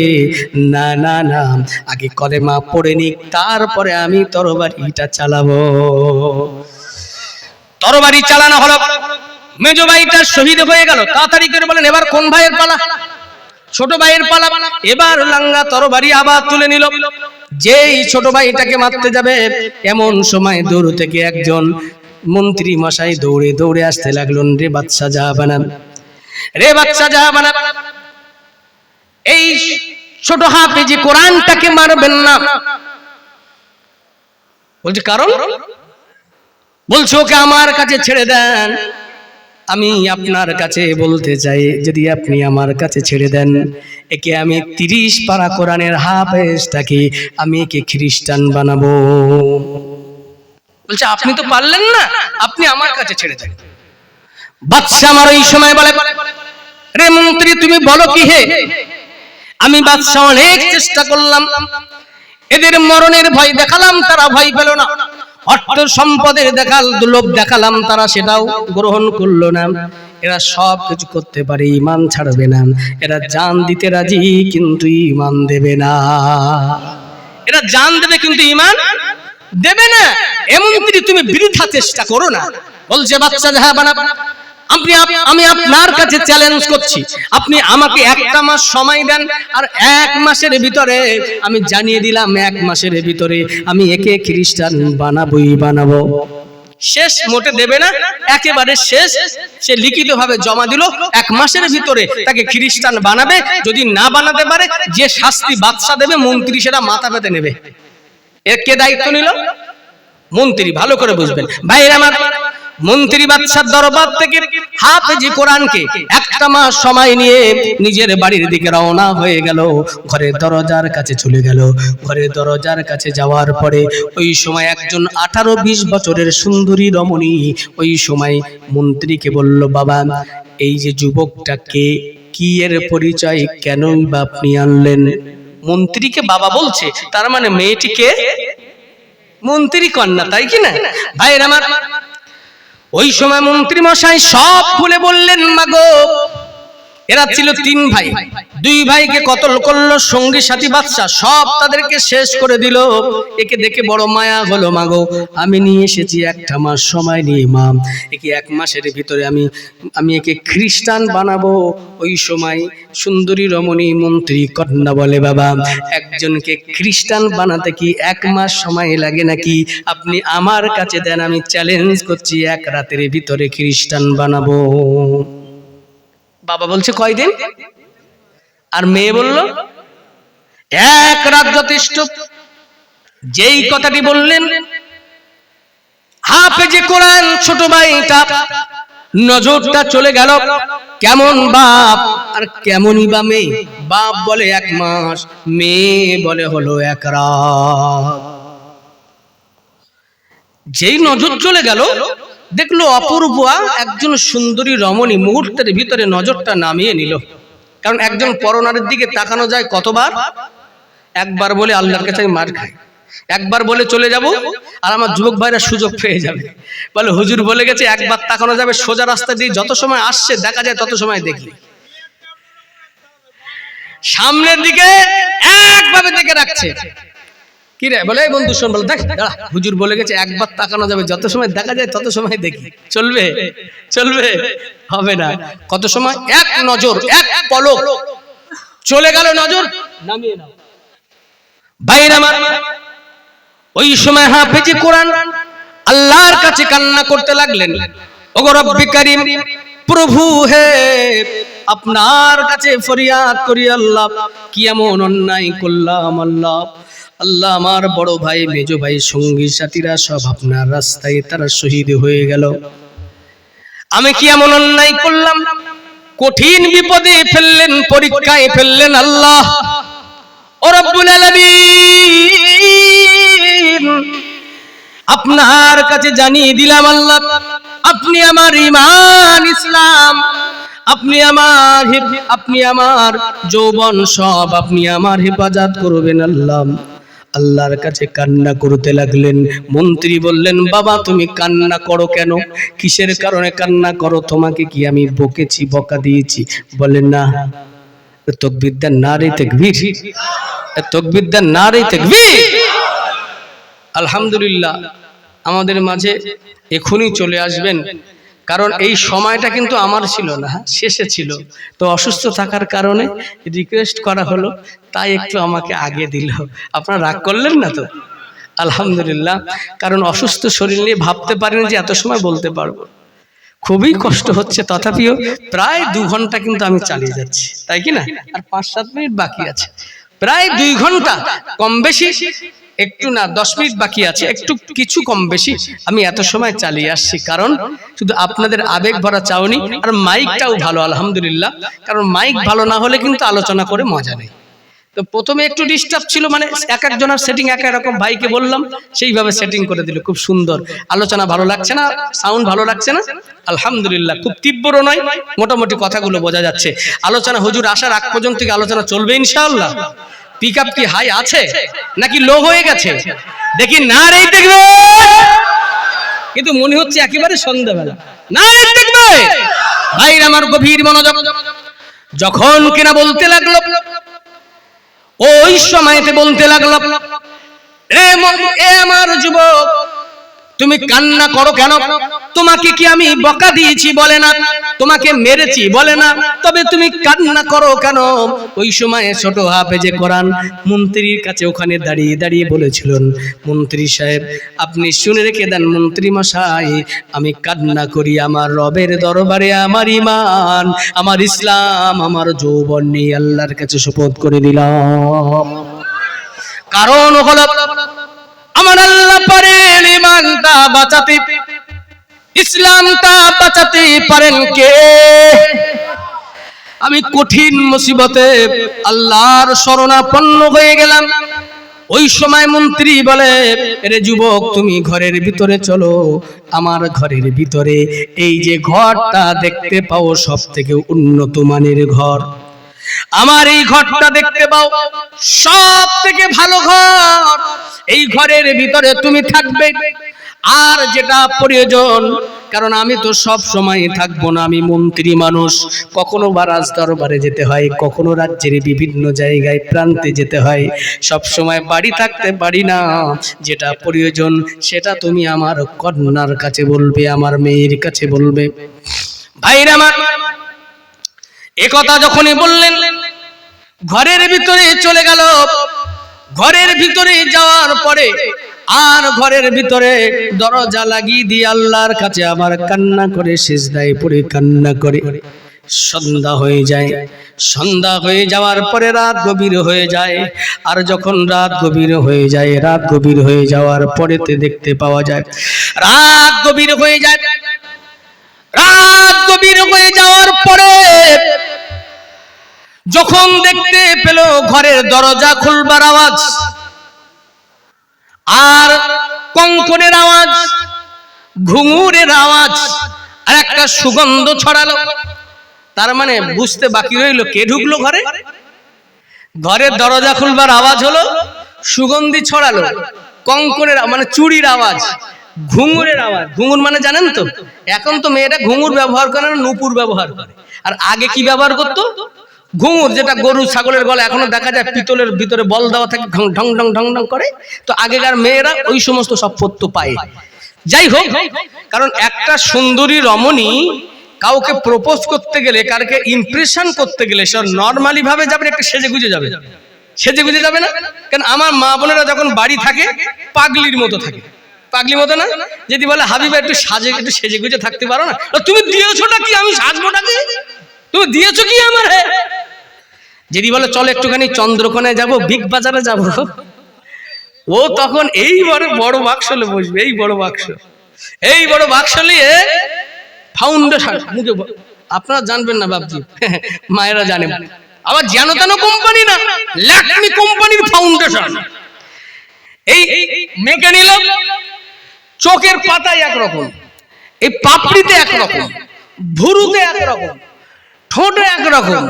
না না না, আগে কলেমা পড়ে নিক, তারপরে আমি তরবারিটা চালাবো। তরবারি চালানো হলো, মেজো ভাইটা শহীদ হয়ে গেল। তাড়াতাড়ি করে বলেন, এবার কোন ভাইয়ের পালা? ছোট ভাইয়ের পালা। এবার লাঙ্গা তরবারি আবার তুলে নিল। যেই ছোট ভাইটাকে মারতে যাবে, এমন সময় দূর থেকে একজন মন্ত্রী মশাই দৌড়ে দৌড়ে আসতে লাগলেন, রে বাদশা জাহাপানা, রে বাদশা জাহাপানা, এই ছোট হাফেজে কোরআনটাকে মারবেন না। বলছে কারণ? বলছে ওকে আমার কাছে ছেড়ে দেন। আমি আপনার কাছে বলতে চাই, যদি আপনি আমার কাছে ছেড়ে দেন, একে আমি 30 পারা কোরআনের হাফেজটাকে আমি একে খ্রিস্টান বানাবো। বলছে আপনি তো পারলেন না, আপনি আমার কাছে ছেড়ে দেন। বাদশা আমার ওই সময় বলে, রে মন্ত্রী তুমি বলো কি হে? আমি বাদশা অনেক চেষ্টা করলাম, এদের মরণের ভয় দেখালাম, তারা ভয় পেল না। অর্থ সম্পদের লোভ দেখালাম, তারা সেটাও গ্রহণ করলো না। এরা সব কিছু করতে পারে, ঈমান ছাড়বে না। এরা জান দিতে রাজি কিন্তু ঈমান দেবে না। এরা জান দেবে কিন্তু ঈমান দেবে না। এমনকি তুমি বৃথা চেষ্টা করো না। বলছে বাদশা জাহাপানা, আমি আপনার কাছে চ্যালেঞ্জ করছি, আপনি আমাকে 1টা মাস সময় দেন, আর 1 মাসের ভিতরে আমি জানিয়ে দিলাম, 1 মাসের ভিতরে আমি একে খ্রিস্টান বানাবোই বানাবো। শেষ মোটে দেবে না, একেবারে শেষ। সে লিখিতভাবে জমা দিল, 1 মাসের ভিতরে তাকে খ্রিস্টান বানাবে। যদি না বানাতে পারে, যে শাস্তি বাদশা দেবে মন্ত্রী সেটা মাথা পেতে নেবে। এর কে দায়িত্ব নিল? মন্ত্রী। ভালো করে বুঝবেন ভাইরা আমার। মন্ত্রী বাদশার দরবার থেকে হাফেজে কোরআনকে 1টা মাস সময় নিয়ে নিজের বাড়ির দিকে রওনা হয়ে গেল। ঘরের দরজার কাছে চলে গেল। ঘরের দরজার কাছে যাওয়ার পরে ওই সময় একজন 18-20 বছরের সুন্দরী রমণী ওই সময় মন্ত্রীকে বলল, বাবা এই যে যুবকটাকে, কি এর পরিচয়, কেনই বা আপনি আনলেন? মন্ত্রীকে বাবা বলছে, তার মানে মেয়েটিকে মন্ত্রী কন্যা, তাই কি না ভাইরা আমার? ওই সময় মন্ত্রী মশাই সব খুলে বললেন, মাগো এরা ছিল 3 ভাই, 2 ভাইকে কতল করলো সঙ্গী সাথী বাদশা, সব তাদেরকে শেষ করে দিল। একে দেখে বড় মায়া হলো, মাগো আমি নিয়ে এসেছি 1টা মাস সময় নিয়ে, মা একে 1 মাসের ভিতরে আমি একে খ্রিস্টান বানাবো। ওই সময় সুন্দরী রমণী মন্ত্রী কন্যা বলে, বাবা একজনকে খ্রিস্টান বানাতে কি 1 মাস সময় লাগে নাকি? আপনি আমার কাছে দেন, আমি চ্যালেঞ্জ করছি 1 রাতের ভিতরে খ্রিস্টান বানাবো। বাবা বলছে কয়দিন? আর মেয়ে বলল 1 রাত যথেষ্ট। যেই কথাটি বললেন, হাফেজে কোরআন ছোট ভাইটা নজরটা চলে গেল। কেমন বাপ আর কেমনই বা মেয়ে। বাপ বলে 1 মাস, মেয়ে বলে হলো 1 রাত। যেই নজর চলে গেল, দেখলো অপূর্বা একজন সুন্দরী রমণী মুহূর্তের ভিতরে নজরটা নামিয়ে নিল। কারণ একজন পরনারীর দিকে তাকানো যায় কতবার? একবার বলে আল্লাহর কাছে আমি মার খাই, একবার বলে চলে যাব, আর আমার যুবক ভাইরা সুযোগ পেয়ে যাবে, বলে হুজুর বলে গেছে একবার তাকানো যাবে, সোজা রাস্তা দিয়ে যত সময় আসছে দেখা যায় তত সময় দেখি, সামনের দিকে একভাবে দেখে রাখছে। কি রে বলে, এই বন্ধু শোন, বলে দেখ দাঁড়া, হুজুর বলে গেছে একবার তাকানো যাবে, যত সময় দেখা যায় তত সময় দেখি। চলবে? চলবে? হবে না। কত সময় এক নজর, এক পলক চলে গেল, নজর নামিয়ে নাও। ভাইরা আমার, ওই সময় হাফেজে কোরআন আল্লাহর কাছে কান্না করতে লাগলেন, ওগো রব্বি কারীম, প্রভু হে, আপনার কাছে ফরিয়াদ করি আল্লাহ, কি এমন অন্যায় করলাম আল্লাহ। আল্লাহ, আমার বড় ভাই, মেজো ভাই, সঙ্গী সাথীরা সব আপনার রাস্তায় তারা শহীদ হয়ে গেল, আমি কি এমন অন্যায় করলাম? কঠিন বিপদে ফেললেন, পরীক্ষায় ফেললেন আল্লাহ। ও রব্বুল আলামিন, আপনার কাছে জানিয়ে দিলাম আল্লাহ, আপনি আমার ঈমান ইসলাম, আপনি আমার যৌবন সব আপনি আমার হেফাজত করবেন আল্লাহ। আল্লাহর কাছে কান্না করতে লাগলেন। মন্ত্রী বললেন, বাবা তুমি কান্না করো কেন? কিসের কারণে কান্না করো? তোমাকে কি আমি বকেছি, বকা দিয়েছি? বলেন না। তাকবীর দেন, নারে তাকবীর, তাকবীর দেন, নারে তাকবীর। আলহামদুলিল্লাহ, আমাদের মাঝে এখনই চলে আসবেন, কারণ এই সময়টা কিন্তু আমার ছিল না, শেষে ছিল, তো অসুস্থ থাকার কারণে রিকোয়েস্ট করা হলো, তাই একটু আমাকে আগে দিল। আপনারা রাগ করলেন না তো? আলহামদুলিল্লাহ, কারণ অসুস্থ শরীর নিয়ে ভাবতে পারিনি যে এত সময় বলতে পারবো, খুবই কষ্ট হচ্ছে, তথাপিও প্রায় 2 ঘন্টা কিন্তু আমি চালিয়ে যাচ্ছি, তাই কি না? আর 5-7 মিনিট বাকি আছে, প্রায় 2 ঘন্টা কম বেশি, একটু না 10 মিনিট বাকি আছে, একটু কিছু কম বেশি আমি এত সময় চালিয়ে আসছি, কারণ শুধু আপনাদের আবেগ ভরা চাউনি, আর মাইকটাও ভালো আলহামদুলিল্লাহ, কারণ মাইক ভালো না হলে কিন্তু আলোচনা করে মজা নেই। তো প্রথমে একটু ডিস্টার্ব ছিল, মানে এক একজনের সেটিং এক এক রকম, ভাইকে বললাম সেইভাবে সেটিং করে দিল, খুব সুন্দর আলোচনা। ভালো লাগছে না? সাউন্ড ভালো লাগছে না? আলহামদুলিল্লাহ, খুব তীব্র নয়, মোটামুটি কথাগুলো বোঝা যাচ্ছে। আলোচনা হুজুর আসার আগ পর্যন্ত কি আলোচনা চলবে ইনশাআল্লাহ? পিকআপ কি হাই আছে নাকি লো হয়ে গেছে? দেখি না রে দেখবে, কিন্তু মনে হচ্ছে একেবারে সন্ধ্যাবেলা। না রে দেখবে ভাই আমার, গভীর মনোযোগ। যখন কিনা বলতে লাগলো, ওই সময়তে বলতে লাগলো, এ আমার যুবক, তুমি কান্না করো কেন? তোমাকে কি আমি বকা দিয়েছি? বলে না। তোমাকে মেরেছি? বলে না। তবে তুমি কান্না করো কেন? ওই সময় ছোট হাফেজে কোরআন মন্ত্রীর কাছে ওখানে দাঁড়িয়ে দাঁড়িয়ে বলেছিলেন, মন্ত্রী সাহেব আপনি শুনে রেখে দেন, মন্ত্রী মশাই, আমি কান্না করি আমার রবের দরবারে আমার ঈমান, আমার ইসলাম, আমার যৌবন নিয়ে আল্লাহর কাছে শপথ করে দিলাম। কারণ হলো আমার আল্লাহ পারেন ঈমানটা বাঁচাতে, ইসলামটা বাঁচাতে পারেন কে? আমি কঠিন মুসিবতে আল্লাহর শরণাপন্ন হয়ে গেলাম। ওই সময় মন্ত্রী বলে, রে যুবক তুমি ঘরের ভিতরে চলো, আমার ঘরের ভিতরে এই যে ঘরটা দেখতে পাও সব থেকে উন্নত মানের ঘর, আমার এই ঘরটা দেখতে পাও সব থেকে ভালো ঘর, এই ঘরের ভিতরে তুমি থাকবে। আর যেটা প্রয়োজন, কারণ আমি তো সব সময় থাকবো না, আমি মন্ত্রী মানুষ, কখনো বা রাজ দরবারে যেতে হয়, কখনো রাজ্যের বিভিন্ন জায়গায় প্রান্তে যেতে হয়, সব সময় বাড়ি থাকতে পারি না। যেটা প্রয়োজন সেটা তুমি আমার কন্যার কাছে বলবে, আমার মেয়ের কাছে বলবে। ভাইরা আমার, একথা যখনই বললেন, ঘরের ভিতরে চলে গেল। ঘরের ভিতরে যাওয়ার পরে আর ঘরের ভিতরে দরজা লাগিয়ে দিয়ে আল্লাহর কাছে আবার কান্না করে, সিজদায় পড়ে কান্না করে। সন্ধ্যা হয়ে যায়। সন্ধ্যা হয়ে যাওয়ার পরে রাত গভীর হয়ে যায়। আর যখন রাত গভীর হয়ে যায়, রাত গভীর হয়ে যাওয়ার পরেতে দেখতে পাওয়া যায় রাত গভীর হয়ে যায়। রাত গভীর হয়ে যাওয়ার পরে যখন দেখতে পেল ঘরের দরজা খুলবার আওয়াজ আর কঙ্কনের আওয়াজ, ঘুঙুরের আওয়াজ, আর একটা সুগন্ধ ছড়ালো, তার মানে বুঝতে বাকি রইল কে ঢুকলো ঘরে? ঘরের দরজা খুলবার আওয়াজ হলো, সুগন্ধি ছড়ালো, কঙ্কনের মানে চুড়ির আওয়াজ, ঘুঙুরের আওয়াজ। ঘুঙুর মানে জানেন তো, এখন তো মেয়েরা ঘুঙুর ব্যবহার করে না, নুপুর ব্যবহার করে। আর আগে কি ব্যবহার করতো? ঘুঙুর, যেটা গরু ছাগলের গলা এখনো দেখা যায়, পিতলের ভিতরে বল দেওয়া থাকে, ঢং ঢং ঢং ঢং ঢং করে। তো আগেকার মেয়েরা ওই সমস্ত সব পড়তো পায়ে। যাই হোক, কারণ একটা সুন্দরী রমণী কাউকে প্রপোজ করতে গেলে, কারকে ইমপ্রেশন করতে গেলে, সে নর্মালি ভাবে যাবে, একটা সেজে গুজে যাবে। সেজে গুজে যাবে না কেন? আমার মা বোনেরা যখন বাড়ি থাকে পাগলির মতো থাকে। পাগলি মতো না? যদি বলে হাবিবা একটু সাজে, একটু সেজে গুজে থাকতে পারো না, তুমি দিয়েছোটা কি? আমি সাজবোটাকে তুমি দিয়েছো কি আমার? যদি বলে চলো একটুখানি চন্দ্রকোনায় যাবো, বিগ বাজারে যাবো, ও তখন এই বড় বাক্স হলে বসবে, এই বড় বাক্স, এই বড় বাক্স নিয়ে ফাউন্ডেশন মুখে। আপনারা জানবেন না বাবজি, মায়েরা জানেন। আবার যেন তেন কোম্পানি না, ল্যাকমি কোম্পানির ফাউন্ডেশন। এই মেকে নিল, চোখের পাতায় একরকম, এই পাপড়িতে একরকম, ভুরুতে একরকম, ঠোঁটে একরকম,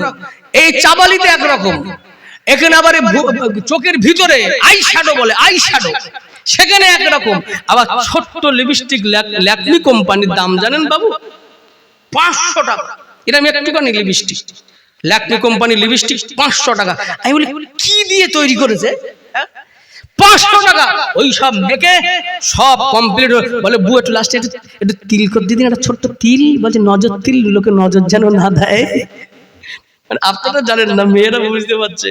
এই চাবালিতে একরকম, এখানে আবার চোখের ভিতরে আই শ্যাডো বলে, আই শ্যাডো, সেখানে একরকম। আবার ছোট্ট লিপস্টিক, ল্যাকমি কোম্পানির দাম জানেন বাবু? 500 টাকা। এটা আমি একটুখানি লিপস্টিক, ল্যাকমি কোম্পানির লিপস্টিক 500 টাকা। আমি বলি কি দিয়ে তৈরি করেছে? 500 টাকা। ওই সব মেকে সব কমপ্লিট। বলে বউ একটু লাস্টে একটু তিল করে দিদিন, একটা ছোট্ট তিল, বলছে নজর তিল, লোকে নজর যেন না দেয়। আপনারা জানেন না, মেয়েরা বুঝতে পারছে।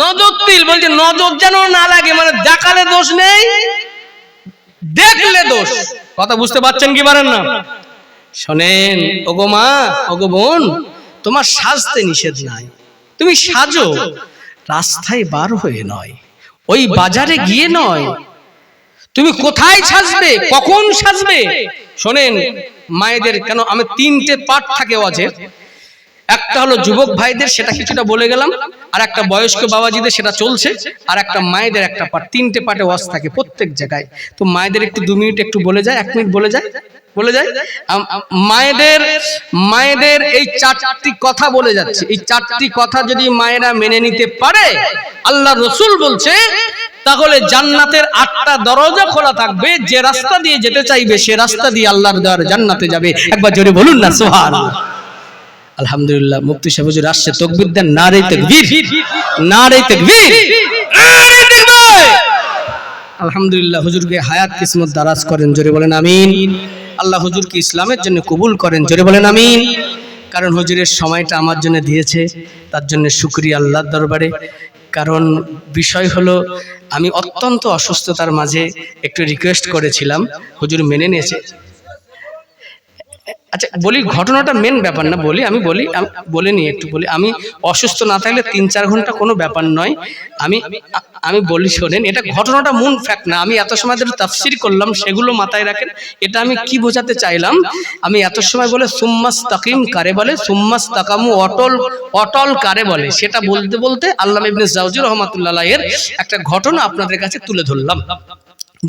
নজর তিল বলছে নজর যেন না লাগে, মানে দেখালে দোষ নেই, দেখলে দোষ। কথা বুঝতে পারছেন কি পারেন না? শোনেন, ওগো মা, ওগো বোন, তোমার সাজতে নিষেধ নাই, তুমি সাজো, রাস্তায় বার হয়ে নয়, ওই বাজারে গিয়ে নয়। তুমি কোথায় সাজবে, কখন সাজবে? শোনেন মায়েদের, কেন আমি 3টে পার্ট থাকে ওয়াজের। একটা হলো যুবক ভাইদের, সেটা কিছুটা বলে গেলাম, আর একটা বয়স্ক বাবাজিদের, সেটা চলছে, আর একটা মায়েদের একটা পার্ট। 3টে পার্টে ওয়াজ থাকে প্রত্যেক জায়গায়। তো মায়েদের একটু 2 মিনিট একটু বলে যায়, 1 মিনিট বলে যায়। মায়েদের এই 4টি কথা বলে যাচ্ছে। এই 4টি কথা যদি মায়েরা মেনে নিতে পারে, আল্লাহ রসুল বলছে, তাহলে জান্নাতের 8টা দরজা খোলা থাকবে। যে রাস্তা দিয়ে যেতে চাইবে, সে রাস্তা দিয়ে আল্লাহর দরজায় জান্নাতে যাবে। একবার জোরে বলুন না সুবহানাল্লাহ। আলহামদুলিল্লাহ, মুফতি সাহেব হুজুর আসছে, তাকবীর দেন, নারে তাকবীর, নারে তাকবীর, নারে তাকবীর। আলহামদুলিল্লাহ, হুজুরকে হায়াত কিসমত দারাজ করেন, জোরে বলেন আমিন। আল্লাহ হুজুরকে ইসলামের জন্য কবুল করেন, জোরে বলেন আমিন। কারণ হুজুরের সময়টা আমার জন্য দিয়েছে, তার জন্য শুকরিয়া আল্লাহর দরবারে। কারণ বিষয় হলো, আমি অত্যন্ত অসুস্থতার মাঝে একটু রিকোয়েস্ট করেছিলাম, হুজুর মেনে নিয়েছে। আচ্ছা বলি, ঘটনাটা মেন ব্যাপার না, আমি বলে নিই, একটু বলি। আমি অসুস্থ না থাকলে 3-4 ঘন্টা কোনো ব্যাপার নয়। আমি বলি, শোনেন, এটা ঘটনাটা মূল ফ্যাক্ট না। আমি এত সময় ধরে তাফসীর করলাম, সেগুলো মাথায় রাখেন। এটা আমি কি বোঝাতে চাইলাম, আমি এত সময় বলে সুম্মাস্তাকিম কারে বলে, সুম্মাস্তাকামু অটল কারে বলে, সেটা বলতে বলতে আল্লামা ইবনে জাওজি রাহমাতুল্লাহ আলাইহির একটা ঘটনা আপনাদের কাছে তুলে ধরলাম,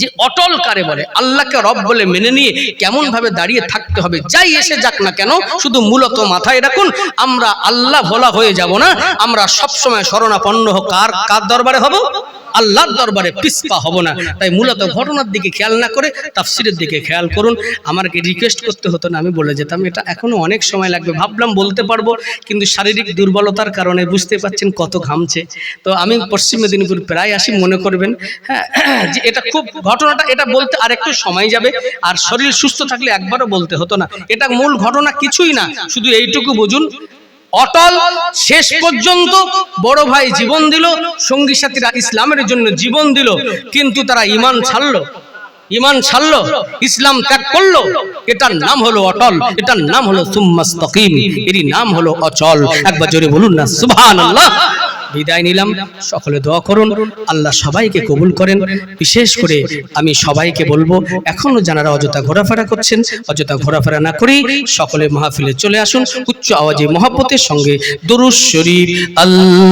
যে অটল কারে বলে। আল্লাহকে রব বলে মেনে নিয়ে কেমন ভাবে দাঁড়িয়ে থাকতে হবে, যাই এসে যাক না কেন। শুধু মূলত মাথায় রাখুন, আমরা আল্লাহ ভোলা হয়ে যাব না, আমরা সব সময় শরণাপন্ন কার দরবারে হব? আল্লাহর দরবারে পিছপা হব না। তাই মূলত ঘটনার দিকে খেয়াল না করে তাফসীরের দিকে খেয়াল করুন। আমাকে রিকোয়েস্ট করতে হতো না, আমি বলে যেতাম। এটা এখনো অনেক সময় লাগবে, ভাবলাম বলতে পারবো, কিন্তু শারীরিক দুর্বলতার কারণে বুঝতে পাচ্ছেন কত ঘামছে। তো আমি পশ্চিম মেদিনীপুর প্রায় আসি, মনে করবেন হ্যাঁ, যে এটা খুব ঘটনাটা, এটা বলতে আর একটু সময় যাবে। আর শরীর সুস্থ থাকলে একবারও বলতে হতো না। এটা মূল ঘটনা কিছুই না, শুধু এইটুকু বুঝুন, অটল শেষ পর্যন্ত বড় ভাই জীবন দিল, সঙ্গী সাথীরা ইসলামের জন্য জীবন দিল, কিন্তু তারা ঈমান ছাড়লো, ইসলাম ত্যাগ করলো। এটার নাম হলো অটল, এটার নাম হলো সুম্মাস্তাকিম, এরই নাম হলো অচল। একবার জোরে বলুন না সুবহানাল্লাহ। বিদায় নিলাম, সকলে দোয়া করুন, আল্লাহ সবাইকে কবুল করেন। বিশেষ করে আমি সবাইকে বলবো, এখনো যারা অযথা ঘোরাফেরা করছেন, অযথা ঘোরাফেরা না করেই সকলে মাহফিলে চলে আসুন, উচ্চ আওয়াজে মহব্বতের সঙ্গে দুরূদ শরীফ আল্লাহ।